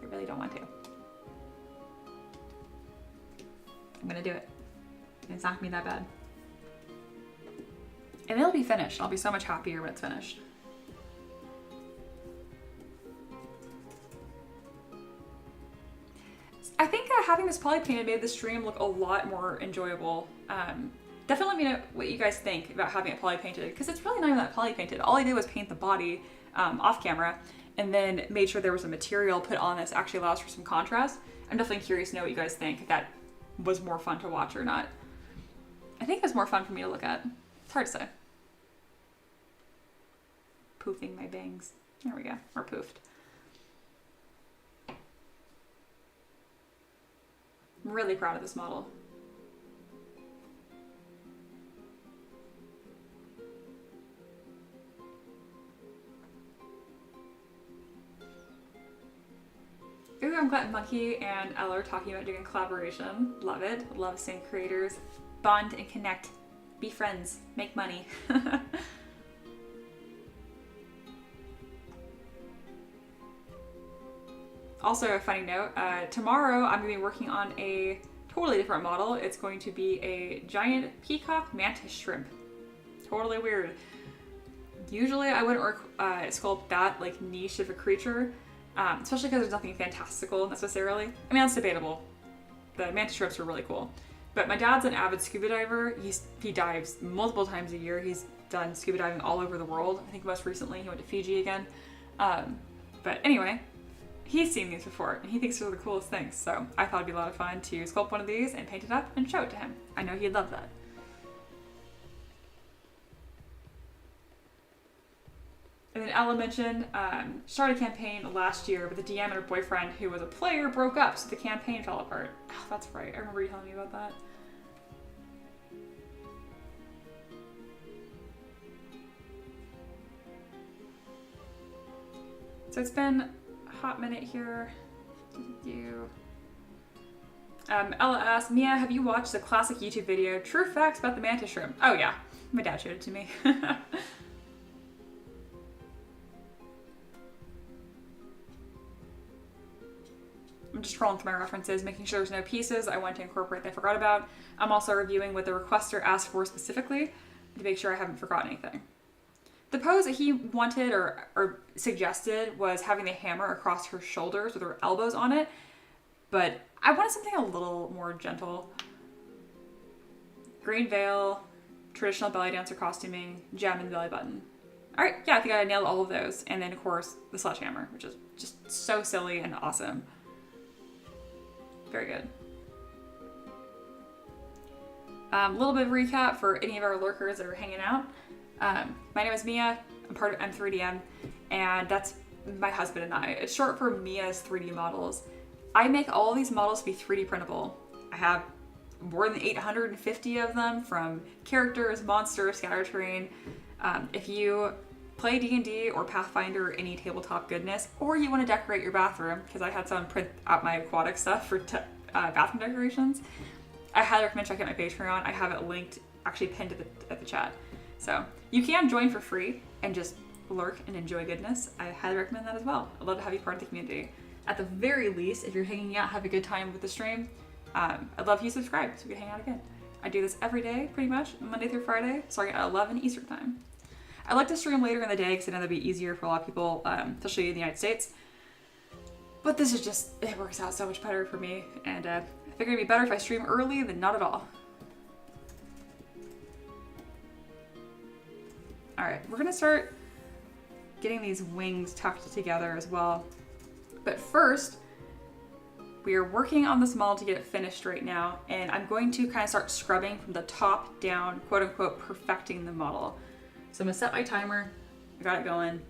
I really don't want to. I'm gonna do it. It's not gonna be that bad. And it'll be finished. I'll be so much happier when it's finished. I think having this poly painted made the stream look a lot more enjoyable. Definitely let me know what you guys think about having it poly painted, because it's really not even that poly painted. All I did was paint the body off camera and then made sure there was a material put on this actually allows for some contrast. I'm definitely curious to know what you guys think, if that was more fun to watch or not. I think it was more fun for me to look at. It's hard to say. Poofing my bangs. There we go. Or poofed. I'm really proud of this model. Ooh, I'm glad Monkey and Ella are talking about doing a collaboration. Love it. Love seeing creators bond and connect, be friends, make money. Also, a funny note, tomorrow I'm going to be working on a totally different model. It's going to be a giant peacock mantis shrimp. Totally weird. Usually I wouldn't sculpt that like niche of a creature, especially because there's nothing fantastical necessarily. I mean, that's debatable. The mantis shrimps are really cool. But my dad's an avid scuba diver. He dives multiple times a year. He's done scuba diving all over the world. I think most recently he went to Fiji again. But anyway, he's seen these before and he thinks they're the coolest things. So I thought it'd be a lot of fun to sculpt one of these and paint it up and show it to him. I know he'd love that. And then Ella mentioned, started a campaign last year, but the DM and her boyfriend, who was a player, broke up, so the campaign fell apart. Oh, that's right. I remember you telling me about that. So it's been a hot minute here. Ella asked, Mia, have you watched the classic YouTube video, True Facts About the Mantis Shrimp? Oh yeah, my dad showed it to me. I'm just scrolling through my references, making sure there's no pieces I want to incorporate that I forgot about. I'm also reviewing what the requester asked for specifically to make sure I haven't forgotten anything. The pose that he wanted or suggested was having the hammer across her shoulders with her elbows on it, but I wanted something a little more gentle. Green veil, traditional belly dancer costuming, gem and belly button. All right, yeah, I think I nailed all of those. And then of course the sledgehammer, which is just so silly and awesome. Very good. A little bit of recap for any of our lurkers that are hanging out. My name is Mia. I'm part of M3DM, and that's my husband and I. It's short for Mia's 3D models. I make all these models to be 3D printable. I have more than 850 of them, from characters, monsters, scatter terrain. If you play D&D or Pathfinder or any tabletop goodness, or you want to decorate your bathroom, because I had someone print out my aquatic stuff for bathroom decorations, I highly recommend checking out my Patreon. I have it linked, actually pinned at the chat. So you can join for free and just lurk and enjoy goodness. I highly recommend that as well. I'd love to have you part of the community. At the very least, if you're hanging out, have a good time with the stream, I'd love if you subscribe so we can hang out again. I do this every day, pretty much, Monday through Friday, starting at 11 Eastern time. I like to stream later in the day because I know that'd be easier for a lot of people, especially in the United States. But this is just, it works out so much better for me. And I figure it'd be better if I stream early than not at all. All right, we're gonna start getting these wings tucked together as well. But first, we are working on this model to get it finished right now. And I'm going to kind of start scrubbing from the top down, quote unquote, perfecting the model. So I'm gonna set my timer, I got it going,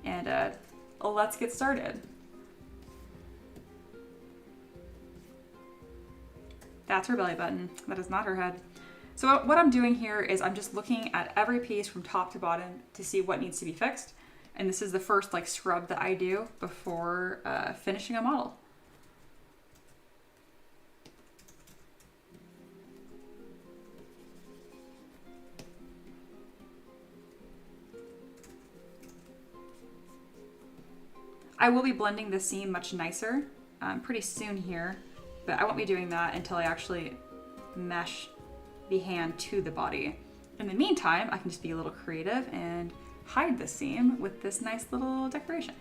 and let's get started. That's her belly button. That is not her head. So what I'm doing here is I'm just looking at every piece from top to bottom to see what needs to be fixed. And this is the first like scrub that I do before finishing a model. I will be blending the seam much nicer pretty soon here, but I won't be doing that until I actually mesh the hand to the body. In the meantime, I can just be a little creative and hide the seam with this nice little decoration.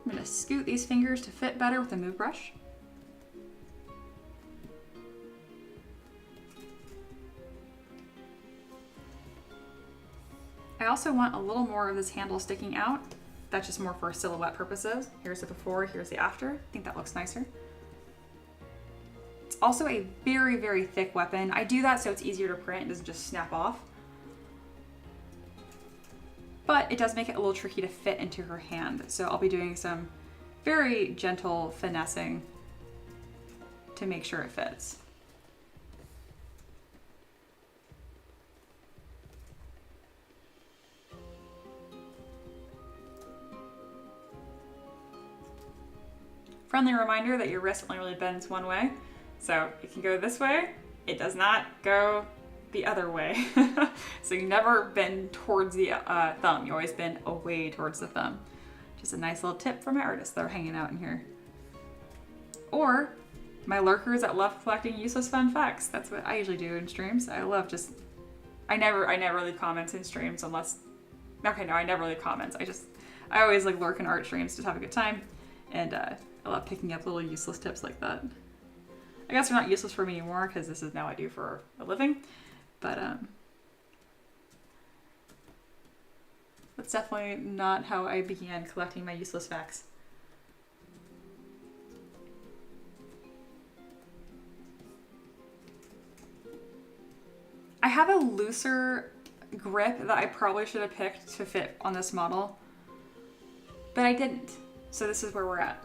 I'm gonna scoot these fingers to fit better with a move brush. I also want a little more of this handle sticking out. That's just more for silhouette purposes. Here's the before, here's the after. I think that looks nicer. It's also a very, very thick weapon. I do that so it's easier to print, it doesn't just snap off. But it does make it a little tricky to fit into her hand. So I'll be doing some very gentle finessing to make sure it fits. Friendly reminder that your wrist only really bends one way. So it can go this way, it does not go the other way. So you never bend towards the thumb, you always bend away towards the thumb. Just a nice little tip for my artists that are hanging out in here. Or my lurkers that love collecting useless fun facts. That's what I usually do in streams. I love just, I never leave comments in streams unless, okay, no, I never leave comments. I always like lurk in art streams to have a good time. And I love picking up little useless tips like that. I guess they're not useless for me anymore because this is now I do for a living, but that's definitely not how I began collecting my useless facts. I have a looser grip that I probably should have picked to fit on this model, but I didn't. So this is where we're at.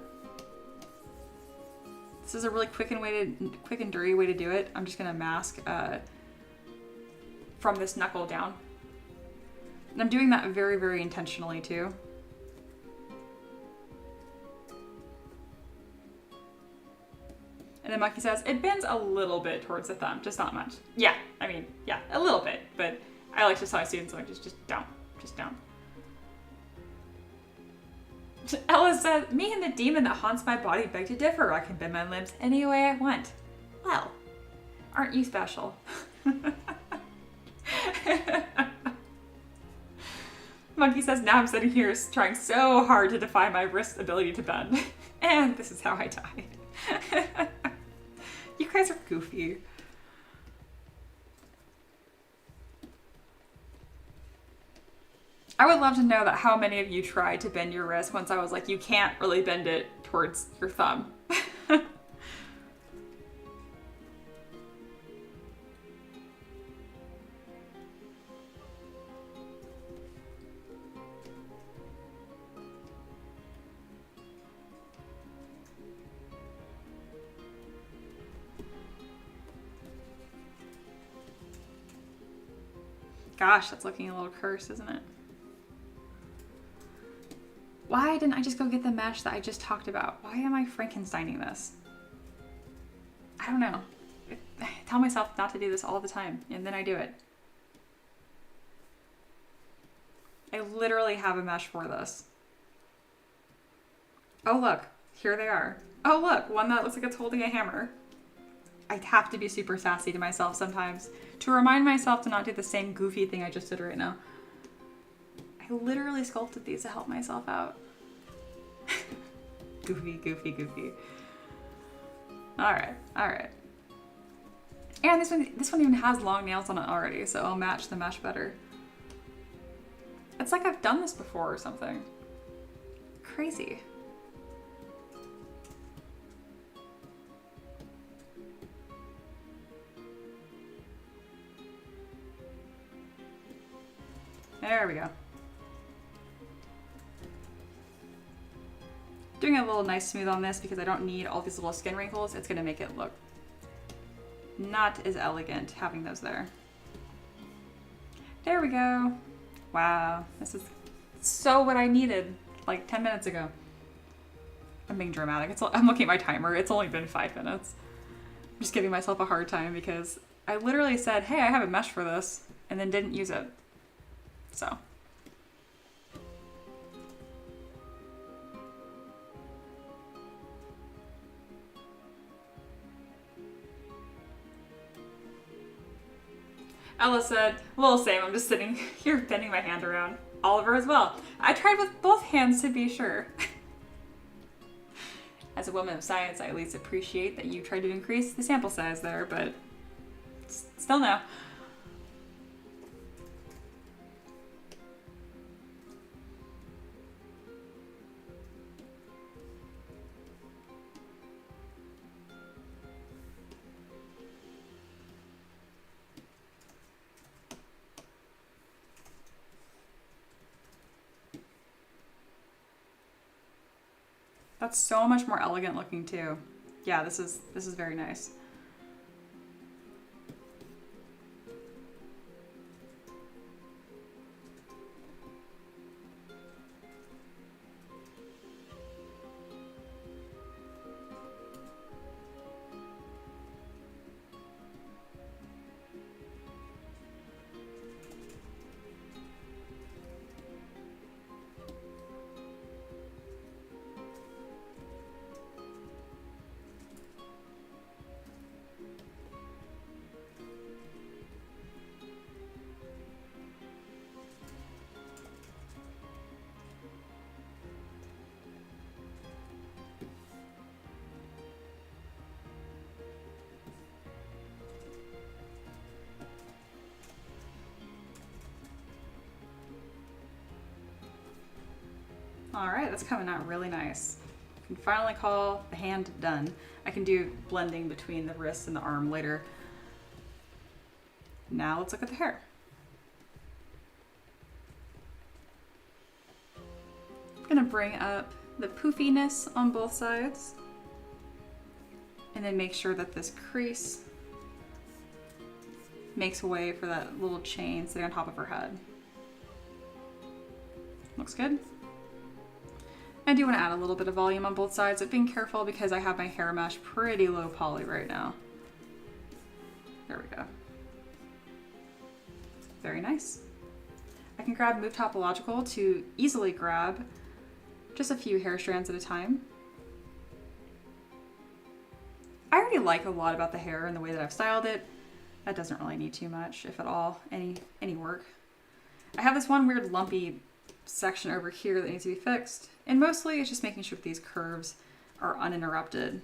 This is a really quick and dirty way to do it. I'm just gonna mask from this knuckle down. And I'm doing that very, very intentionally too. And then Monkey says, it bends a little bit towards the thumb, just not much. Yeah, I mean, yeah, a little bit, but I like to tell my students, like, just don't. Ella said, me and the demon that haunts my body beg to differ. I can bend my limbs any way I want. Well, aren't you special? Monkey says, now I'm sitting here trying so hard to defy my wrist's ability to bend. And this is how I die. You guys are goofy. I would love to know that how many of you tried to bend your wrist once I was like, you can't really bend it towards your thumb. Gosh, that's looking a little cursed, isn't it? Why didn't I just go get the mesh that I just talked about? Why am I Frankensteining this? I don't know. I tell myself not to do this all the time, and then I do it. I literally have a mesh for this. Oh, look, here they are. Oh, look, one that looks like it's holding a hammer. I have to be super sassy to myself sometimes to remind myself to not do the same goofy thing I just did right now. I literally sculpted these to help myself out. Goofy, goofy, goofy. All right, all right. And this one even has long nails on it already, so I'll match the mesh better. It's like I've done this before or something. Crazy. There we go. Doing a little nice smooth on this because I don't need all these little skin wrinkles. It's gonna make it look not as elegant having those there. There we go. Wow, this is so what I needed like 10 minutes ago. I'm being dramatic. I'm looking at my timer. It's only been 5 minutes. I'm just giving myself a hard time because I literally said, hey, I have a mesh for this, and then didn't use it. So. Ella said, well, same, I'm just sitting here bending my hand around. Oliver as well. I tried with both hands to be sure. As a woman of science, I at least appreciate that you tried to increase the sample size there, but still no. That's so much more elegant looking too. Yeah, this is very nice. All right, that's coming out really nice. I can finally call the hand done. I can do blending between the wrist and the arm later. Now let's look at the hair. I'm gonna bring up the poofiness on both sides and then make sure that this crease makes way for that little chain sitting on top of her head. Looks good. I do want to add a little bit of volume on both sides, but being careful because I have my hair mesh pretty low poly right now. There we go. Very nice. I can grab Move Topological to easily grab just a few hair strands at a time. I already like a lot about the hair and the way that I've styled it. That doesn't really need too much, if at all, any work. I have this one weird lumpy section over here that needs to be fixed, and mostly it's just making sure that these curves are uninterrupted.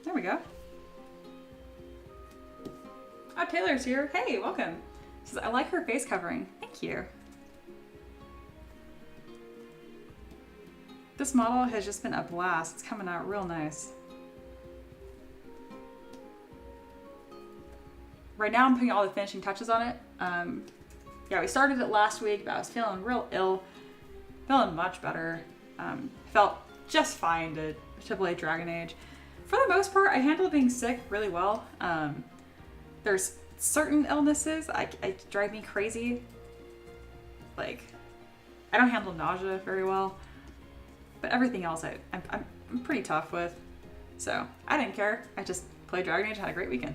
There we go. Oh, Taylor's here. Hey, welcome. She says, I like her face covering. Thank you. This model has just been a blast. It's coming out real nice. Right now I'm putting all the finishing touches on it. Yeah, we started it last week, but I was feeling real ill. Feeling much better. Felt just fine to play Dragon Age. For the most part, I handle being sick really well. There's certain illnesses I drive me crazy. Like, I don't handle nausea very well. But everything else I'm pretty tough with. So I didn't care. I just played Dragon Age, had a great weekend.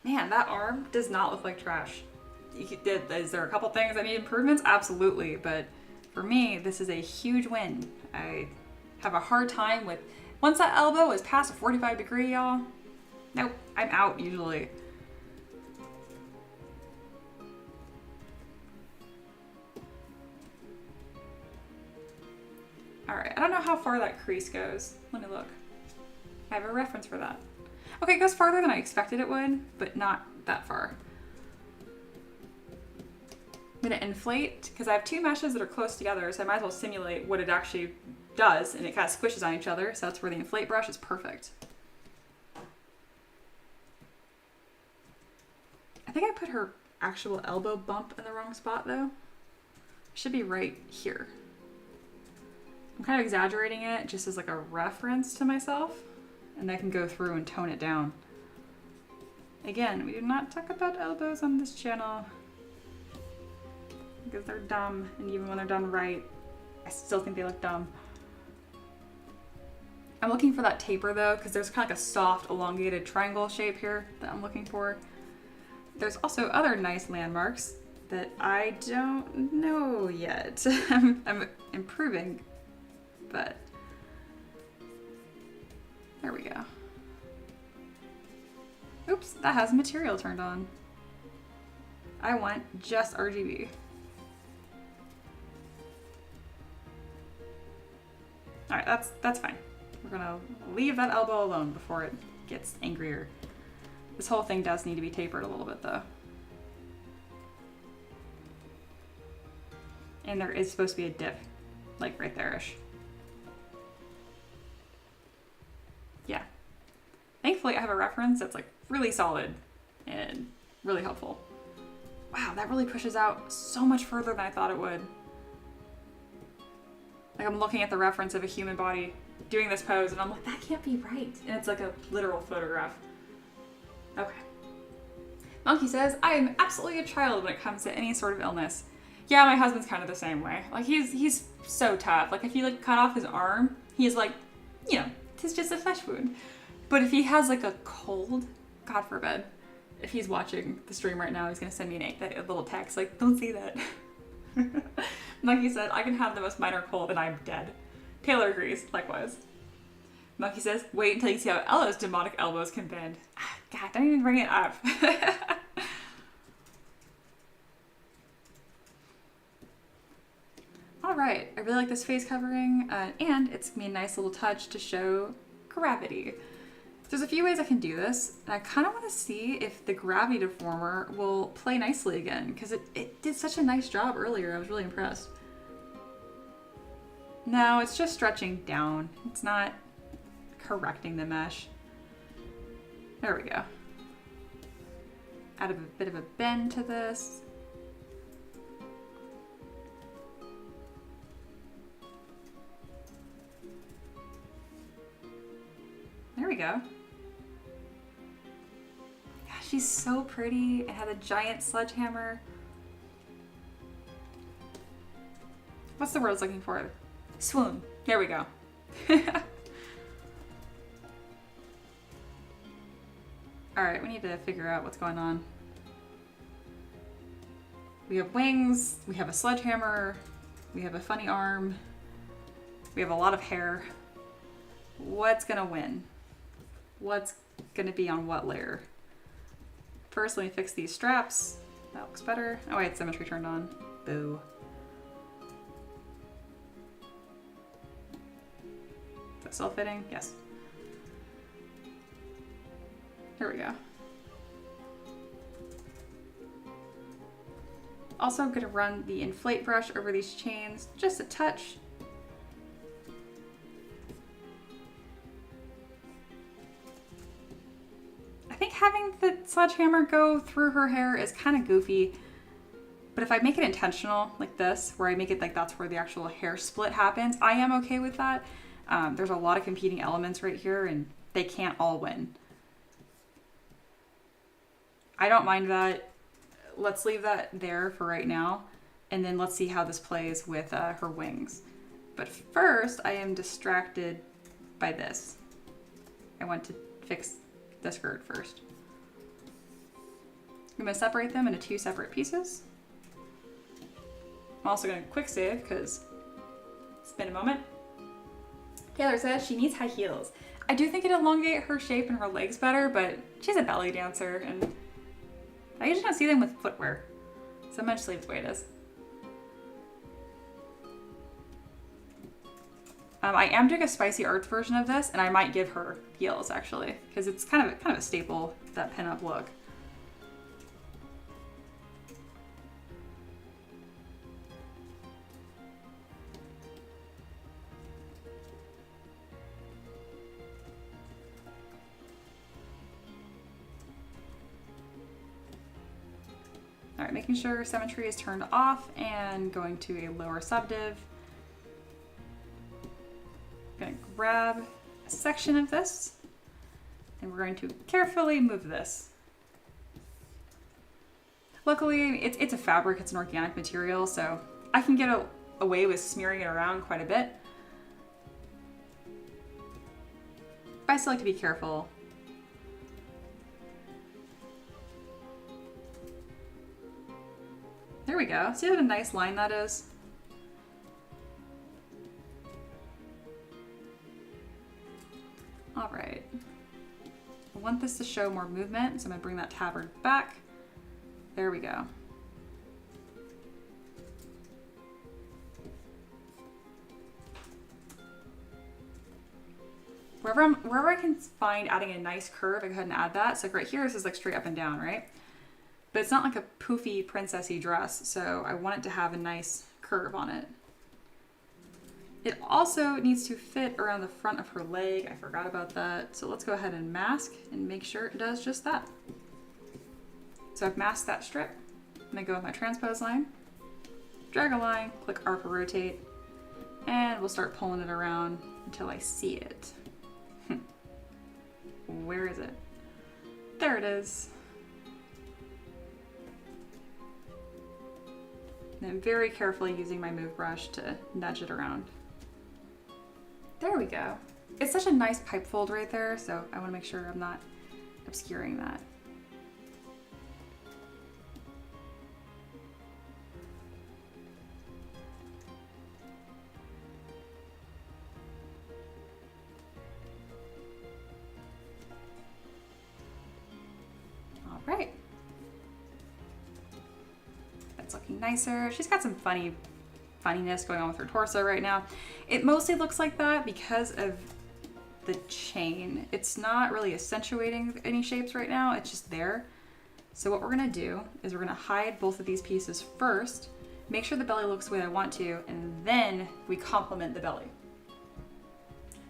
Man, that arm does not look like trash. Is there a couple things that need improvements? Absolutely, but for me, this is a huge win. I have a hard time with, once that elbow is past a 45 degree, y'all, nope, I'm out usually. All right, I don't know how far that crease goes. Let me look. I have a reference for that. Okay, it goes farther than I expected it would, but not that far. I'm gonna inflate, because I have two meshes that are close together, so I might as well simulate what it actually does, and it kind of squishes on each other, so that's where the inflate brush is perfect. I think I put her actual elbow bump in the wrong spot though. It should be right here. I'm kind of exaggerating it just as like a reference to myself, and I can go through and tone it down. Again, we do not talk about elbows on this channel because they're dumb, and even when they're done right, I still think they look dumb. I'm looking for that taper though, because there's kind of like a soft elongated triangle shape here that I'm looking for. There's also other nice landmarks that I don't know yet. I'm improving, but there we go. Oops, that has material turned on. I want just RGB. All right, that's fine. We're gonna leave that elbow alone before it gets angrier. This whole thing does need to be tapered a little bit though. And there is supposed to be a dip, like right there-ish. Yeah. Thankfully I have a reference that's like really solid and really helpful. Wow, that really pushes out so much further than I thought it would. Like I'm looking at the reference of a human body doing this pose and I'm like, that can't be right. And it's like a literal photograph. Okay. Monkey says, I am absolutely a child when it comes to any sort of illness. Yeah, my husband's kind of the same way. Like he's so tough. Like if you like cut off his arm, he's like, you know, it's just a flesh wound. But if he has like a cold, God forbid, if he's watching the stream right now, he's gonna send me a little text like, don't see that. Monkey said, I can have the most minor cold and I'm dead. Taylor agrees, likewise. Monkey says, wait until you see how Ella's demonic elbows can bend. God, don't even bring it up. All right, I really like this face covering, and it's gonna be a nice little touch to show gravity. There's a few ways I can do this, and I kind of want to see if the gravity deformer will play nicely again, because it did such a nice job earlier. I was really impressed. No, it's just stretching down. It's not correcting the mesh. There we go. Add a bit of a bend to this. There we go. Gosh, she's so pretty and had a giant sledgehammer. What's the word I was looking for? Swoon. There we go. Alright, we need to figure out what's going on. We have wings, we have a sledgehammer, we have a funny arm, we have a lot of hair. What's gonna win? What's gonna be on what layer? First, let me fix these straps. That looks better. Oh wait, symmetry turned on. Boo. Is that still fitting? Yes. There we go. Also, I'm gonna run the inflate brush over these chains, just a touch. I think having the sledgehammer go through her hair is kind of goofy, but if I make it intentional, like this, where I make it like that's where the actual hair split happens, I am okay with that. There's a lot of competing elements right here, and they can't all win. I don't mind that. let's leave that there for right now. And then let's see how this plays with her wings. But first, I am distracted by this. I want to fix the skirt first. I'm gonna separate them into 2 separate pieces. I'm also gonna quick save because it's been a moment. Taylor says she needs high heels. I do think it elongate her shape and her legs better, but she's a belly dancer and I usually don't see them with footwear. So I'm gonna just leave it the way it is. I am doing a spicy arts version of this and I might give her heels actually, because it's kind of a staple, that pinup look. All right, making sure symmetry is turned off and going to a lower subdiv. I'm gonna grab a section of this and we're going to carefully move this. Luckily, it's a fabric, it's an organic material, so I can get away with smearing it around quite a bit. But I still like to be careful. There we go. See what a nice line that is? All right. I want this to show more movement, so I'm gonna bring that tabard back. There we go. Wherever I can find adding a nice curve, I go ahead and add that. So like right here, this is like straight up and down, right? But it's not like a poofy princessy dress, so I want it to have a nice curve on it. It also needs to fit around the front of her leg. I forgot about that. So let's go ahead and mask and make sure it does just that. So I've masked that strip. I'm gonna go with my transpose line, drag a line, click R for rotate, and we'll start pulling it around until I see it. Where is it? There it is. And I'm very carefully using my move brush to nudge it around. There we go. It's such a nice pipe fold right there, so I want to make sure I'm not obscuring that. All right. That's looking nicer. She's got some funniness going on with her torso right now. It mostly looks like that because of the chain. It's not really accentuating any shapes right now, it's just there. So what we're gonna do is we're gonna hide both of these pieces first, make sure the belly looks the way I want to, and then we complement the belly.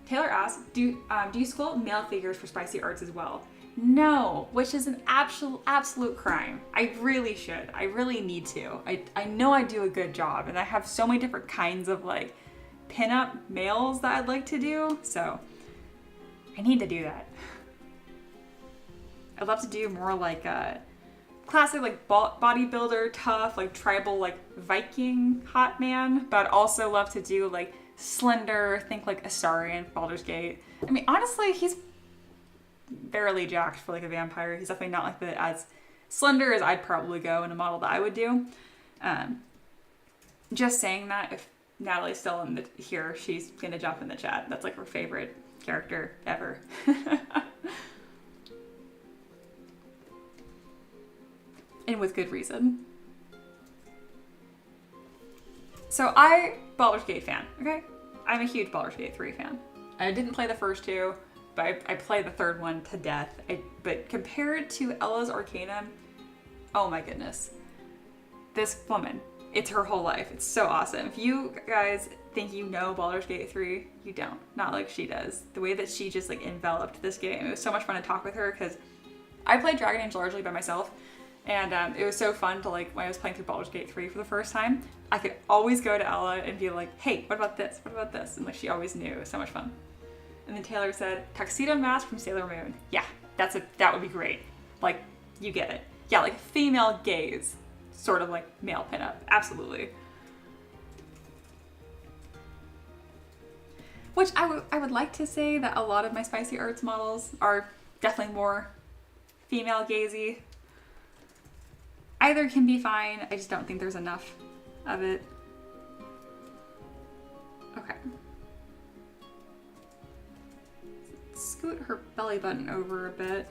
Taylor asks, do you sculpt male figures for Spicy Arts as well? No, which is an absolute crime. I really should. I really need to. I know I do a good job, and I have so many different kinds of like pinup males that I'd like to do, so I need to do that. I'd love to do more like a classic like bodybuilder, tough, like tribal, like Viking hot man, but I'd also love to do like slender, think like Astarion, Baldur's Gate. I mean, honestly, he's barely jacked for like a vampire. He's definitely not like as slender as I'd probably go in a model that I would do. Just saying that, if Natalie's still in here, she's gonna jump in the chat. That's like her favorite character ever. And with good reason. So Baldur's Gate fan, okay? I'm a huge Baldur's Gate 3 fan. I didn't play the first two, but I played the third one to death. But compared to Ella's Arcanum, oh my goodness. This woman, it's her whole life. It's so awesome. If you guys think you know Baldur's Gate 3, you don't. Not like she does. The way that she just like enveloped this game. It was so much fun to talk with her because I played Dragon Age largely by myself. And it was so fun to like, when I was playing through Baldur's Gate 3 for the first time, I could always go to Ella and be like, hey, what about this? What about this? And like, she always knew. It was so much fun. And then Taylor said, tuxedo mask from Sailor Moon. Yeah, that would be great. Like, you get it. Yeah, like female gaze, sort of like male pinup, absolutely. Which I would like to say that a lot of my Spicy Arts models are definitely more female gazy. Either can be fine, I just don't think there's enough of it. Okay. Scoot her belly button over a bit.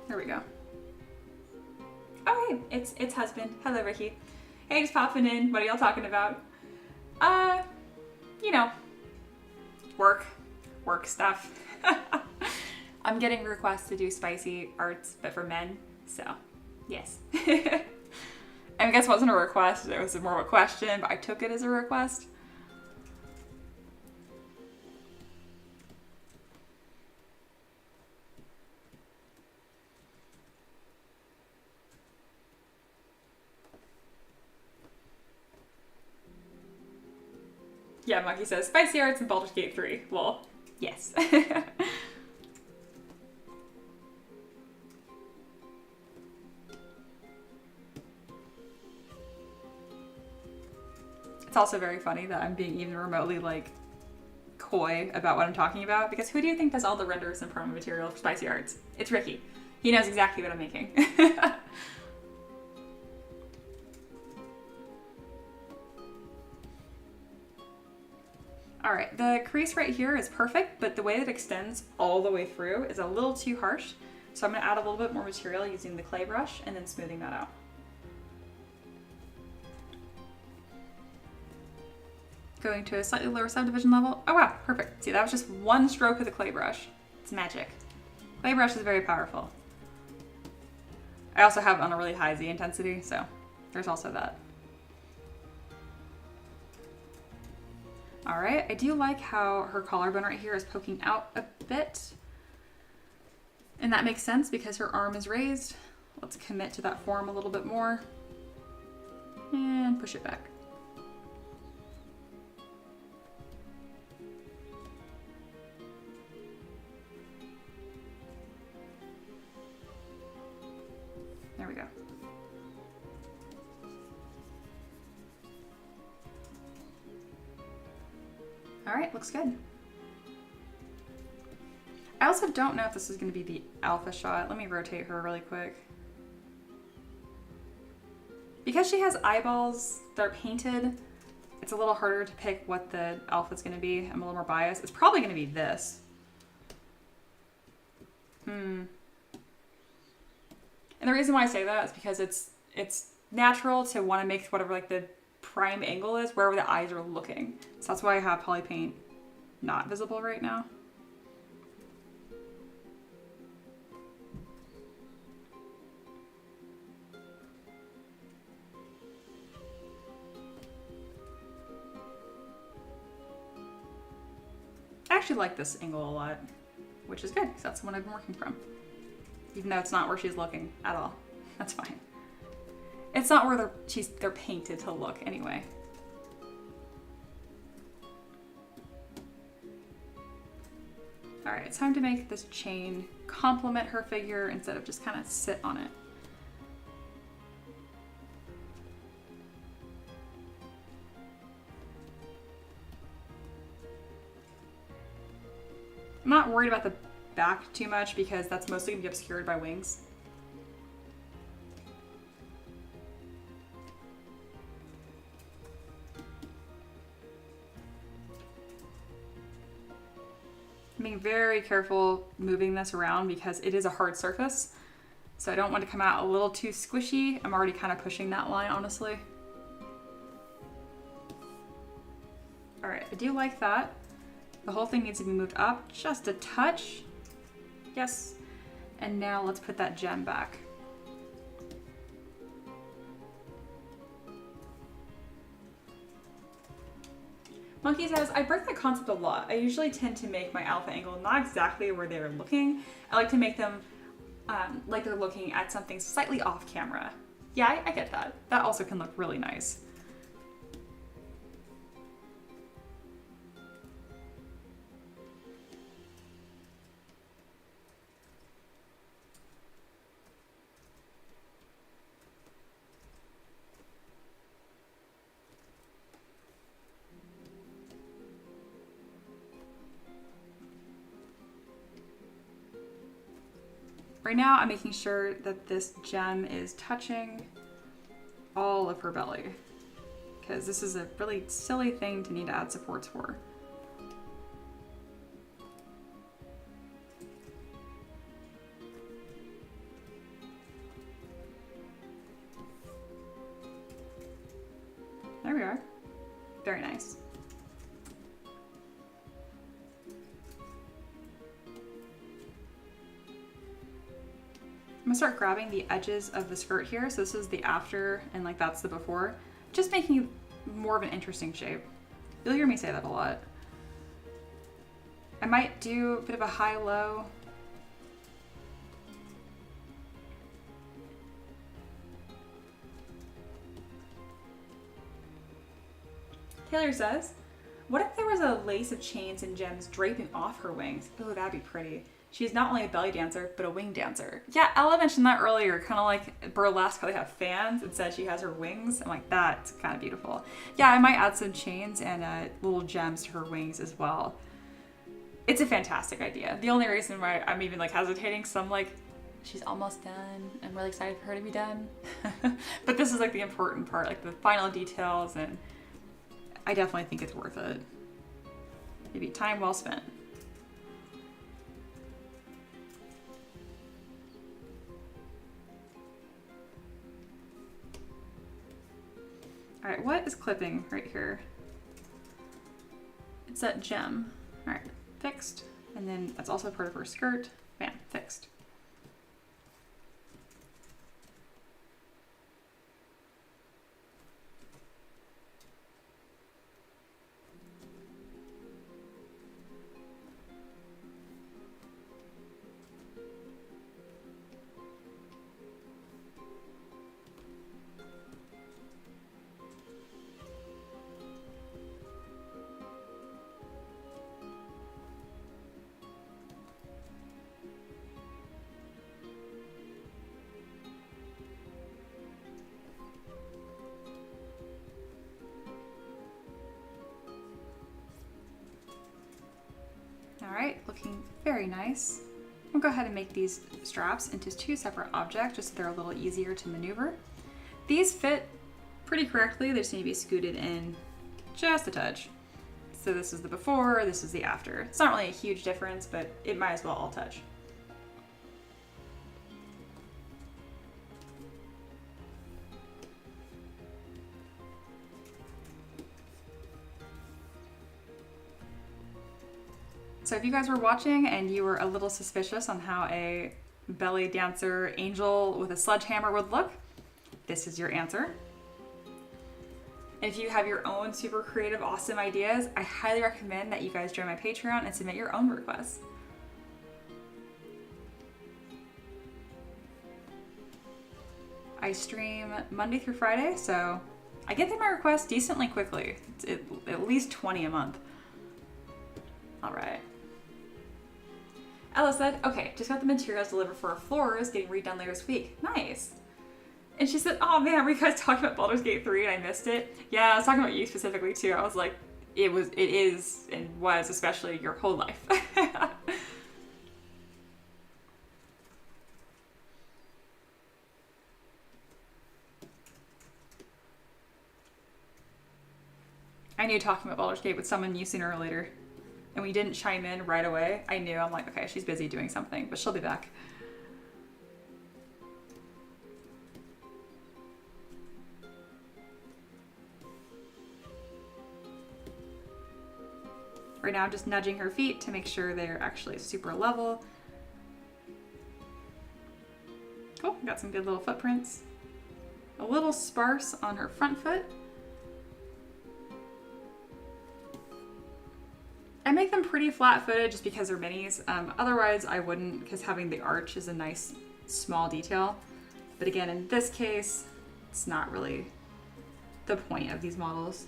There we go. Oh, hey, it's husband. Hello, Ricky. Hey, just popping in. What are y'all talking about? You know, work stuff. I'm getting requests to do Spicy Arts, but for men, so yes. I guess it wasn't a request, it was more of a question, but I took it as a request. Yeah, Monkey says, Spicy Arts and Baldur's Gate 3. Well, yes. It's also very funny that I'm being even remotely, like, coy about what I'm talking about, because who do you think does all the renders and promo material for Spicy Arts? It's Ricky. He knows exactly what I'm making. All right, the crease right here is perfect, but the way that it extends all the way through is a little too harsh. So I'm gonna add a little bit more material using the clay brush and then smoothing that out. Going to a slightly lower subdivision level. Oh wow, perfect. See, that was just one stroke of the clay brush. It's magic. Clay brush is very powerful. I also have on a really high Z intensity, so there's also that. All right, I do like how her collarbone right here is poking out a bit. And that makes sense because her arm is raised. Let's commit to that form a little bit more. And push it back. There we go. All right, looks good. I also don't know if this is going to be the alpha shot. Let me rotate her really quick. Because she has eyeballs that are painted, it's a little harder to pick what the alpha is going to be. I'm a little more biased. It's probably going to be this. And the reason why I say that is because it's natural to want to make whatever like the prime angle is wherever the eyes are looking. So that's why I have poly paint not visible right now. I actually like this angle a lot, which is good because that's the one I've been working from. Even though it's not where she's looking at all. That's fine. It's not where they're painted to look anyway. All right, it's time to make this chain complement her figure instead of just kind of sit on it. I'm not worried about the back too much because that's mostly gonna be obscured by wings. I'm being very careful moving this around because it is a hard surface. So I don't want to come out a little too squishy. I'm already kind of pushing that line, honestly. All right, I do like that. The whole thing needs to be moved up just a touch. Yes. And now let's put that gem back. Monkey says, I break the concept a lot. I usually tend to make my alpha angle not exactly where they're looking. I like to make them like they're looking at something slightly off camera. Yeah, I get that. That also can look really nice. Right now I'm making sure that this gem is touching all of her belly, because this is a really silly thing to need to add supports for. There we are. Very nice. I'm gonna start grabbing the edges of the skirt here. So this is the after and like that's the before. Just making it more of an interesting shape. You'll hear me say that a lot. I might do a bit of a high-low. Taylor says, what if there was a lace of chains and gems draping off her wings? Oh, that'd be pretty. She's not only a belly dancer, but a wing dancer. Yeah, Ella mentioned that earlier, kind of like burlesque, how they have fans. It said she has her wings. I'm like, that's kind of beautiful. Yeah, I might add some chains and little gems to her wings as well. It's a fantastic idea. The only reason why I'm even like hesitating, so I'm like, she's almost done. I'm really excited for her to be done. But this is like the important part, like the final details, and I definitely think it's worth it. Maybe time well spent. All right, what is clipping right here? It's that gem. All right, fixed. And then that's also part of her skirt. Bam, fixed. All right, looking very nice. We'll go ahead and make these straps into two separate objects just so they're a little easier to maneuver. These fit pretty correctly. They just need to be scooted in just a touch. So this is the before, this is the after. It's not really a huge difference, but it might as well all touch. So if you guys were watching and you were a little suspicious on how a belly dancer angel with a sledgehammer would look, this is your answer. And if you have your own super creative, awesome ideas, I highly recommend that you guys join my Patreon and submit your own requests. I stream Monday through Friday, so I get through my requests decently quickly. It's at least 20 a month. All right. Ella said, okay, just got the materials delivered for our floors, getting redone later this week. Nice. And she said, oh man, were you guys talking about Baldur's Gate 3 and I missed it? Yeah, I was talking about you specifically too. I was like, it is, and was especially your whole life. I knew talking about Baldur's Gate would summon you sooner or later. And when you didn't chime in right away, I knew. I'm like, okay, she's busy doing something, but she'll be back. Right now, I'm just nudging her feet to make sure they're actually super level. Cool, got some good little footprints. A little sparse on her front foot. I make them pretty flat-footed just because they're minis. Otherwise, I wouldn't, because having the arch is a nice small detail. But again, in this case, it's not really the point of these models.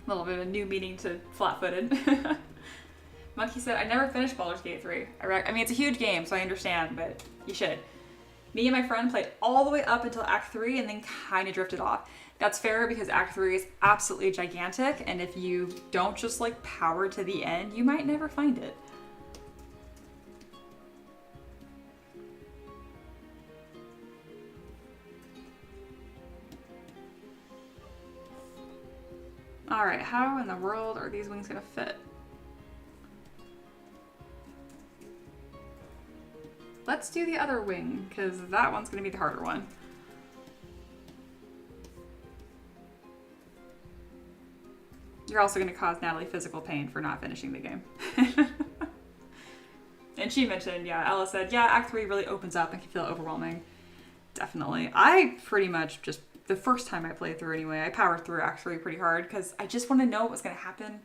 A little bit of a new meaning to flat-footed. Monkey said, I never finished Baldur's Gate 3. I mean, it's a huge game, so I understand, but you should. Me and my friend played all the way up until Act 3 and then kind of drifted off. That's fair because Act 3 is absolutely gigantic, and if you don't just like power to the end, you might never find it. All right, how in the world are these wings gonna fit? Let's do the other wing, because that one's gonna be the harder one. You're also gonna cause Natalie physical pain for not finishing the game. And she mentioned, yeah, Ella said, yeah, Act 3 really opens up and can feel overwhelming. Definitely. I pretty much just, the first time I played through anyway, I powered through Act 3 pretty hard because I just want to know what was going to happen.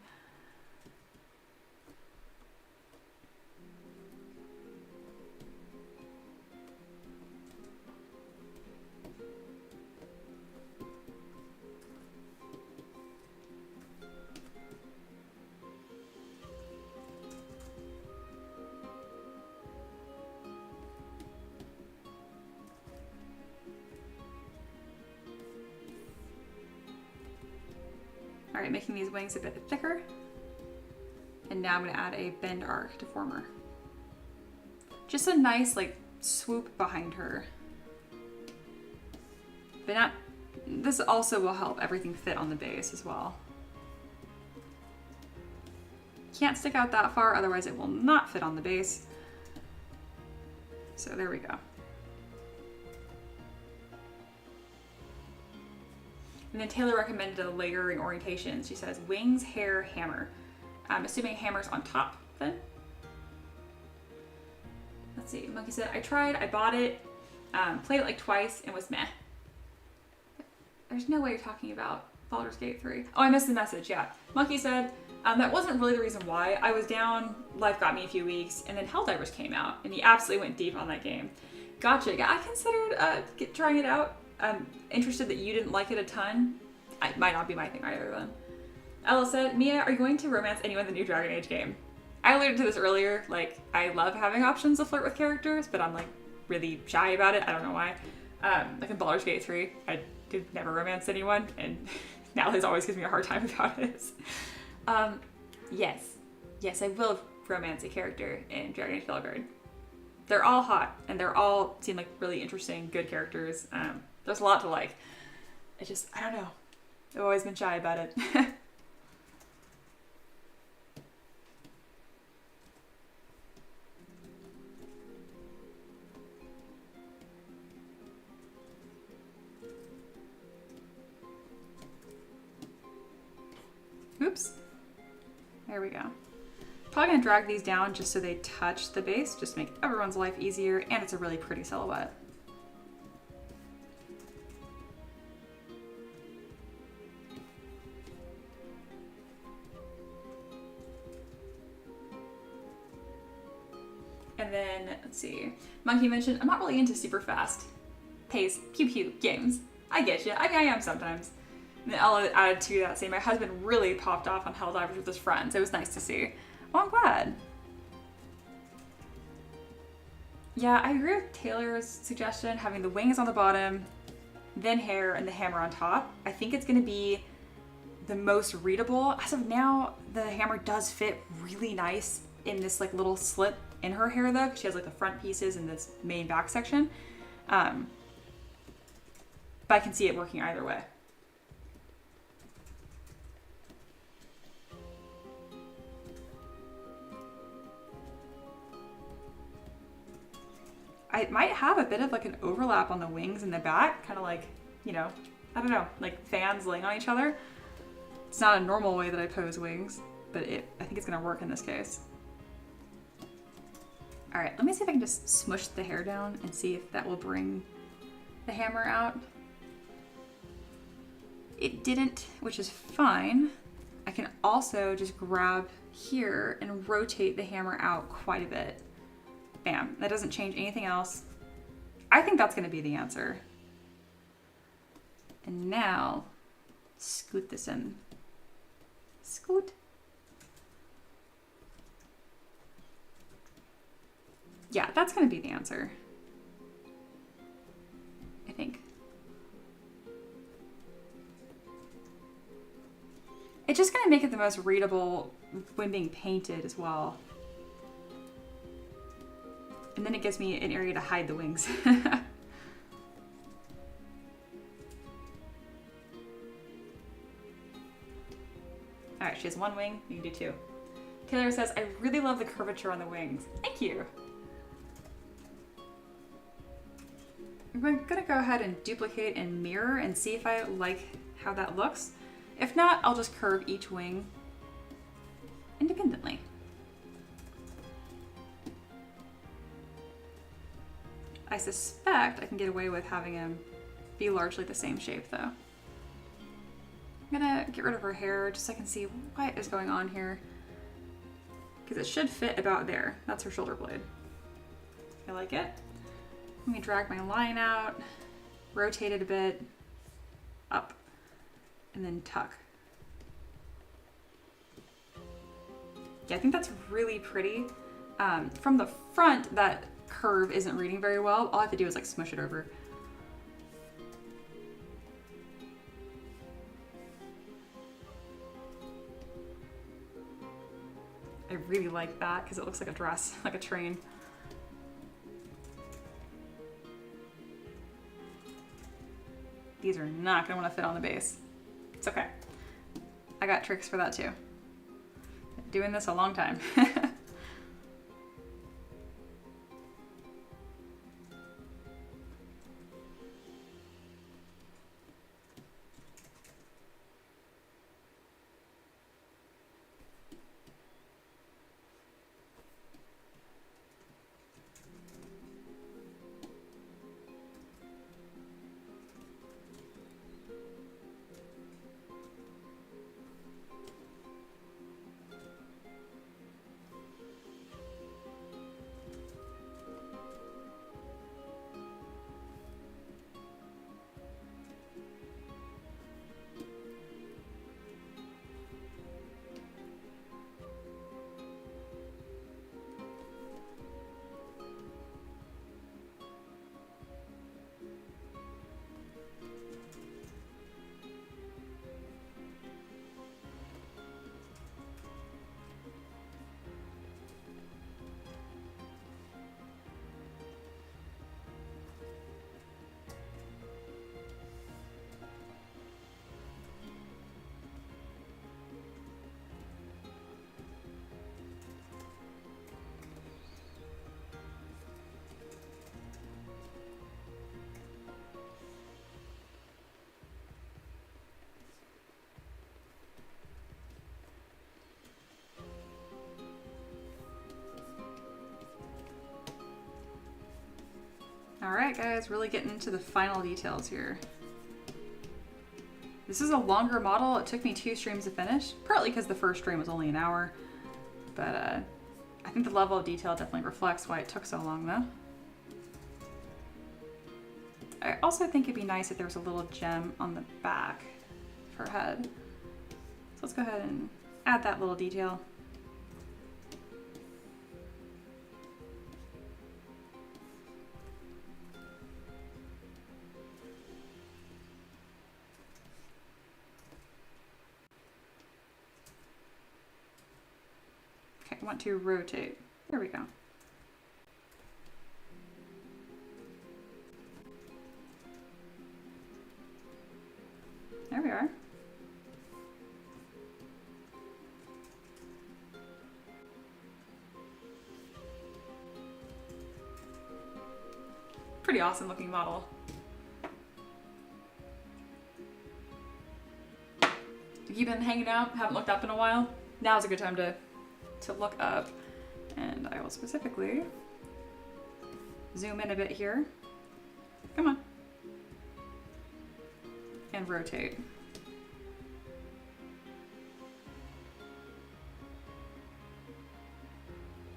All right, making these wings a bit thicker. And now I'm gonna add a bend arc deformer. Just a nice like swoop behind her. But not, this also will help everything fit on the base as well. Can't stick out that far, otherwise it will not fit on the base. So there we go. And then Taylor recommended a layering orientation. She says wings, hair, hammer. I'm assuming hammer's on top then. Let's see, Monkey said, I tried, I bought it, played it like twice and was meh. There's no way you're talking about Baldur's Gate 3. Oh, I missed the message, yeah. Monkey said, that wasn't really the reason why. I was down, life got me a few weeks, and then Helldivers came out, and he absolutely went deep on that game. Gotcha, yeah, I considered trying it out. I'm interested that you didn't like it a ton. It might not be my thing either then. Ella said, Mia, are you going to romance anyone in the new Dragon Age game? I alluded to this earlier, like, I love having options to flirt with characters, but I'm like really shy about it. I don't know why. Like in Baldur's Gate 3, I did never romance anyone, and Natalie's always gives me a hard time about it. Yes, I will romance a character in Dragon Age Belgrade. They're all hot, and they're all seem like really interesting, good characters. There's a lot to like. I don't know. I've always been shy about it. Oops. There we go. Probably gonna drag these down just so they touch the base, just to make everyone's life easier, and it's a really pretty silhouette. And then, let's see, Monkey mentioned, I'm not really into super fast pace, pew games. I get you. I mean, I am sometimes. And then Ella added to that saying, my husband really popped off on Helldivers with his friends. It was nice to see. Well, I'm glad. Yeah, I agree with Taylor's suggestion, having the wings on the bottom, then hair, and the hammer on top. I think it's going to be the most readable. As of now, the hammer does fit really nice in this like little slit in her hair though, because she has like the front pieces and this main back section. But I can see it working either way. I might have a bit of like an overlap on the wings in the back, kind of like, you know, I don't know, like fans laying on each other. It's not a normal way that I pose wings, but I think it's gonna work in this case. All right, let me see if I can just smush the hair down and see if that will bring the hammer out. It didn't, which is fine. I can also just grab here and rotate the hammer out quite a bit. Bam, that doesn't change anything else. I think that's gonna be the answer. And now, scoot this in. Scoot. Yeah, that's gonna be the answer. It's just gonna make it the most readable when being painted as well. And then it gives me an area to hide the wings. All right, she has one wing, you can do two. Taylor says, I really love the curvature on the wings. Thank you. I'm gonna go ahead and duplicate and mirror and see if I like how that looks. If not, I'll just curve each wing independently. I suspect I can get away with having him be largely the same shape though. I'm gonna get rid of her hair just so I can see what is going on here. Because it should fit about there. That's her shoulder blade. I like it. Let me drag my line out, rotate it a bit, up, and then tuck. Yeah, I think that's really pretty. From the front, that curve isn't reading very well. All I have to do is like smush it over. I really like that because it looks like a dress, like a train. These are not gonna want to fit on the base. It's okay. I got tricks for that too. Been doing this a long time. All right, guys, really getting into the final details here. This is a longer model. It took me 2 streams to finish, partly because the first stream was only an hour, but I think the level of detail definitely reflects why it took so long though. I also think it'd be nice if there was a little gem on the back of her head. So let's go ahead and add that little detail. Okay, I want to rotate. There we go. There we are. Pretty awesome looking model. Have you been hanging out? Haven't looked up in a while? Now's a good time to look up. And I will specifically zoom in a bit here. Come on. And rotate.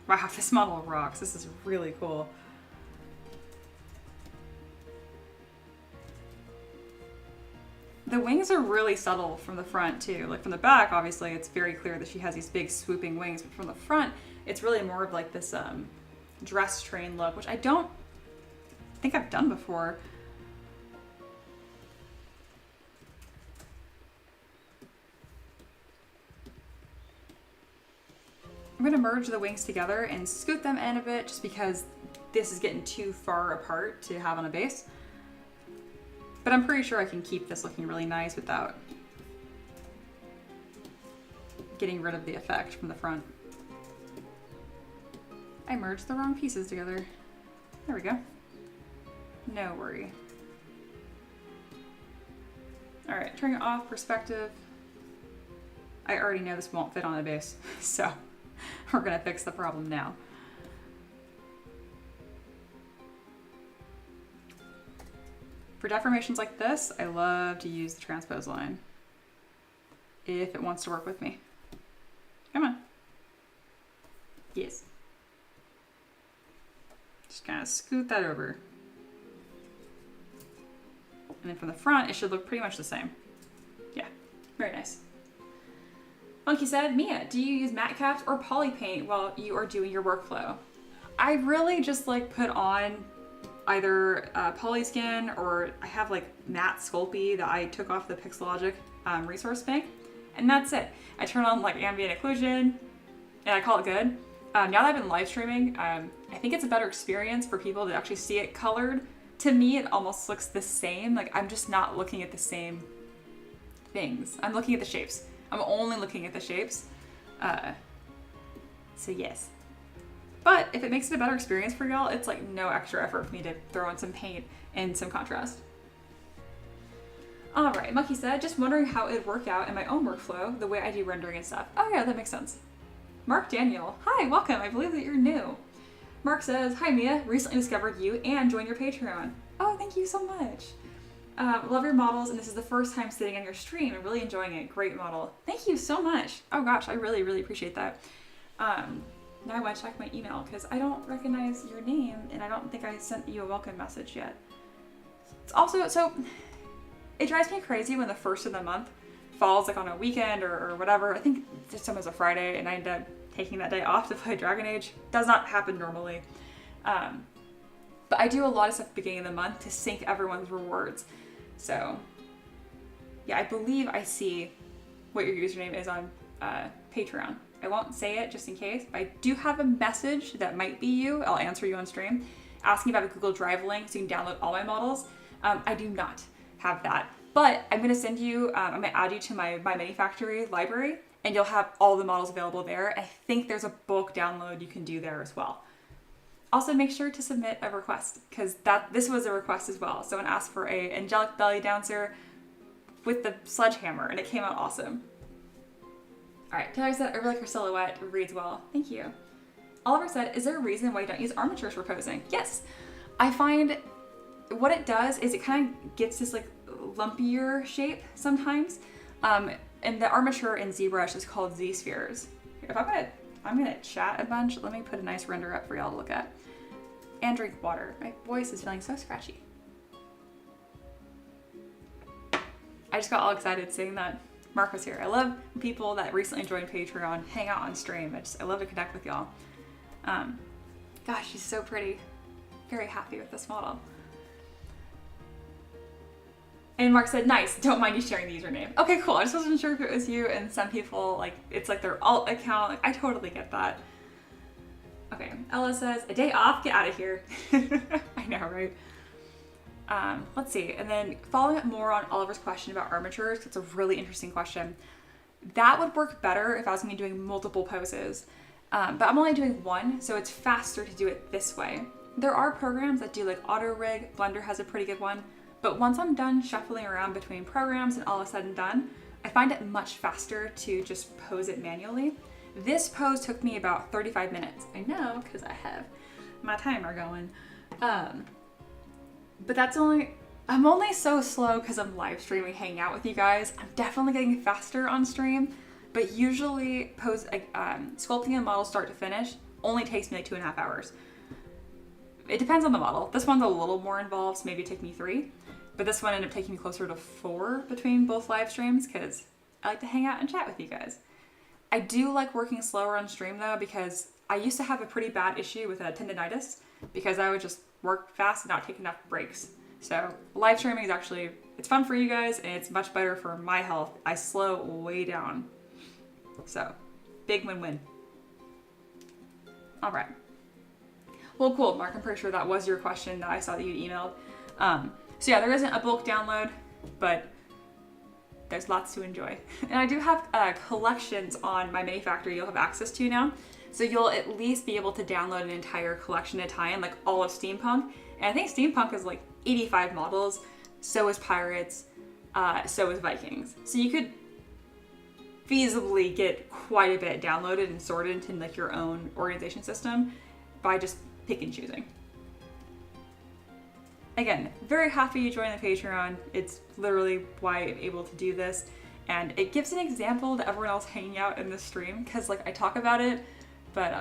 Wow, this model rocks. This is really cool. The wings are really subtle from the front too. Like from the back, obviously, it's very clear that she has these big swooping wings, but from the front, it's really more of like this dress train look, which I don't think I've done before. I'm gonna merge the wings together and scoot them in a bit just because this is getting too far apart to have on a base. But I'm pretty sure I can keep this looking really nice without getting rid of the effect from the front. I merged the wrong pieces together. There we go. No worry. All right, turning off perspective. I already know this won't fit on the base, so we're gonna fix the problem now. For deformations like this, I love to use the transpose line if it wants to work with me. Come on. Yes. Just kind of scoot that over. And then from the front, it should look pretty much the same. Yeah, very nice. Monkey said, Mia, do you use matte caps or poly paint while you are doing your workflow? I really just like put on either poly skin, or I have like matte Sculpey that I took off the Pixelogic resource bank, and that's it. I turn on like ambient occlusion and I call it good. Now that I've been live streaming, I think it's a better experience for people to actually see it colored. To me, it almost looks the same. Like I'm just not looking at the same things. I'm looking at the shapes. I'm only looking at the shapes. So yes. But if it makes it a better experience for y'all, it's like no extra effort for me to throw in some paint and some contrast. All right, Monkey said, just wondering how it'd work out in my own workflow, the way I do rendering and stuff. Oh yeah, that makes sense. Mark Daniel, hi, welcome. I believe that you're new. Mark says, hi Mia, recently discovered you and joined your Patreon. Oh, thank you so much. Love your models, and this is the first time sitting on your stream and really enjoying it. Great model. Thank you so much. Oh gosh, I really, really appreciate that. Now I want to check my email because I don't recognize your name and I don't think I sent you a welcome message yet. It's also, so it drives me crazy when the first of the month falls like on a weekend or whatever. I think this time was a Friday and I ended up taking that day off to play Dragon Age. Does not happen normally. But I do a lot of stuff at the beginning of the month to sync everyone's rewards. So yeah, I believe I see what your username is on Patreon. I won't say it just in case, but I do have a message that might be you. I'll answer you on stream, asking if I have a Google Drive link so you can download all my models. I do not have that, but I'm gonna send you, I'm gonna add you to my Mini Factory library and you'll have all the models available there. I think there's a bulk download you can do there as well. Also make sure to submit a request because this was a request as well. Someone asked for a Angelic belly dancer with the sledgehammer and it came out awesome. All right, Taylor said, I really like her silhouette, it reads well. Thank you. Oliver said, is there a reason why you don't use armatures for posing? Yes, I find what it does is it kind of gets this like lumpier shape sometimes. And the armature in ZBrush is called Z-spheres. If I'm gonna chat a bunch, let me put a nice render up for y'all to look at. And drink water. My voice is feeling so scratchy. I just got all excited seeing that Mark was here. I love people that recently joined Patreon, hang out on stream. I love to connect with y'all. Gosh, she's so pretty. Very happy with this model. And Mark said, nice, don't mind you sharing the username. Okay, cool. I just wasn't sure if it was you, and some people, like, it's like their alt account. Like, I totally get that. Okay, Ella says, a day off, get out of here. I know, right? Let's see. And then following up more on Oliver's question about armatures, it's a really interesting question. That would work better if I was gonna be doing multiple poses. But I'm only doing one, so it's faster to do it this way. There are programs that do like auto rig. Blender has a pretty good one. But once I'm done shuffling around between programs and all is said and done, I find it much faster to just pose it manually. This pose took me about 35 minutes. I know, because I have my timer going. But I'm only so slow because I'm live streaming, hanging out with you guys. I'm definitely getting faster on stream, but usually sculpting a model start to finish only takes me like 2.5 hours. It depends on the model. This one's a little more involved, so maybe it take me 3. But this one ended up taking me closer to 4 between both live streams because I like to hang out and chat with you guys. I do like working slower on stream though because I used to have a pretty bad issue with tendinitis because I would just work fast and not take enough breaks. So live streaming is actually, it's fun for you guys and it's much better for my health. I slow way down. So big win-win. All right. Well, cool, Mark. I'm pretty sure that was your question that I saw that you emailed. So yeah, there isn't a bulk download, but there's lots to enjoy. And I do have collections on my Mini Factory you'll have access to now. So you'll at least be able to download an entire collection at a time, like all of Steampunk. And I think Steampunk is like 85 models. So is Pirates. So is Vikings. So you could feasibly get quite a bit downloaded and sorted into like your own organization system by just pick and choosing. Again, very happy you joined the Patreon. It's literally why I'm able to do this. And it gives an example to everyone else hanging out in the stream, because like I talk about it, but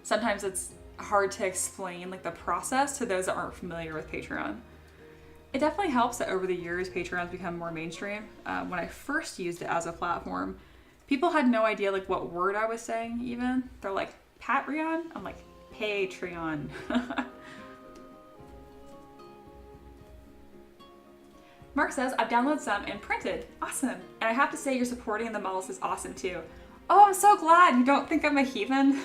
sometimes it's hard to explain like the process to those that aren't familiar with Patreon. It definitely helps that over the years, Patreon's become more mainstream. When I first used it as a platform, people had no idea like what word I was saying even. They're like, Patreon? I'm like, Patreon. Mark says, I've downloaded some and printed. Awesome. And I have to say you're supporting the models is awesome too. Oh, I'm so glad you don't think I'm a heathen.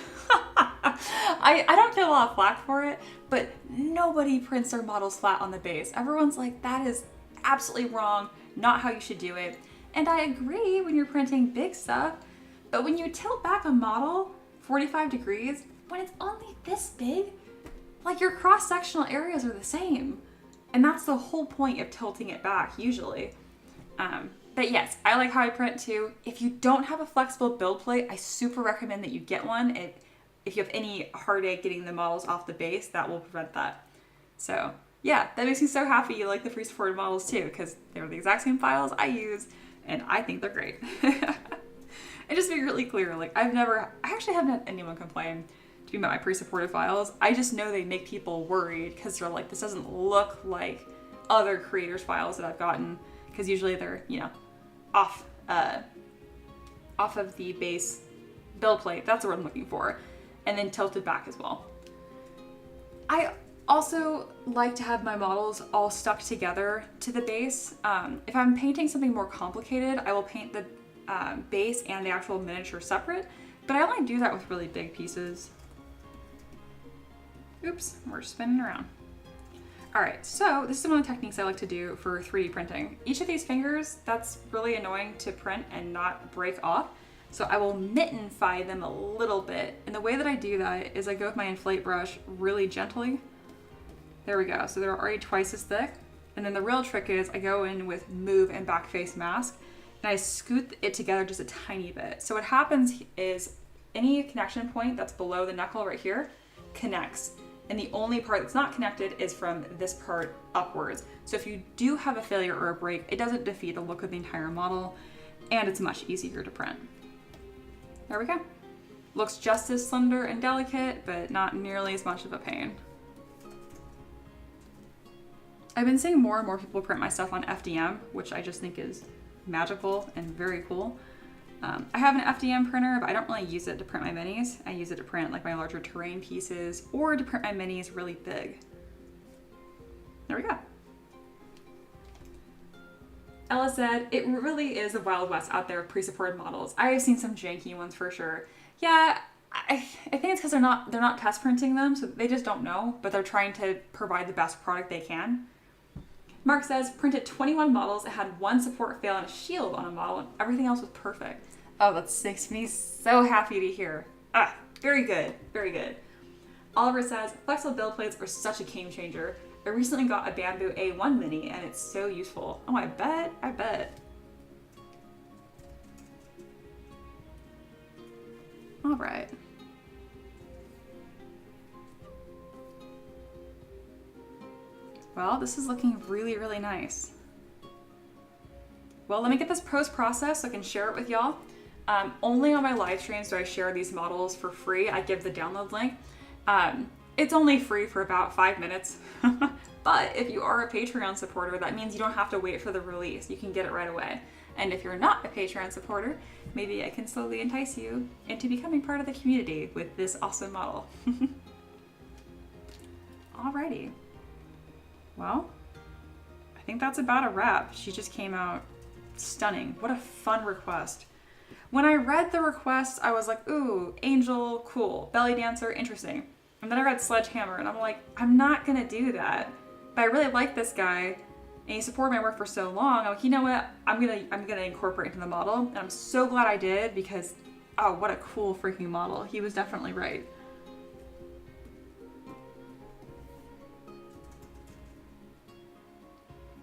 I don't get a lot of flack for it, but nobody prints their models flat on the base. Everyone's like, that is absolutely wrong, not how you should do it. And I agree when you're printing big stuff, but when you tilt back a model 45 degrees, when it's only this big, like your cross-sectional areas are the same. And that's the whole point of tilting it back, usually. But yes, I like how I print too. If you don't have a flexible build plate, I super recommend that you get one. If you have any heartache getting the models off the base, that will prevent that. So yeah, that makes me so happy you like the free supported models too, because they're the exact same files I use, and I think they're great. And just to be really clear, like I actually haven't had anyone complain to me about my pre-supported files. I just know they make people worried because they're like, this doesn't look like other creators' files that I've gotten, because usually they're, you know, off of the base build plate. That's what I'm looking for. And then tilted back as well. I also like to have my models all stuck together to the base. If I'm painting something more complicated, I will paint the base and the actual miniature separate, but I only do that with really big pieces. Oops, we're spinning around. All right, so this is one of the techniques I like to do for 3D printing. Each of these fingers, that's really annoying to print and not break off. So I will mittenify them a little bit. And the way that I do that is I go with my inflate brush really gently. There we go, so they're already twice as thick. And then the real trick is I go in with move and back face mask, and I scoot it together just a tiny bit. So what happens is any connection point that's below the knuckle right here connects. And the only part that's not connected is from this part upwards. So if you do have a failure or a break, it doesn't defeat the look of the entire model, and it's much easier to print. There we go. Looks just as slender and delicate, but not nearly as much of a pain. I've been seeing more and more people print my stuff on FDM, which I just think is magical and very cool. I have an FDM printer, but I don't really use it to print my minis. I use it to print like my larger terrain pieces or to print my minis really big. There we go. Ella said, it really is a Wild West out there with pre-supported models. I have seen some janky ones for sure. Yeah, I think it's because they're not test printing them, so they just don't know, but they're trying to provide the best product they can. Mark says, printed 21 models. It had one support fail and a shield on a model, and everything else was perfect. Oh, that makes me so happy to hear. Ah, very good, very good. Oliver says, flexible build plates are such a game changer. I recently got a bamboo A1 mini, and it's so useful. Oh, I bet. All right. Well, this is looking really, really nice. Well, let me get this post-processed so I can share it with y'all. Only on my live streams do I share these models for free. I give the download link. It's only free for about 5 minutes. But if you are a Patreon supporter, that means you don't have to wait for the release. You can get it right away. And if you're not a Patreon supporter, maybe I can slowly entice you into becoming part of the community with this awesome model. Alrighty. Well, I think that's about a wrap. She just came out stunning. What a fun request. When I read the request, I was like, ooh, angel, cool. Belly dancer, interesting. And then I read sledgehammer, and I'm like, I'm not gonna do that. But I really like this guy, and he supported my work for so long. I'm like, you know what? I'm gonna incorporate into the model, and I'm so glad I did because, oh, what a cool freaking model. He was definitely right.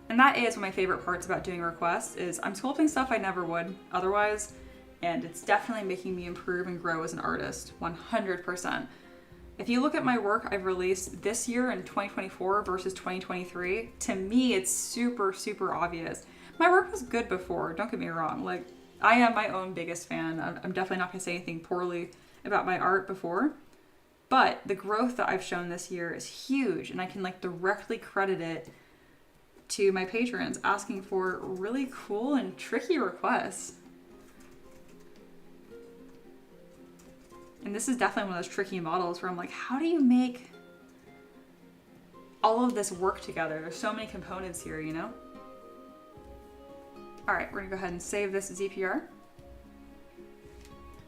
And that is one of my favorite parts about doing requests is I'm sculpting stuff I never would otherwise, and it's definitely making me improve and grow as an artist, 100%. If you look at my work I've released this year in 2024 versus 2023, to me it's super, super obvious. My work was good before, don't get me wrong. Like, I am my own biggest fan. I'm definitely not gonna say anything poorly about my art before, but the growth that I've shown this year is huge, and I can like directly credit it to my patrons asking for really cool and tricky requests. And this is definitely one of those tricky models where I'm like, how do you make all of this work together? There's so many components here, you know? All right, we're gonna go ahead and save this ZPR.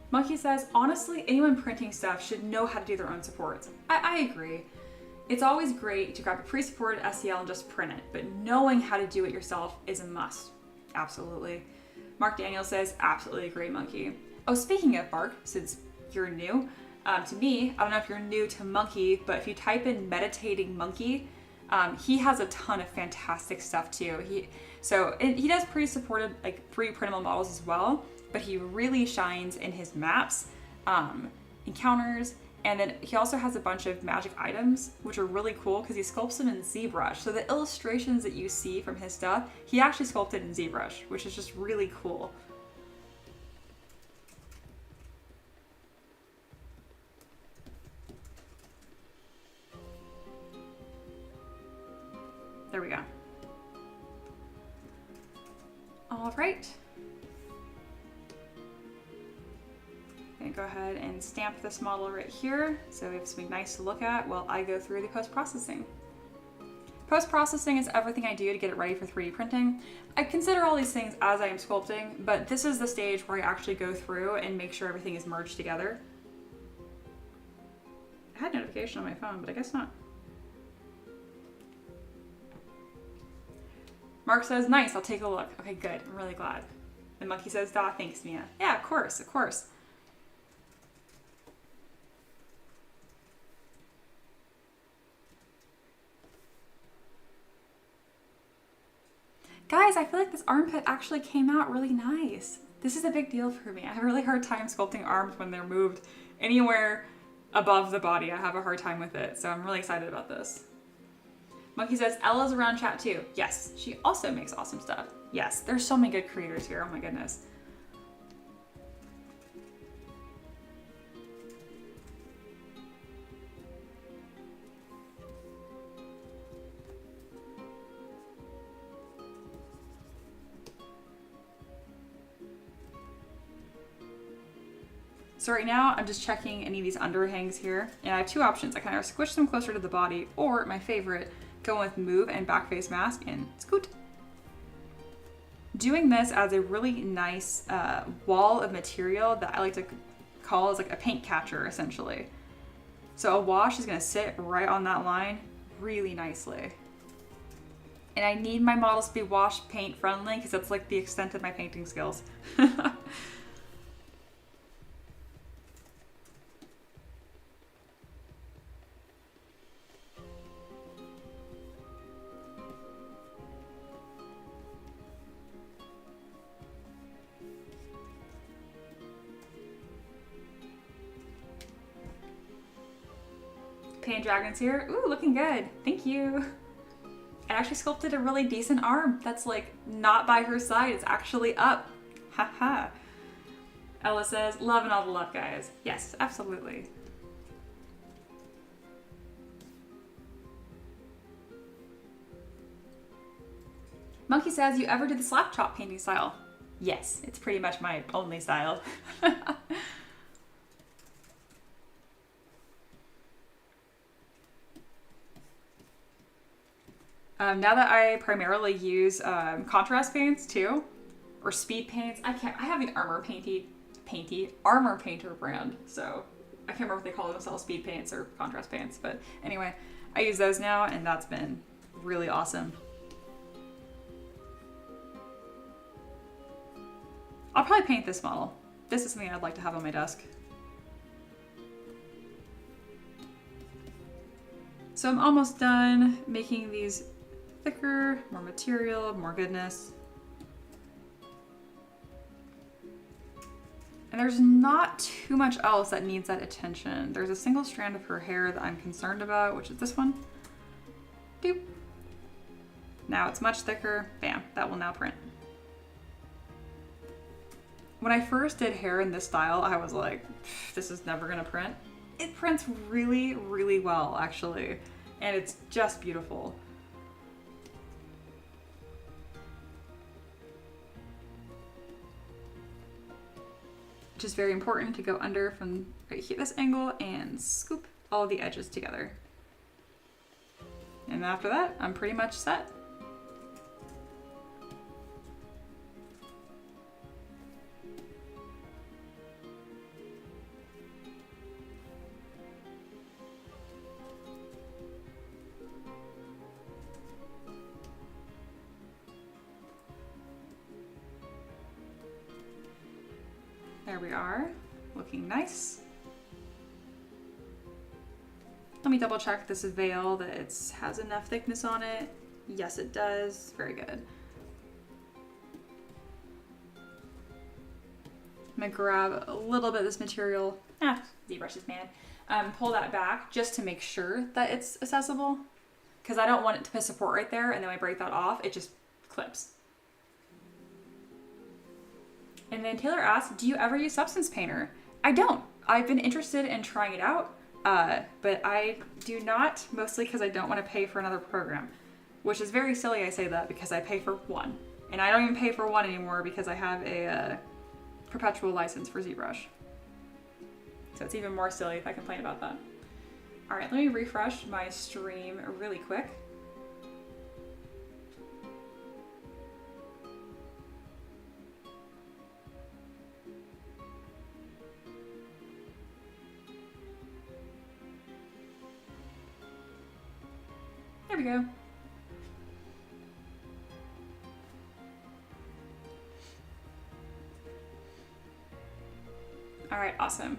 Monkey says, honestly, anyone printing stuff should know how to do their own supports. I agree. It's always great to grab a pre-supported STL and just print it, but knowing how to do it yourself is a must. Absolutely. Mark Daniel says, absolutely agree, Monkey. Oh, speaking of Mark, since you're new, to me, I don't know if you're new to Monkey, but if you type in meditating Monkey, he has a ton of fantastic stuff too. He does pre-supported, like pre-printable models as well, but he really shines in his maps, encounters, and then he also has a bunch of magic items, which are really cool because he sculpts them in ZBrush. So the illustrations that you see from his stuff, he actually sculpted in ZBrush, which is just really cool. There we go. All right. I'm gonna go ahead and stamp this model right here so we have something nice to look at while I go through the post-processing. Post-processing is everything I do to get it ready for 3D printing. I consider all these things as I am sculpting, but this is the stage where I actually go through and make sure everything is merged together. I had notification on my phone, but I guess not. Mark says, nice, I'll take a look. Okay, good, I'm really glad. And Monkey says, thanks, Mia. Yeah, of course, of course. Guys, I feel like this armpit actually came out really nice. This is a big deal for me. I have a really hard time sculpting arms when they're moved anywhere above the body. I have a hard time with it, so I'm really excited about this. Monkey says, Ella's around chat too. Yes, she also makes awesome stuff. Yes, there's so many good creators here, oh my goodness. So right now I'm just checking any of these underhangs here, and I have two options. I can either squish them closer to the body, or my favorite, go with move and back face mask and scoot. Doing this adds a really nice wall of material that I like to call as like a paint catcher essentially. So a wash is gonna sit right on that line really nicely. And I need my models to be wash paint friendly because that's like the extent of my painting skills. Paint Dragon's here. Ooh, looking good. Thank you. I actually sculpted a really decent arm that's like not by her side. It's actually up. Haha. Ella says, loving all the love, guys. Yes, absolutely. Monkey says, you ever did the slap chop painting style? Yes, it's pretty much my only style. Now that I primarily use contrast paints too, or speed paints. I have the Armor Painter brand, so I can't remember if they call themselves speed paints or contrast paints, but anyway, I use those now, and that's been really awesome. I'll probably paint this model. This is something I'd like to have on my desk. So I'm almost done making these thicker, more material, more goodness. And there's not too much else that needs that attention. There's a single strand of her hair that I'm concerned about, which is this one. Doop. Now it's much thicker. Bam, that will now print. When I first did hair in this style, I was like, this is never gonna print. It prints really, really well, actually. And it's just beautiful. Which is very important to go under from right here, this angle, and scoop all the edges together. And after that, I'm pretty much set. There we are, looking nice. Let me double check this veil that it has enough thickness on it. Yes, it does. Very good. I'm gonna grab a little bit of this material. ZBrush is mad. Pull that back just to make sure that it's accessible, because I don't want it to put support right there, and then when I break that off, it just clips. And then Taylor asked, do you ever use Substance Painter? I don't. I've been interested in trying it out, but I do not, mostly because I don't want to pay for another program, which is very silly I say that because I pay for one. And I don't even pay for one anymore because I have a perpetual license for ZBrush. So it's even more silly if I complain about that. All right, let me refresh my stream really quick. There we go. All right, awesome.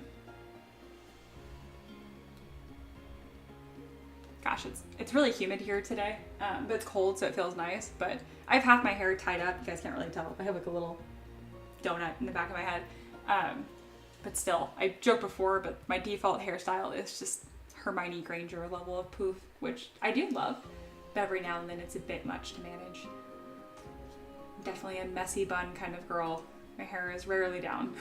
Gosh, it's really humid here today, but it's cold, so it feels nice. But I have half my hair tied up. You guys can't really tell. I have like a little donut in the back of my head. But still, I joked before, but my default hairstyle is just Hermione Granger level of poof, which I do love, but every now and then it's a bit much to manage. Definitely a messy bun kind of girl. My hair is rarely down.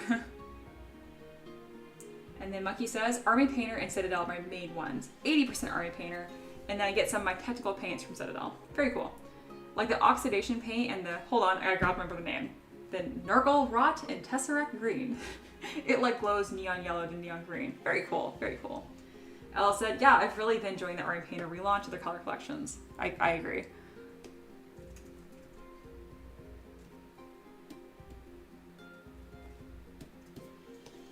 And then Monkey says, Army Painter and Citadel are my main ones. 80% Army Painter, and then I get some of my technical paints from Citadel. Very cool. Like the oxidation paint and the, hold on, I gotta remember the name. The Nurgle Rot and Tesseract Green. It like glows neon yellow to neon green. Very cool, very cool. Ella said, yeah, I've really been enjoying the Army Painter relaunch of their color collections. I agree.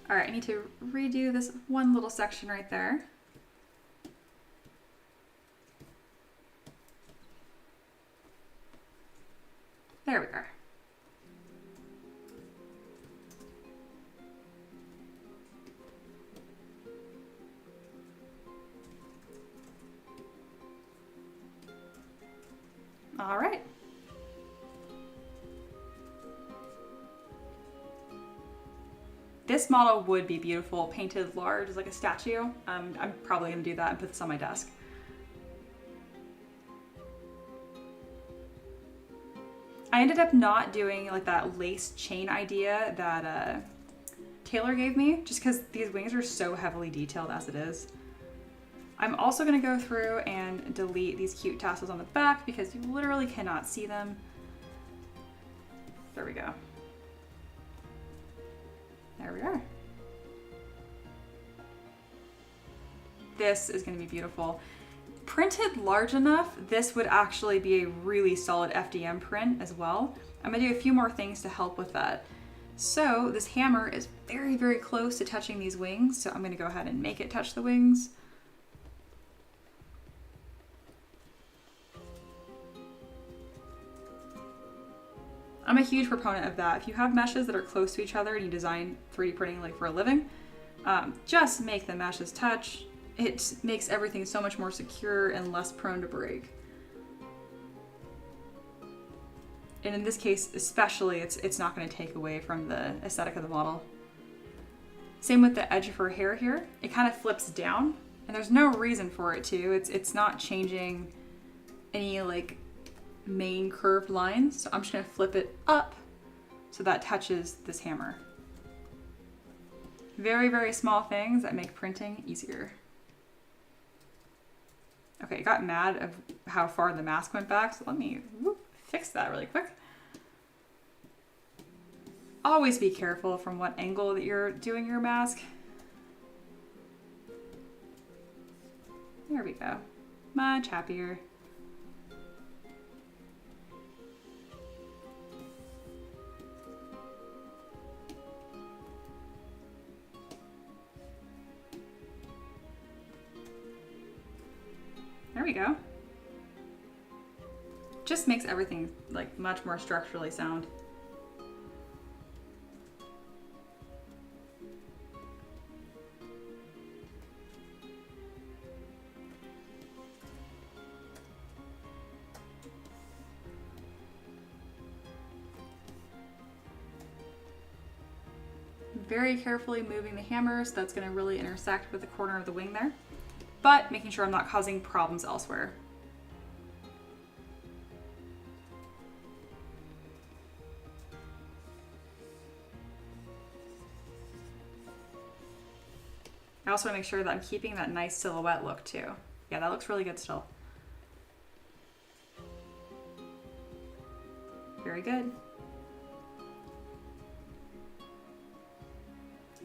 All right, I need to redo this one little section right there. There we are. All right. This model would be beautiful, painted large as like a statue. I'm probably gonna do that and put this on my desk. I ended up not doing like that lace chain idea that Taylor gave me, just because these wings are so heavily detailed as it is. I'm also gonna go through and delete these cute tassels on the back because you literally cannot see them. There we go. There we are. This is gonna be beautiful. Printed large enough, this would actually be a really solid FDM print as well. I'm gonna do a few more things to help with that. So this hammer is very, very close to touching these wings, so I'm gonna go ahead and make it touch the wings. I'm a huge proponent of that. If you have meshes that are close to each other and you design 3D printing like for a living, just make the meshes touch. It makes everything so much more secure and less prone to break. And in this case, especially, it's not going to take away from the aesthetic of the model. Same with the edge of her hair here. It kind of flips down, and there's no reason for it to. It's not changing any like main curved lines. So I'm just going to flip it up so that touches this hammer. Very, very small things that make printing easier. Okay, I got mad of how far the mask went back, so let me fix that really quick. Always be careful from what angle that you're doing your mask. There we go. Much happier. There we go. Just makes everything like much more structurally sound. Very carefully moving the hammer, so that's going to really intersect with the corner of the wing there, but making sure I'm not causing problems elsewhere. I also want to make sure that I'm keeping that nice silhouette look too. Yeah, that looks really good still. Very good.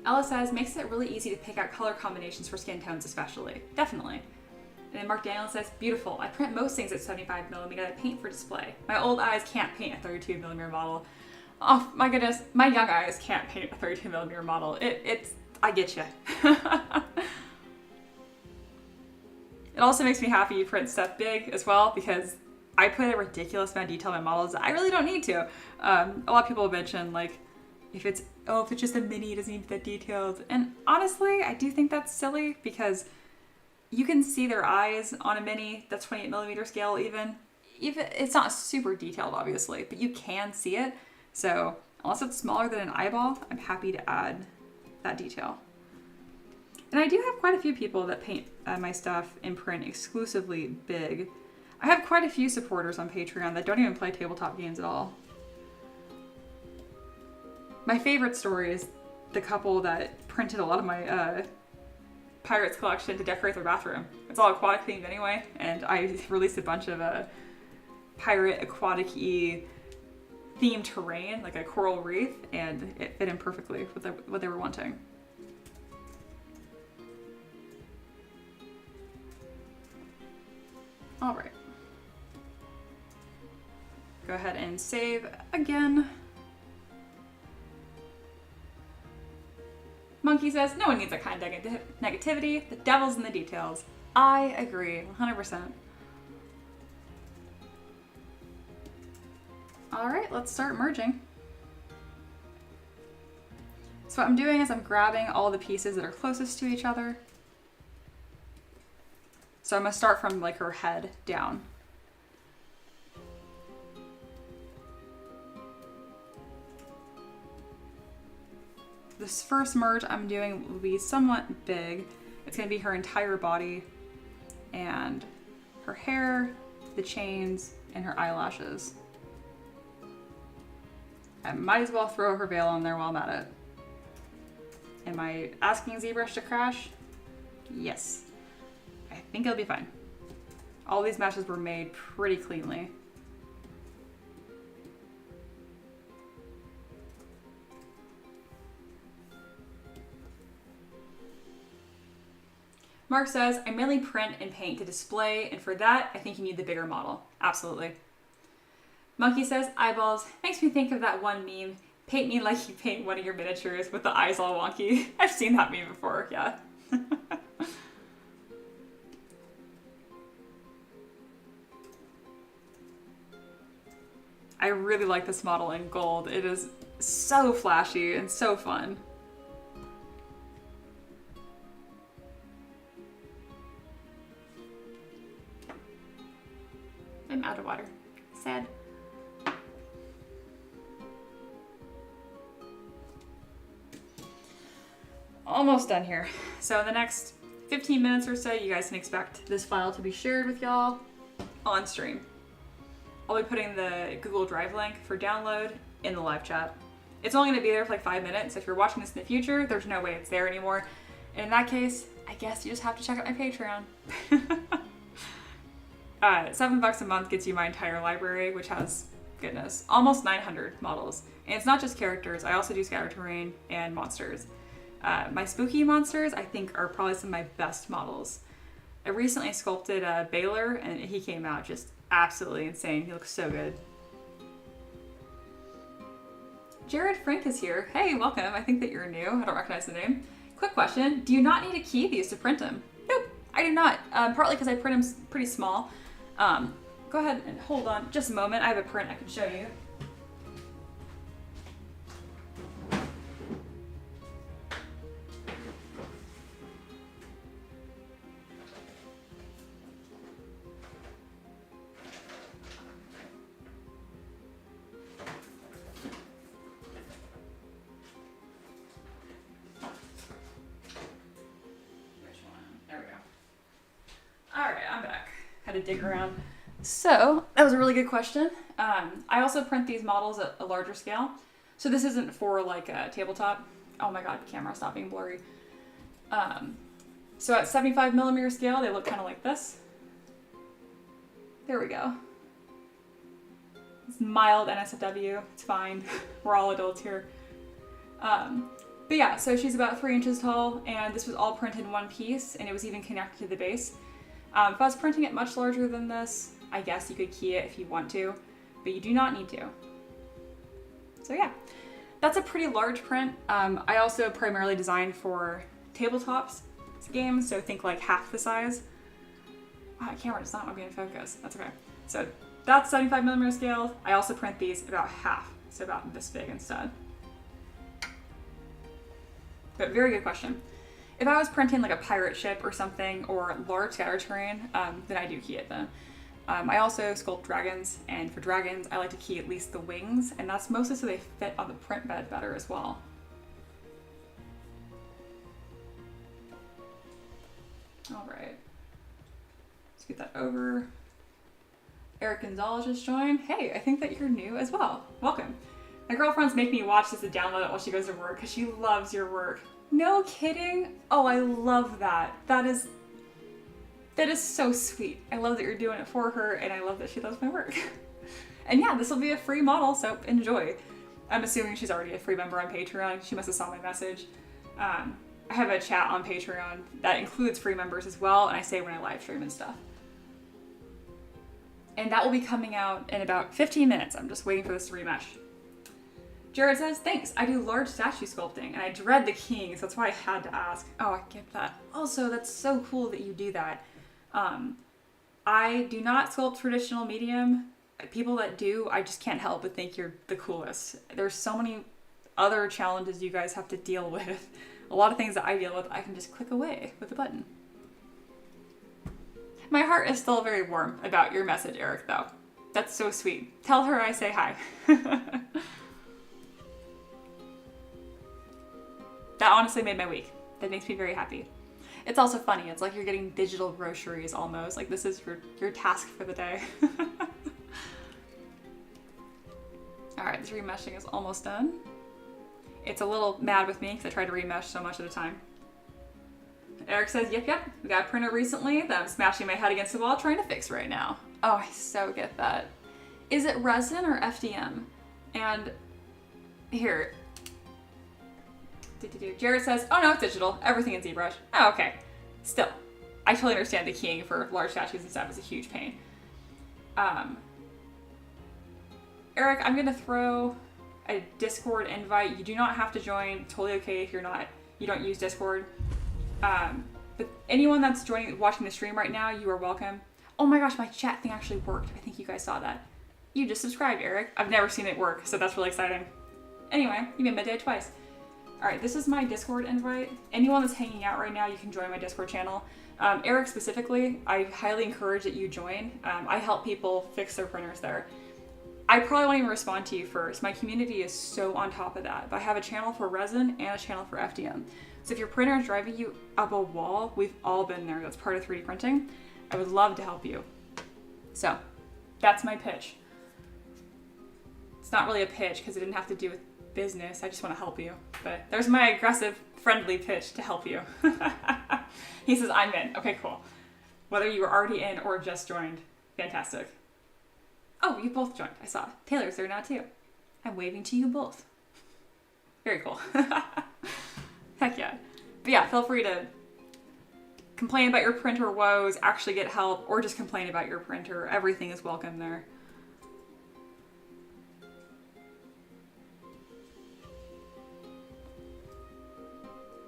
Ella says, makes it really easy to pick out color combinations for skin tones especially. Definitely. And then Mark Daniel says, beautiful. I print most things at 75mm. I paint for display. My old eyes can't paint a 32mm model. Oh my goodness, my young eyes can't paint a 32mm model. I get you. It also makes me happy you print stuff big as well, because I put a ridiculous amount of detail in my models. I really don't need to. A lot of people mention like, if it's just a mini, it doesn't need that detailed. And honestly, I do think that's silly, because you can see their eyes on a mini that's 28mm scale even it's not super detailed obviously, but you can see it. So unless it's smaller than an eyeball, I'm happy to add that detail. And I do have quite a few people that paint my stuff in print exclusively big. I have quite a few supporters on Patreon that don't even play tabletop games at all. My favorite story is the couple that printed a lot of my Pirates collection to decorate their bathroom. It's all aquatic themed anyway, and I released a bunch of pirate aquatic-y themed terrain, like a coral reef, and it fit in perfectly with what they were wanting. All right. Go ahead and save again. Monkey says, no one needs that kind of negativity. The devil's in the details. I agree, 100%. All right, let's start merging. So what I'm doing is I'm grabbing all the pieces that are closest to each other. So I'm gonna start from like her head down. This first merge I'm doing will be somewhat big. It's gonna be her entire body and her hair, the chains, and her eyelashes. I might as well throw her veil on there while I'm at it. Am I asking ZBrush to crash? Yes. I think it'll be fine. All these meshes were made pretty cleanly. Mark says, I mainly print and paint to display, and for that, I think you need the bigger model. Absolutely. Monkey says, eyeballs, makes me think of that one meme, paint me like you paint one of your miniatures with the eyes all wonky. I've seen that meme before, yeah. I really like this model in gold. It is so flashy and so fun. I'm out of water. Sad. Almost done here. So in the next 15 minutes or so, you guys can expect this file to be shared with y'all on stream. I'll be putting the Google Drive link for download in the live chat. It's only going to be there for like 5 minutes. If you're watching this in the future, there's no way it's there anymore. And in that case, I guess you just have to check out my Patreon. $7 a month gets you my entire library, which has, goodness, almost 900 models. And it's not just characters. I also do scatter terrain and monsters. My spooky monsters, I think, are probably some of my best models. I recently sculpted Baylor, and he came out just absolutely insane. He looks so good. Jared Frank is here. Hey, welcome. I think that you're new. I don't recognize the name. Quick question. Do you not need to key these to print them? Nope, I do not. Partly because I print them pretty small. Go ahead and hold on just a moment. I have a print I can show you. To dig around. So that was a really good question. I also print these models at a larger scale. So this isn't for like a tabletop. Oh my god, camera, stop being blurry. So at 75mm scale, they look kind of like this. There we go. It's mild NSFW. It's fine. We're all adults here. But yeah, so she's about 3 inches tall, and this was all printed in one piece, and it was even connected to the base. If I was printing it much larger than this, I guess you could key it if you want to, but you do not need to. So yeah, that's a pretty large print. I also primarily designed for tabletops games, so think like half the size. Oh, the camera does not want to be in focus. That's okay. So that's 75mm scale. I also print these about half, so about this big instead. But very good question. If I was printing like a pirate ship or something, or large scatter terrain, then I do key it then. I also sculpt dragons, and for dragons, I like to key at least the wings, and that's mostly so they fit on the print bed better as well. All right, let's get that over. Eric Gonzalez just joined. Hey, I think that you're new as well. Welcome. My girlfriends make me watch this to download it while she goes to work because she loves your work. No kidding? Oh, I love that. That is so sweet. I love that you're doing it for her, and I love that she loves my work. And yeah, this will be a free model, so enjoy. I'm assuming she's already a free member on Patreon. She must have saw my message. I have a chat on Patreon that includes free members as well, and I say when I live stream and stuff. And that will be coming out in about 15 minutes. I'm just waiting for this to remesh. Jared says, thanks, I do large statue sculpting, and I dread the king, so that's why I had to ask. Oh, I get that. Also, that's so cool that you do that. I do not sculpt traditional medium. People that do, I just can't help but think you're the coolest. There's so many other challenges you guys have to deal with. A lot of things that I deal with, I can just click away with a button. My heart is still very warm about your message, Eric, though. That's so sweet. Tell her I say hi. That honestly made my week. That makes me very happy. It's also funny. It's like you're getting digital groceries almost. Like this is your task for the day. All right, this remeshing is almost done. It's a little mad with me because I try to remesh so much at a time. Eric says, yep, we got a printer recently that I'm smashing my head against the wall trying to fix right now. Oh, I so get that. Is it resin or FDM? And here, Jared says, oh no, it's digital. Everything in ZBrush. Oh, okay. Still, I totally understand the keying for large statues and stuff is a huge pain. Eric, I'm gonna throw a Discord invite. You do not have to join. Totally okay if you don't use Discord. But anyone that's watching the stream right now, you are welcome. Oh my gosh, my chat thing actually worked. I think you guys saw that. You just subscribed, Eric. I've never seen it work, so that's really exciting. Anyway, you made my day twice. All right, this is my Discord invite. Anyone that's hanging out right now, you can join my Discord channel. Eric specifically, I highly encourage that you join. I help people fix their printers there. I probably won't even respond to you first. My community is so on top of that. But I have a channel for resin and a channel for FDM. So if your printer is driving you up a wall, we've all been there. That's part of 3D printing. I would love to help you. So that's my pitch. It's not really a pitch because it didn't have to do with business. I just want to help you. But there's my aggressive, friendly pitch to help you. He says, I'm in. Okay, cool. Whether you were already in or just joined, fantastic. Oh, you both joined. I saw. Taylor's there now too. I'm waving to you both. Very cool. Heck yeah. But yeah, feel free to complain about your printer woes, actually get help, or just complain about your printer. Everything is welcome there.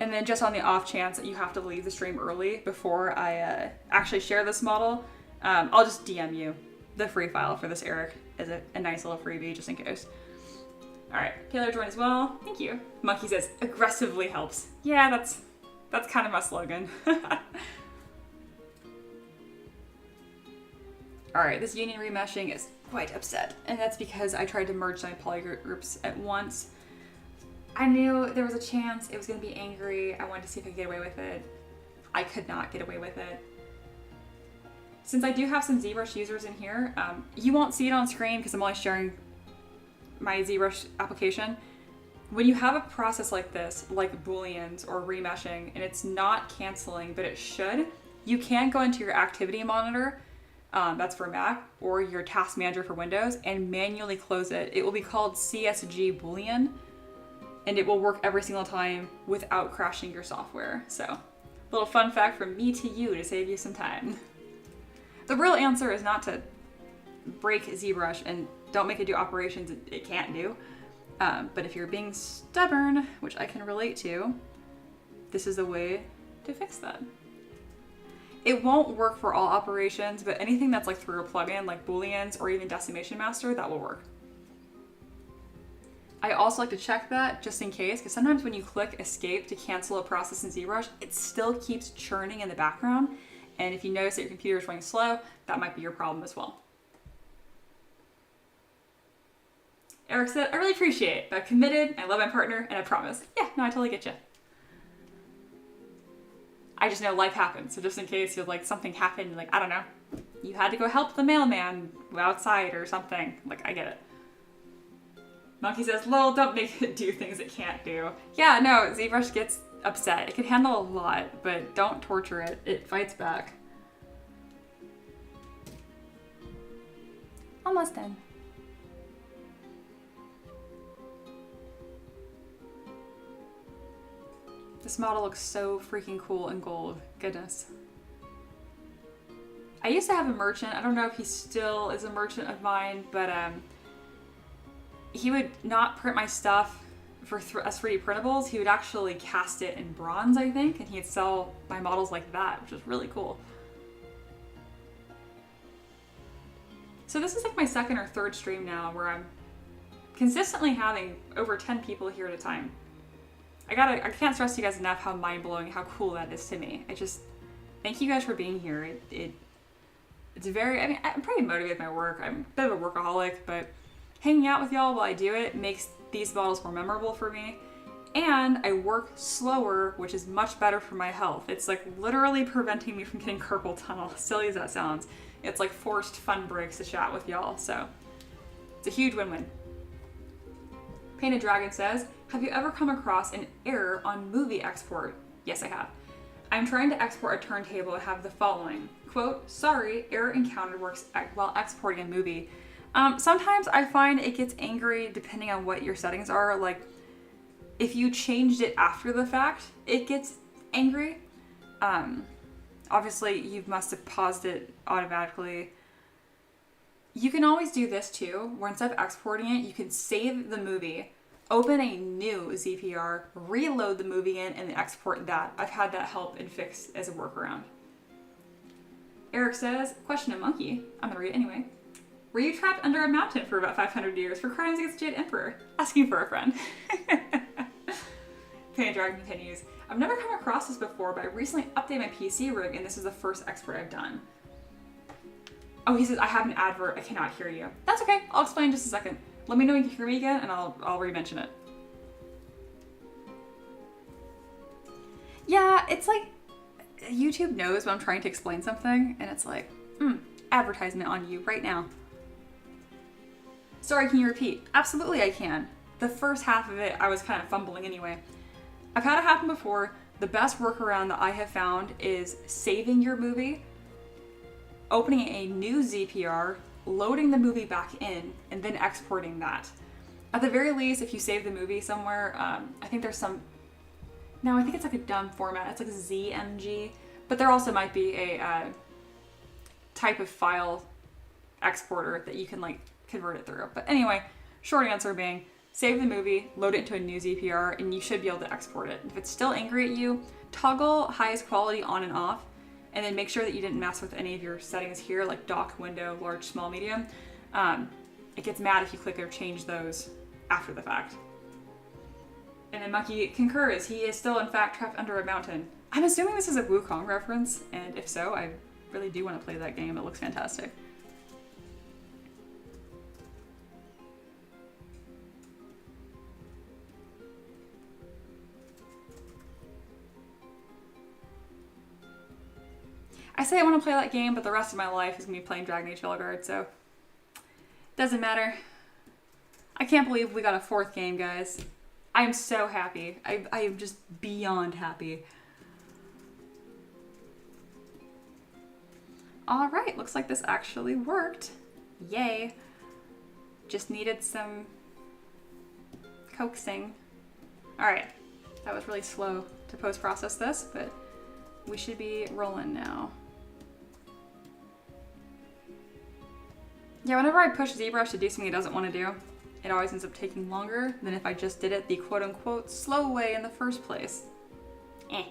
And then just on the off chance that you have to leave the stream early before I actually share this model, I'll just DM you the free file for this Eric as a nice little freebie just in case. All right, Taylor joined as well. Thank you. Monkey says, aggressively helps. Yeah, that's kind of my slogan. All right, this union remeshing is quite upset, and that's because I tried to merge my polygroups at once. I knew there was a chance it was going to be angry. I wanted to see if I could get away with it. I could not get away with it. Since I do have some ZBrush users in here, you won't see it on screen because I'm only sharing my ZBrush application. When you have a process like this, like booleans or remeshing, and it's not canceling, but it should, you can go into your activity monitor, that's for Mac, or your task manager for Windows, and manually close it. It will be called CSG Boolean, and it will work every single time without crashing your software. So, little fun fact from me to you to save you some time. The real answer is not to break ZBrush and don't make it do operations it can't do. But if you're being stubborn, which I can relate to, this is a way to fix that. It won't work for all operations, but anything that's like through a plugin like Booleans or even Decimation Master, that will work. I also like to check that just in case, because sometimes when you click escape to cancel a process in ZBrush, it still keeps churning in the background. And if you notice that your computer is running slow, that might be your problem as well. Eric said, I really appreciate it, but I'm committed, I love my partner, and I promise. Yeah, no, I totally get you. I just know life happens, so just in case you're like something happened, like, I don't know, you had to go help the mailman outside or something. Like, I get it. Monkey says, lol, don't make it do things it can't do. Yeah, no, ZBrush gets upset. It can handle a lot, but don't torture it. It fights back. Almost done. This model looks so freaking cool in gold. Goodness. I used to have a merchant. I don't know if he still is a merchant of mine, but he would not print my stuff for as 3D printables. He would actually cast it in bronze, I think, and he'd sell my models like that, which is really cool. So this is like my second or third stream now where I'm consistently having over 10 people here at a time. I can't stress to you guys enough how mind-blowing, how cool that is to me. Thank you guys for being here. It's very, I mean, I'm pretty motivated with my work. I'm a bit of a workaholic, but hanging out with y'all while I do it makes these models more memorable for me. And I work slower, which is much better for my health. It's like literally preventing me from getting carpal tunnel, as silly as that sounds. It's like forced fun breaks to chat with y'all, so it's a huge win-win. Painted Dragon says, have you ever come across an error on movie export? Yes, I have. I'm trying to export a turntable and have the following. Quote, sorry, error encountered works while exporting a movie. Sometimes I find it gets angry depending on what your settings are. Like, if you changed it after the fact, it gets angry. I'll Obviously, you must have paused it automatically. You can always do this too, where instead of exporting it, you can save the movie, open a new ZPR, reload the movie in, and then export that. I've had that help and fix as a workaround. Eric says, question to Monkey. I'm gonna read it anyway. Were you trapped under a mountain for about 500 years for crimes against the Jade Emperor? Asking for a friend. Painted Dragon continues. I've never come across this before, but I recently updated my PC rig and this is the first export I've done. Oh, he says, I have an advert. I cannot hear you. That's okay. I'll explain in just a second. Let me know when you can hear me again and I'll re-mention it. Yeah, it's like YouTube knows when I'm trying to explain something and it's like, advertisement on you right now. Sorry, can you repeat? Absolutely I can. The first half of it, I was kind of fumbling anyway. I've had it happen before. The best workaround that I have found is saving your movie, opening a new ZPR, loading the movie back in, and then exporting that. At the very least, if you save the movie somewhere, I think there's some... No, I think it's like a dumb format. It's like a ZMG. But there also might be a type of file exporter that you can like convert it through. But anyway, short answer being, save the movie, load it into a new ZPR, and you should be able to export it. If it's still angry at you, toggle highest quality on and off, and then make sure that you didn't mess with any of your settings here, like dock, window, large, small, medium. It gets mad if you click or change those after the fact. And then Monkey concurs, he is still in fact trapped under a mountain. I'm assuming this is a Wukong reference, and if so, I really do want to play that game. It looks fantastic. I say I want to play that game, but the rest of my life is going to be playing Dragon Age Veilguard, so doesn't matter. I can't believe we got a 4th game, guys. I am so happy. I am just beyond happy. All right, looks like this actually worked. Yay. Just needed some coaxing. All right, that was really slow to post-process this, but we should be rolling now. Yeah, whenever I push ZBrush to do something it doesn't want to do, it always ends up taking longer than if I just did it the quote-unquote slow way in the first place. Eh.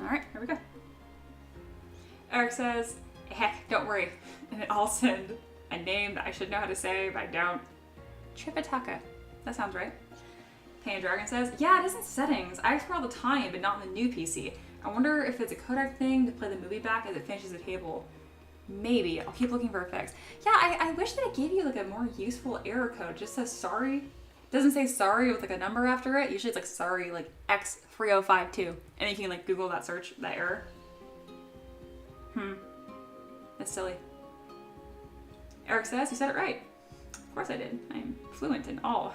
Alright, here we go. Eric says, heck, don't worry. And I'll send a name that I should know how to say, but I don't. Tripitaka. That sounds right. Painted Dragon says, yeah, it is in settings. I export all the time, but not in the new PC. I wonder if it's a codec thing to play the movie back as it finishes the table. Maybe. I'll keep looking for a fix. Yeah, I wish that it gave you like a more useful error code. It just says sorry. It doesn't say sorry with like a number after it. Usually it's like sorry, like X3052. And then you can like Google that search, that error. That's silly. Eric says, you said it right. Of course I did. I'm fluent in all.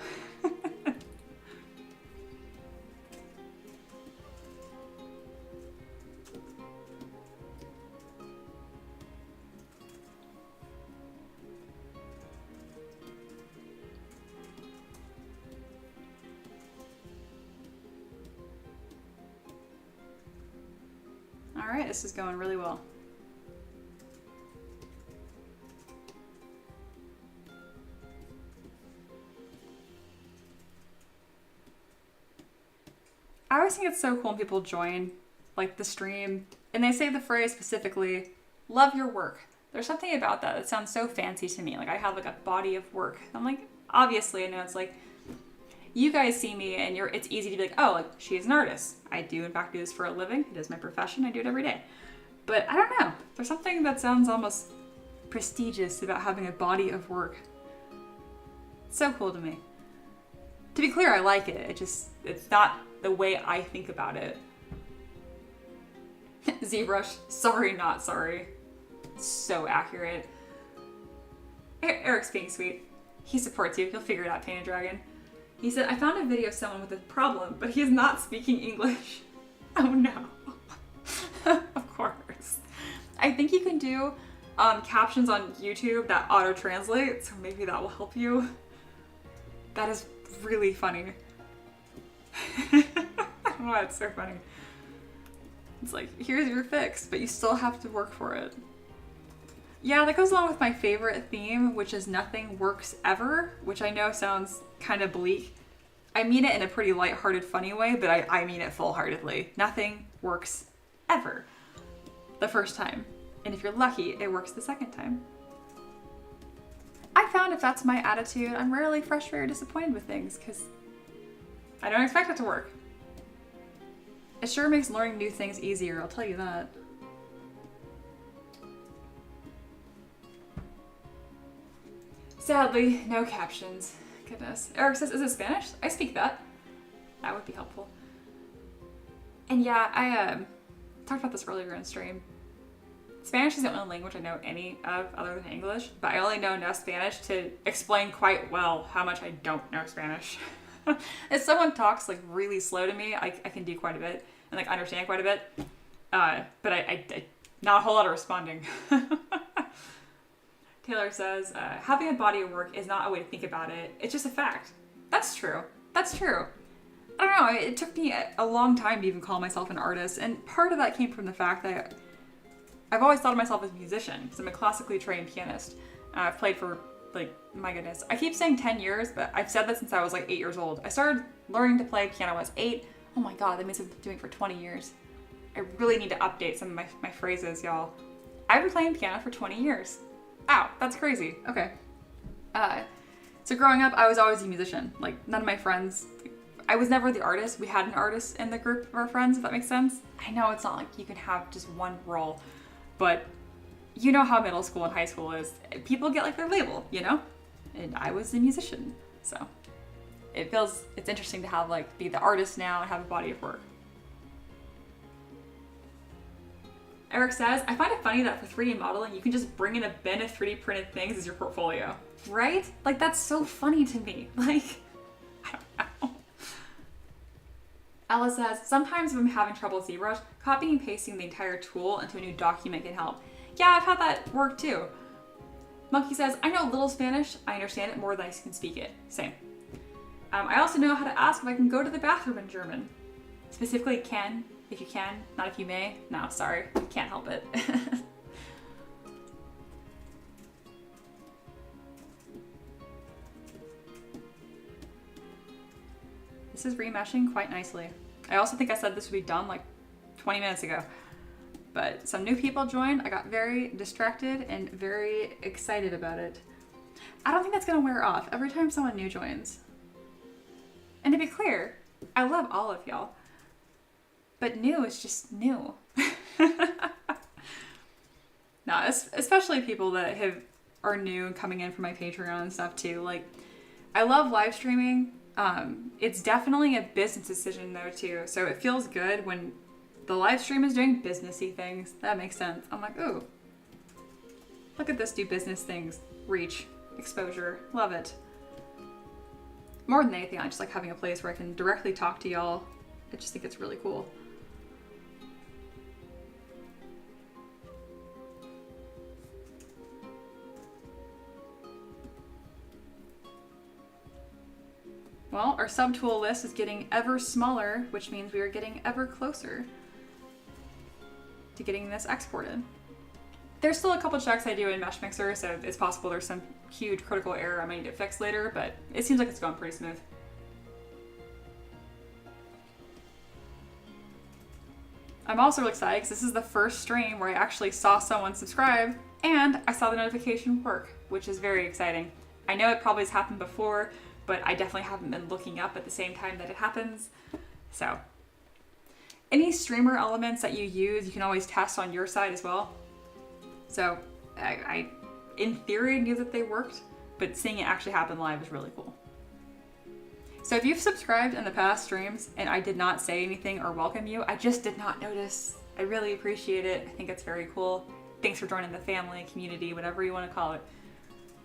All right, this is going really well. I always think it's so cool when people join like the stream and they say the phrase specifically, love your work. There's something about that that sounds so fancy to me. Like I have like a body of work. I'm like, obviously I know it's like, you guys see me and it's easy to be like, oh, like she is an artist. I do in fact do this for a living. It is my profession. I do it every day. But I don't know. There's something that sounds almost prestigious about having a body of work. It's so cool to me. To be clear, I like it. It's not the way I think about it. ZBrush, sorry, not sorry. So accurate. Eric's being sweet. He supports you. He'll figure it out, Painted Dragon. He said, I found a video of someone with a problem, but he is not speaking English. Oh no. Of course. I think you can do captions on YouTube that auto-translate, so maybe that will help you. That is really funny. I don't know why it's so funny. It's like, here's your fix, but you still have to work for it. Yeah, that goes along with my favorite theme, which is nothing works ever, which I know sounds kind of bleak. I mean it in a pretty lighthearted, funny way, but I mean it full-heartedly. Nothing works ever the first time. And if you're lucky, it works the second time. I found if that's my attitude, I'm rarely frustrated or disappointed with things, because I don't expect it to work. It sure makes learning new things easier, I'll tell you that. Sadly, no captions. Goodness. Eric says, is it Spanish? I speak that. That would be helpful. And yeah, I talked about this earlier in stream. Spanish is the only language I know any of other than English, but I only know enough Spanish to explain quite well how much I don't know Spanish. If someone talks like really slow to me, I can do quite a bit and like understand quite a bit, but I not a whole lot of responding. Taylor says, having a body of work is not a way to think about it. It's just a fact. That's true. That's true. I don't know. It took me a long time to even call myself an artist. And part of that came from the fact that I've always thought of myself as a musician because I'm a classically trained pianist. I've played for, like, my goodness. I keep saying 10 years, but I've said that since I was like 8 years old. I started learning to play piano when I was 8. Oh my God, that means I've been doing it for 20 years. I really need to update some of my phrases, y'all. I've been playing piano for 20 years. Ow, that's crazy. Okay. So growing up, I was always a musician. Like, none of my friends, I was never the artist. We had an artist in the group of our friends, if that makes sense. I know it's not like you can have just one role, but you know how middle school and high school is. People get like their label, you know? And I was a musician, so it's interesting to have like, be the artist now and have a body of work. Eric says, I find it funny that for 3D modeling, you can just bring in a bin of 3D printed things as your portfolio. Right? Like, that's so funny to me. Like, I don't know. Ella says, sometimes if I'm having trouble with ZBrush, copying and pasting the entire tool into a new document can help. Yeah, I've had that work too. Monkey says, I know a little Spanish. I understand it more than I can speak it. Same. I also know how to ask if I can go to the bathroom in German. Specifically, can. If you can, not if you may. No, sorry, can't help it. This is remeshing quite nicely. I also think I said this would be done like 20 minutes ago, but some new people joined. I got very distracted and very excited about it. I don't think that's gonna wear off every time someone new joins. And to be clear, I love all of y'all. But new is just new. No, especially people that are new and coming in from my Patreon and stuff too. Like, I love live streaming. It's definitely a business decision though too. So it feels good when the live stream is doing businessy things. That makes sense. I'm like, ooh, look at this do business things. Reach, exposure, love it. More than anything, I just like having a place where I can directly talk to y'all. I just think it's really cool. Well, our subtool list is getting ever smaller, which means we are getting ever closer to getting this exported. There's still a couple checks I do in Mesh Mixer, so it's possible there's some huge critical error I might need to fix later, but it seems like it's going pretty smooth. I'm also really excited because this is the first stream where I actually saw someone subscribe and I saw the notification work, which is very exciting. I know it probably has happened before, but I definitely haven't been looking up at the same time that it happens. So, any streamer elements that you use, you can always test on your side as well. So, I in theory knew that they worked, but seeing it actually happen live is really cool. So if you've subscribed in the past streams and I did not say anything or welcome you, I just did not notice. I really appreciate it. I think it's very cool. Thanks for joining the family, community, whatever you want to call it.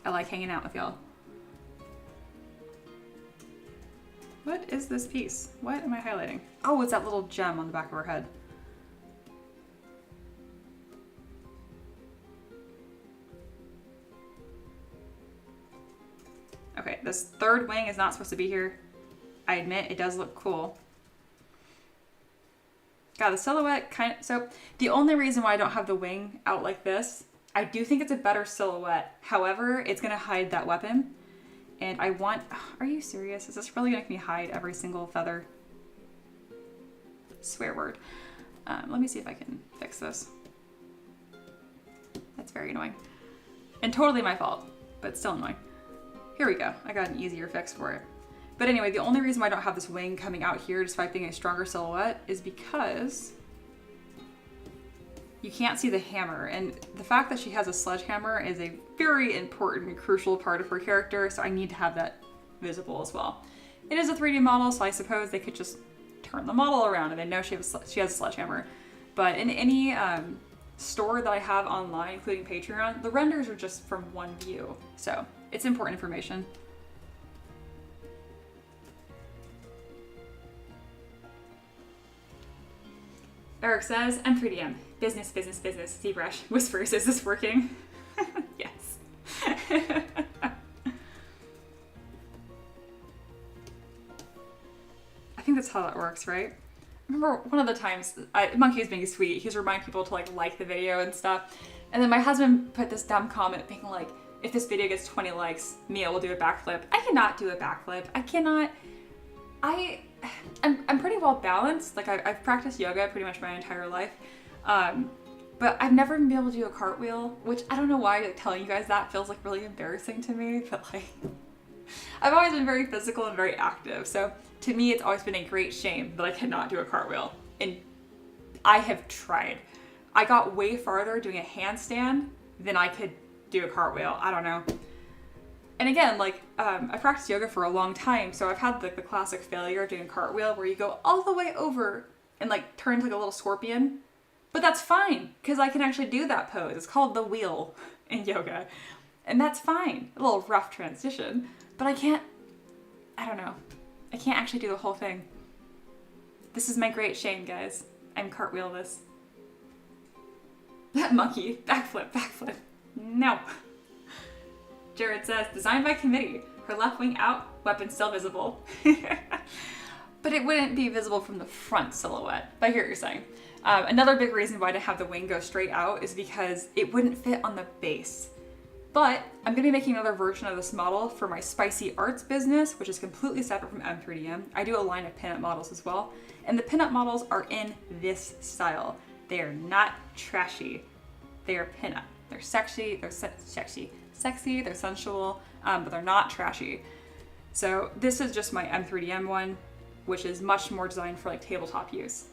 I like hanging out with y'all. What is this piece? What am I highlighting? Oh, it's that little gem on the back of her head. Okay, this third wing is not supposed to be here. I admit it does look cool. God, the silhouette so the only reason why I don't have the wing out like this, I do think it's a better silhouette. However, it's gonna hide that weapon. And I want, are you serious? Is this really gonna make me hide every single feather? Swear word. Let me see if I can fix this. That's very annoying. And totally my fault, but still annoying. Here we go. I got an easier fix for it. But anyway, the only reason why I don't have this wing coming out here despite being a stronger silhouette is because you can't see the hammer. And the fact that she has a sledgehammer is a very important and crucial part of her character, so I need to have that visible as well. It is a 3D model, so I suppose they could just turn the model around and they know she has a sledgehammer. But in any store that I have online, including Patreon, the renders are just from one view. So it's important information. Eric says, I'm 3DM. Business, business, business. ZBrush whispers, is this working? Yes. I think that's how that works, right? I remember one of the times, Monkey was being sweet. He was reminding people to like the video and stuff. And then my husband put this dumb comment being like, if this video gets 20 likes, Mia will do a backflip. I cannot do a backflip. I cannot. I'm pretty well balanced. Like I've practiced yoga pretty much my entire life. But I've never been able to do a cartwheel, which I don't know why telling you guys that feels like really embarrassing to me, but like I've always been very physical and very active. So to me, it's always been a great shame that I cannot do a cartwheel. And I have tried. I got way farther doing a handstand than I could do a cartwheel. I don't know. And again, like, I practiced yoga for a long time, so I've had the classic failure of doing a cartwheel where you go all the way over and like turn into like a little scorpion. But that's fine, because I can actually do that pose. It's called the wheel in yoga. And that's fine. A little rough transition. But I don't know. I can't actually do the whole thing. This is my great shame, guys. I'm cartwheel-less. That monkey. Backflip, backflip. No. Jared says, designed by committee. Her left wing out, weapon still visible. But it wouldn't be visible from the front silhouette. But I hear what you're saying. Another big reason why to have the wing go straight out is because it wouldn't fit on the base. But I'm going to be making another version of this model for my Spicy Arts business, which is completely separate from M3DM. I do a line of pinup models as well. And the pinup models are in this style. They are not trashy. They are pinup. They're sexy, they're sexy, they're sensual, but they're not trashy. So this is just my M3DM one, which is much more designed for like tabletop use.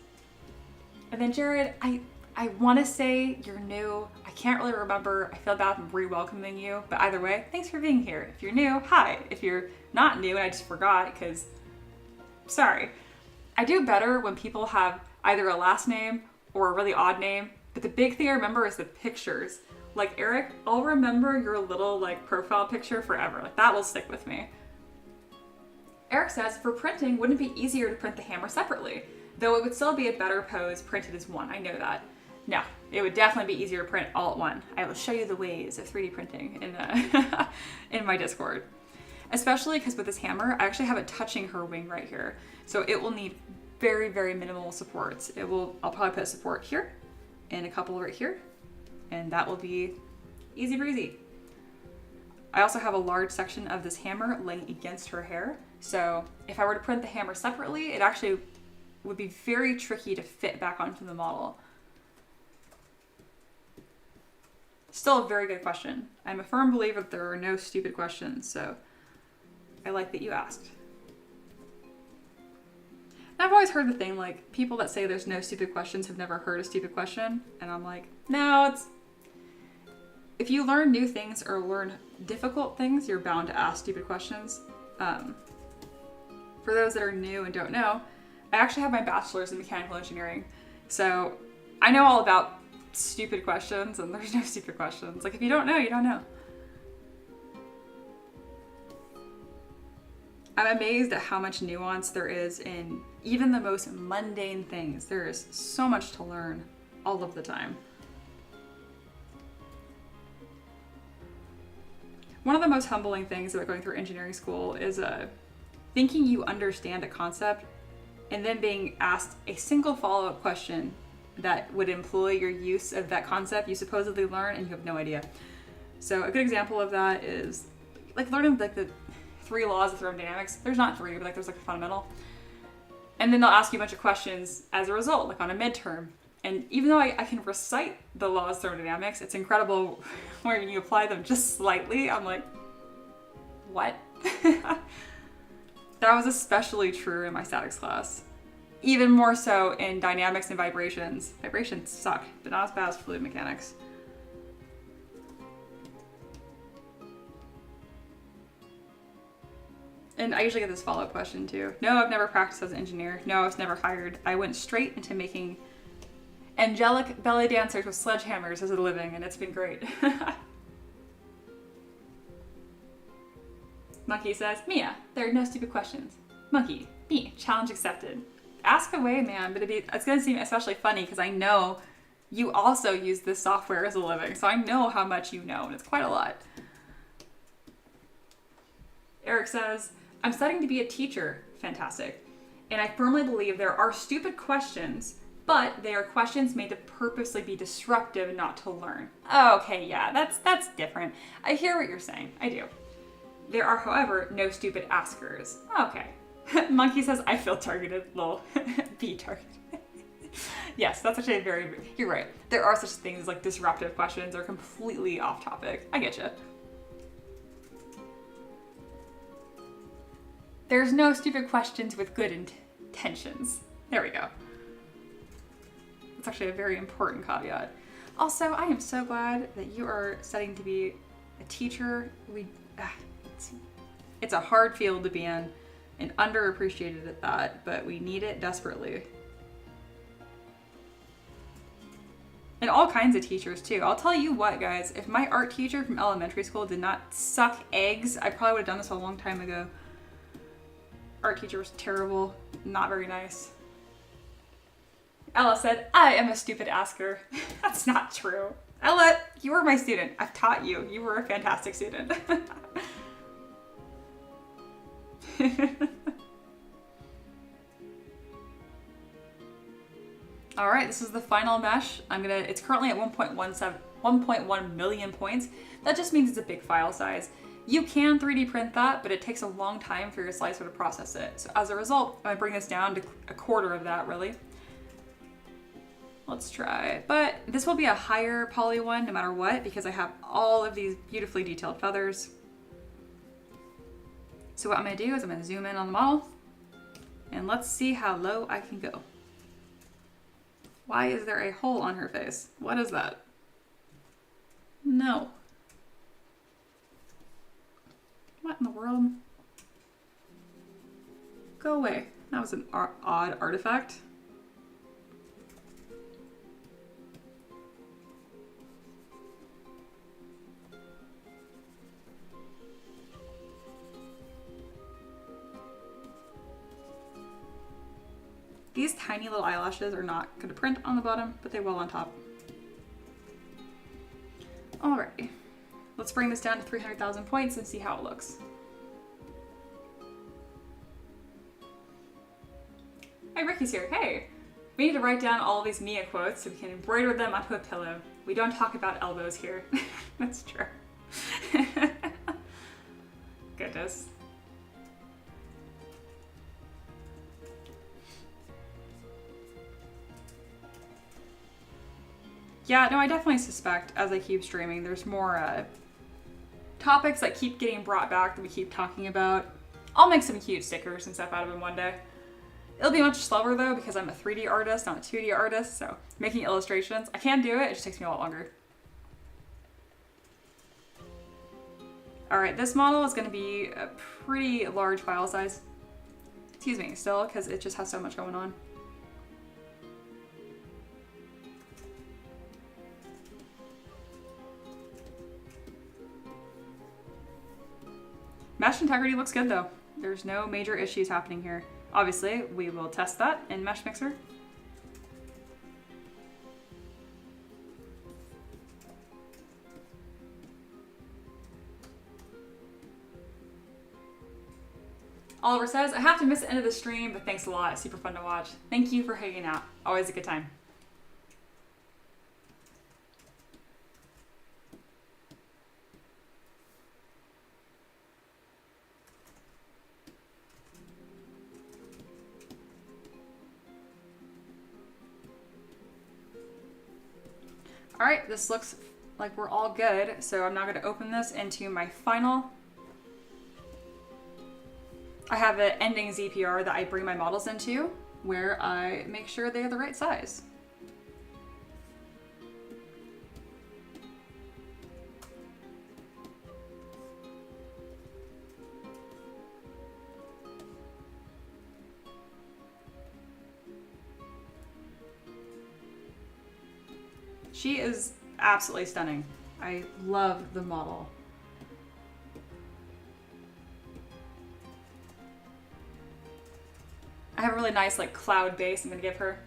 And then Jared, I want to say you're new. I can't really remember. I feel bad re-welcoming you, but either way, thanks for being here. If you're new, hi. If you're not new and I just forgot, because sorry. I do better when people have either a last name or a really odd name, but the big thing I remember is the pictures. Like Eric, I'll remember your little like profile picture forever. Like that will stick with me. Eric says, for printing, wouldn't it be easier to print the hammer separately? Though it would still be a better pose printed as one. I know that. No, it would definitely be easier to print all at one. I will show you the ways of 3D printing in my Discord. Especially because with this hammer, I actually have it touching her wing right here. So it will need very, very minimal supports. I'll probably put a support here and a couple right here. And that will be easy breezy. I also have a large section of this hammer laying against her hair. So if I were to print the hammer separately, it actually would be very tricky to fit back onto the model. Still a very good question. I'm a firm believer that there are no stupid questions, so I like that you asked. And I've always heard the thing, like, people that say there's no stupid questions have never heard a stupid question, and I'm like, no, if you learn new things or learn difficult things, you're bound to ask stupid questions. For those that are new and don't know, I actually have my bachelor's in mechanical engineering, so I know all about stupid questions, and there's no stupid questions. Like, if you don't know, you don't know. I'm amazed at how much nuance there is in even the most mundane things. There is so much to learn all of the time. One of the most humbling things about going through engineering school is thinking you understand a concept and then being asked a single follow-up question that would employ your use of that concept you supposedly learn and you have no idea. So a good example of that is like learning like the 3 laws of thermodynamics. There's not 3, but like there's like a fundamental. And then they'll ask you a bunch of questions as a result, like on a midterm. And even though I can recite the laws of thermodynamics, it's incredible when you apply them just slightly. I'm like, what? That was especially true in my statics class. Even more so in dynamics and vibrations. Vibrations suck, but not as bad as fluid mechanics. And I usually get this follow-up question too. No, I've never practiced as an engineer. No, I was never hired. I went straight into making angelic belly dancers with sledgehammers as a living, and it's been great. Monkey says, Mia, there are no stupid questions. Monkey, me, challenge accepted. Ask away, man, but it's going to seem especially funny because I know you also use this software as a living, so I know how much you know, and it's quite a lot. Eric says, I'm studying to be a teacher. Fantastic. And I firmly believe there are stupid questions, but they are questions made to purposely be disruptive, not to learn. Okay, yeah, that's different. I hear what you're saying. I do. There are, however, no stupid askers. Okay. Monkey says, I feel targeted. Lol. Be targeted. Yes, that's actually you're right. There are such things as like disruptive questions or completely off topic. I get you. There's no stupid questions with good intentions. There we go. That's actually a very important caveat. Also, I am so glad that you are studying to be a teacher. It's a hard field to be in and underappreciated at that, but we need it desperately. And all kinds of teachers too. I'll tell you what, guys, if my art teacher from elementary school did not suck eggs, I probably would have done this a long time ago. Art teacher was terrible, not very nice. Ella said, I am a stupid asker. That's not true. Ella, you were my student. I've taught you. You were a fantastic student. All right, this is the final mesh. It's currently at 1.1 million points. That just means it's a big file size. You can 3D print that, but it takes a long time for your slicer to process it. So as a result, I'm gonna bring this down to a quarter of that, really. Let's try, but this will be a higher poly one no matter what, because I have all of these beautifully detailed feathers. So what I'm gonna do is I'm gonna zoom in on the model, and let's see how low I can go. Why is there a hole on her face? What is that? No. What in the world? Go away. That was an odd artifact. These tiny little eyelashes are not going to print on the bottom, but they will on top. Alrighty. Let's bring this down to 300,000 points and see how it looks. Hey, Ricky's here. Hey! We need to write down all of these Mia quotes so we can embroider them onto a pillow. We don't talk about elbows here. That's true. Goodness. Yeah, no, I definitely suspect as I keep streaming, there's more topics that keep getting brought back that we keep talking about. I'll make some cute stickers and stuff out of them one day. It'll be much slower though because I'm a 3D artist, not a 2D artist, so making illustrations, I can do it, it just takes me a lot longer. Alright, this model is going to be a pretty large file size. Excuse me, still, because it just has so much going on. Mesh integrity looks good though. There's no major issues happening here. Obviously, we will test that in Mesh Mixer. Oliver says, I have to miss the end of the stream, but thanks a lot. Super fun to watch. Thank you for hanging out. Always a good time. All right, this looks like we're all good. So I'm now going to open this into my final. I have an ending ZPR that I bring my models into where I make sure they are the right size. She is absolutely stunning. I love the model. I have a really nice like cloud base I'm gonna give her.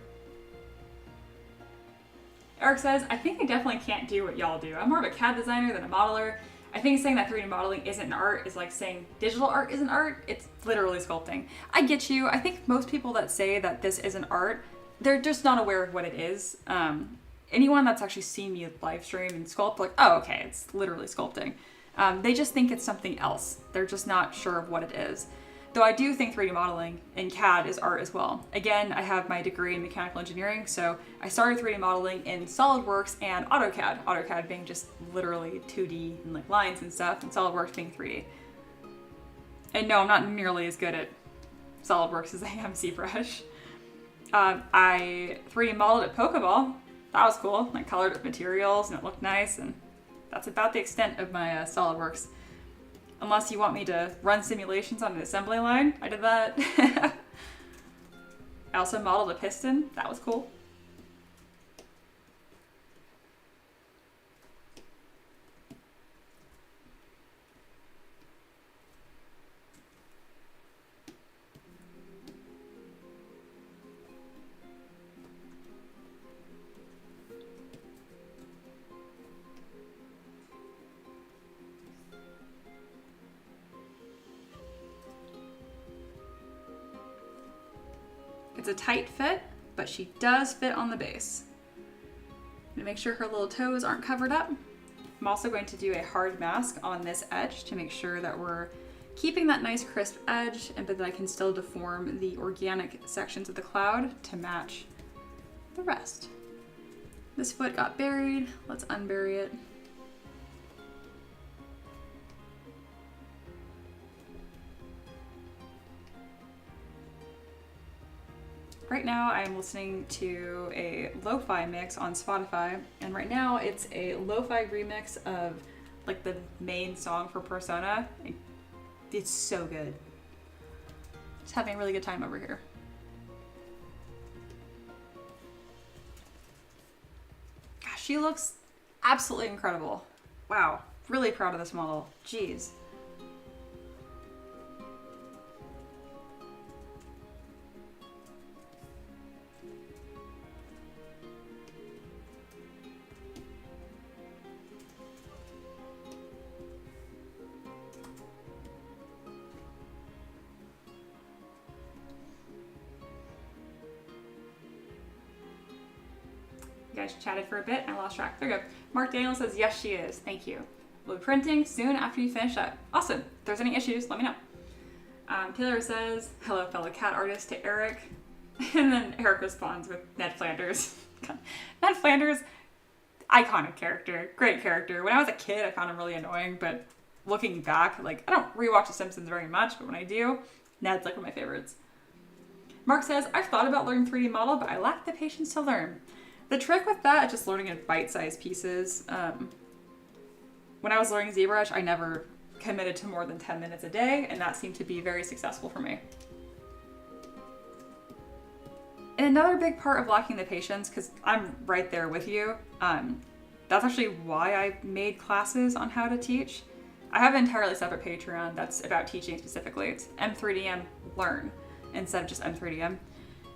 Eric says, I think I definitely can't do what y'all do. I'm more of a CAD designer than a modeler. I think saying that 3D modeling isn't an art is like saying digital art isn't art. It's literally sculpting. I get you. I think most people that say that this isn't art, they're just not aware of what it is. Anyone that's actually seen me live stream and sculpt, like, oh, okay, it's literally sculpting. They just think it's something else. They're just not sure of what it is. Though I do think 3D modeling in CAD is art as well. Again, I have my degree in mechanical engineering, so I started 3D modeling in SolidWorks and AutoCAD. AutoCAD being just literally 2D and like lines and stuff, and SolidWorks being 3D. And no, I'm not nearly as good at SolidWorks as I am ZBrush. I 3D modeled at Pokeball. That was cool. I colored with materials and it looked nice, and that's about the extent of my SolidWorks. Unless you want me to run simulations on an assembly line, I did that. I also modeled a piston. That was cool. It's a tight fit, but she does fit on the base. I'm gonna make sure her little toes aren't covered up. I'm also going to do a hard mask on this edge to make sure that we're keeping that nice crisp edge, but that I can still deform the organic sections of the cloud to match the rest. This foot got buried. Let's unbury it. Right now I'm listening to a lo-fi mix on Spotify, and right now it's a lo-fi remix of like the main song for Persona. It's so good. Just having a really good time over here. Gosh, she looks absolutely incredible. Wow, really proud of this model. Jeez. Guys chatted for a bit and I lost track. There we go. Mark Daniel says, yes, she is. Thank you. We'll be printing soon after you finish up. Awesome. If there's any issues, let me know. Taylor says, hello, fellow cat artist, to Eric. And then Eric responds with Ned Flanders. Ned Flanders, iconic character. Great character. When I was a kid, I found him really annoying, but looking back, like, I don't rewatch The Simpsons very much, but when I do, Ned's like one of my favorites. Mark says, I've thought about learning 3D model, but I lack the patience to learn. The trick with that is just learning in bite-sized pieces. When I was learning ZBrush, I never committed to more than 10 minutes a day, and that seemed to be very successful for me. And another big part of lacking the patience, because I'm right there with you, that's actually why I made classes on how to teach. I have an entirely separate Patreon that's about teaching specifically. It's M3DM Learn instead of just M3DM.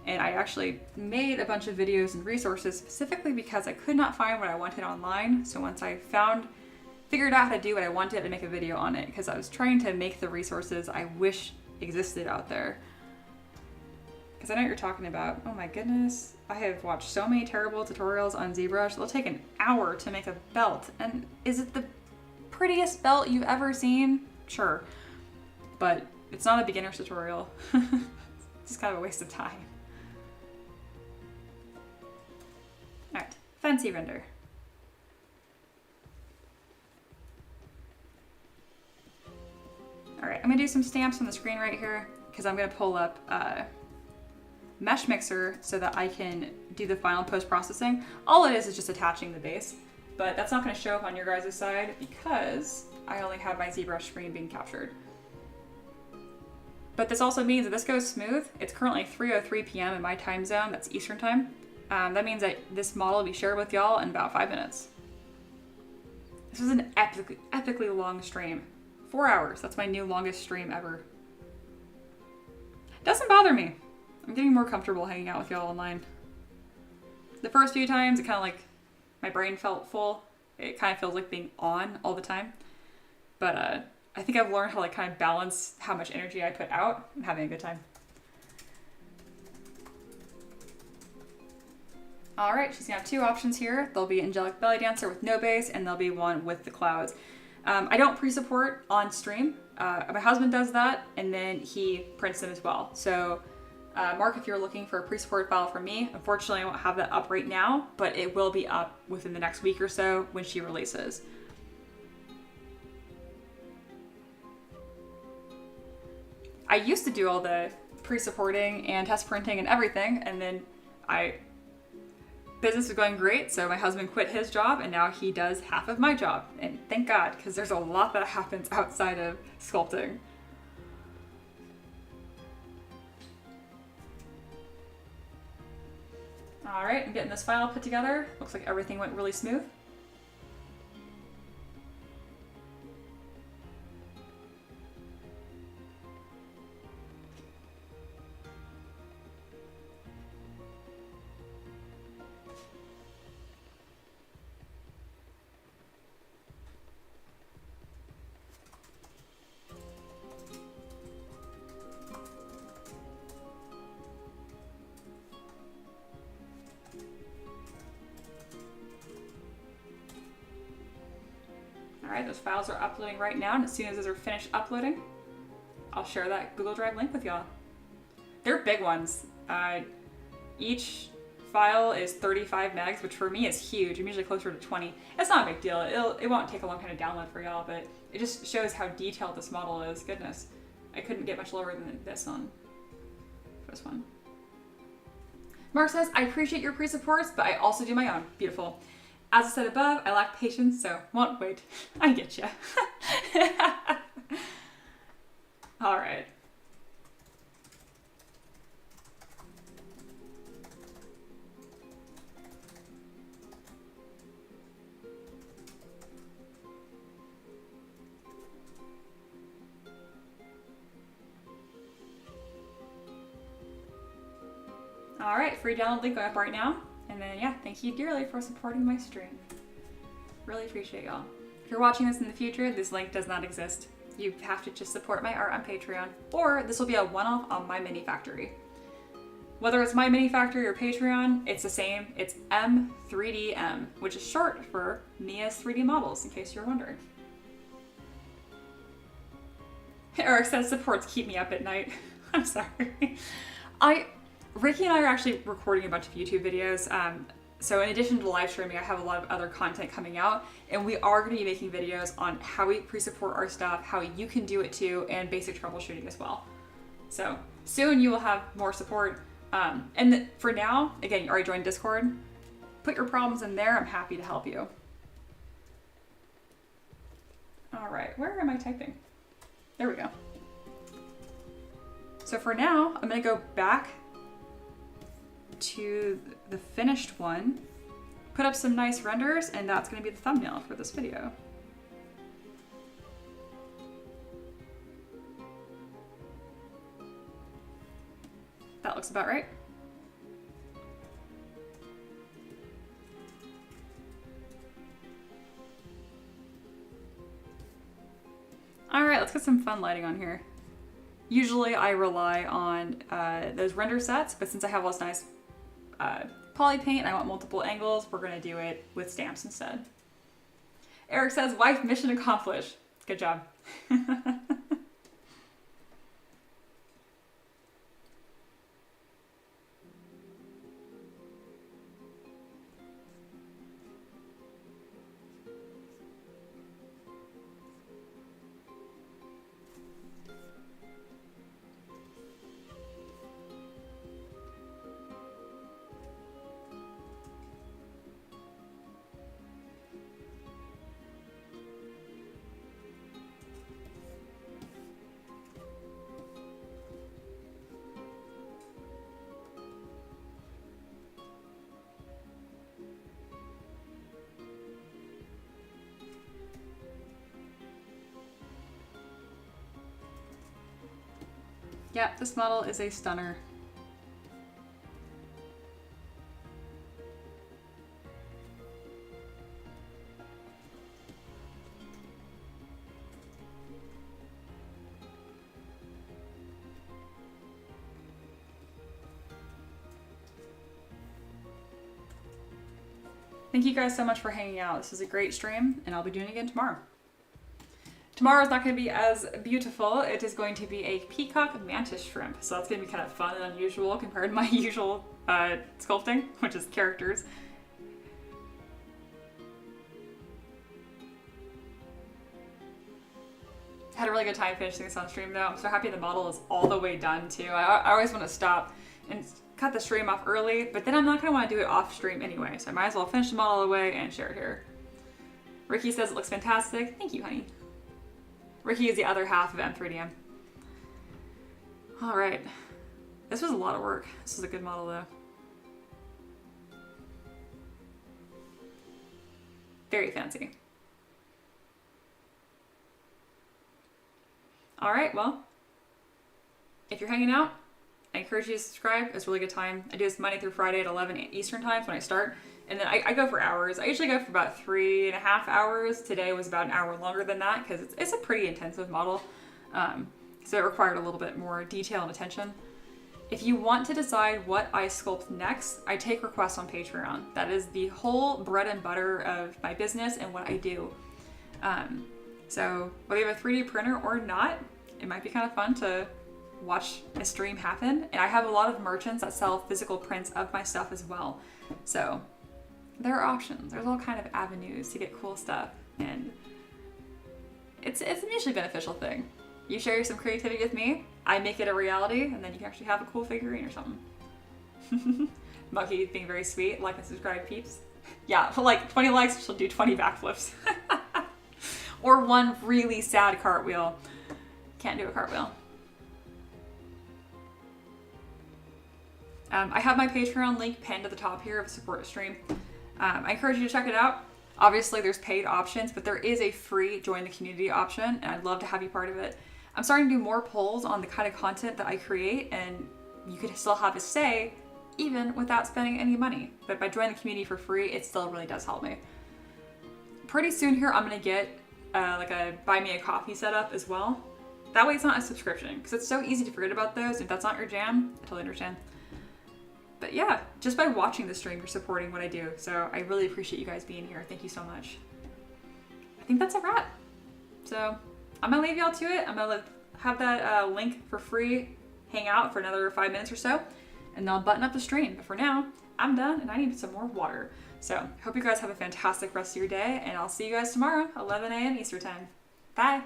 And I actually made a bunch of videos and resources specifically because I could not find what I wanted online. So once I figured out how to do what I wanted, to make a video on it, because I was trying to make the resources I wish existed out there. Because I know what you're talking about. Oh my goodness. I have watched so many terrible tutorials on ZBrush. They'll take an hour to make a belt. And is it the prettiest belt you've ever seen? Sure. But it's not a beginner's tutorial. It's just kind of a waste of time. Alright, fancy render. Alright, I'm going to do some stamps on the screen right here because I'm going to pull up Mesh Mixer so that I can do the final post-processing. All it is just attaching the base, but that's not going to show up on your guys' side because I only have my ZBrush screen being captured. But this also means that this goes smooth. It's currently 3:03 p.m. in my time zone, that's Eastern time. That means that this model will be shared with y'all in about 5 minutes. This was an epically long stream. 4 hours, that's my new longest stream ever. Doesn't bother me. I'm getting more comfortable hanging out with y'all online. The first few times, it kind of like, my brain felt full. It kind of feels like being on all the time. But I think I've learned how to like kind of balance how much energy I put out. I'm having a good time. All right, she's gonna have two options here. There'll be Angelic Belly Dancer with no base, and there'll be one with the clouds. I don't pre-support on stream. My husband does that, and then he prints them as well. So Mark, if you're looking for a pre-supported file from me, unfortunately I won't have that up right now, but it will be up within the next week or so when she releases. I used to do all the pre-supporting and test printing and everything, and then business was going great, so my husband quit his job, and now he does half of my job. And thank God, because there's a lot that happens outside of sculpting. All right, I'm getting this file put together. Looks like everything went really smooth. Alright, those files are uploading right now, and as soon as those are finished uploading, I'll share that Google Drive link with y'all. They're big ones. Each file is 35 megs, which for me is huge. I'm usually closer to 20. It's not a big deal. It won't take a long time to download for y'all, but it just shows how detailed this model is. Goodness. I couldn't get much lower than this on this one. Mark says, I appreciate your pre-supports, but I also do my own. Beautiful. As I said above, I lack patience, so won't wait. I get ya. All right. All right, free download link going up right now. And then, yeah, thank you dearly for supporting my stream. Really appreciate y'all. If you're watching this in the future, this link does not exist. You have to just support my art on Patreon, or this will be a one-off on My Mini Factory. Whether it's My Mini Factory or Patreon, it's the same. It's M3DM, which is short for Mia's 3D Models, in case you're wondering. Eric says supports keep me up at night. I'm sorry. Ricky and I are actually recording a bunch of YouTube videos. So in addition to live streaming, I have a lot of other content coming out, and we are going to be making videos on how we pre-support our stuff, how you can do it too, and basic troubleshooting as well. So soon you will have more support. For now, again, you already joined Discord. Put your problems in there. I'm happy to help you. All right, where am I typing? There we go. So for now, I'm going to go back to the finished one, put up some nice renders, and that's going to be the thumbnail for this video. That looks about right. All right, let's get some fun lighting on here. Usually I rely on those render sets, but since I have all this nice poly paint and I want multiple angles, we're gonna do it with stamps instead. Eric says, wife mission accomplished. Good job. Yep, this model is a stunner. Thank you guys so much for hanging out. This was a great stream, and I'll be doing it again tomorrow. Tomorrow is not going to be as beautiful. It is going to be a peacock mantis shrimp. So that's going to be kind of fun and unusual compared to my usual sculpting, which is characters. Had a really good time finishing this on stream though. I'm so happy the model is all the way done too. I always want to stop and cut the stream off early, but then I'm not going to want to do it off stream anyway. So I might as well finish the model all the way and share it here. Ricky says it looks fantastic. Thank you, honey. Ricky is the other half of M3DM. All right. This was a lot of work. This is a good model though. Very fancy. All right, well, if you're hanging out, I encourage you to subscribe. It's a really good time. I do this Monday through Friday at 11 Eastern times when I start. And then I go for hours. I usually go for about 3.5 hours. Today was about an hour longer than that because it's a pretty intensive model. So it required a little bit more detail and attention. If you want to decide what I sculpt next, I take requests on Patreon. That is the whole bread and butter of my business and what I do. So whether you have a 3D printer or not, it might be kind of fun to watch a stream happen. And I have a lot of merchants that sell physical prints of my stuff as well. So there are options. There's all kind of avenues to get cool stuff. And it's a mutually beneficial thing. You share some creativity with me, I make it a reality, and then you can actually have a cool figurine or something. Mucky being very sweet. Like and subscribe, peeps. Yeah, for like 20 likes, she'll do 20 backflips. Or one really sad cartwheel. Can't do a cartwheel. I have my Patreon link pinned at the top here of support a stream. I encourage you to check it out. Obviously there's paid options, but there is a free join the community option, and I'd love to have you part of it. I'm starting to do more polls on the kind of content that I create, and you could still have a say even without spending any money. But by joining the community for free, it still really does help me. Pretty soon here, I'm gonna get like a buy me a coffee setup as well. That way it's not a subscription, because it's so easy to forget about those. If that's not your jam, I totally understand. But yeah, just by watching the stream, you're supporting what I do. So I really appreciate you guys being here. Thank you so much. I think that's a wrap. So I'm gonna leave y'all to it. I'm gonna have that link for free hang out for another 5 minutes or so, and then I'll button up the stream. But for now, I'm done and I need some more water. So hope you guys have a fantastic rest of your day, and I'll see you guys tomorrow, 11 a.m. Eastern time. Bye.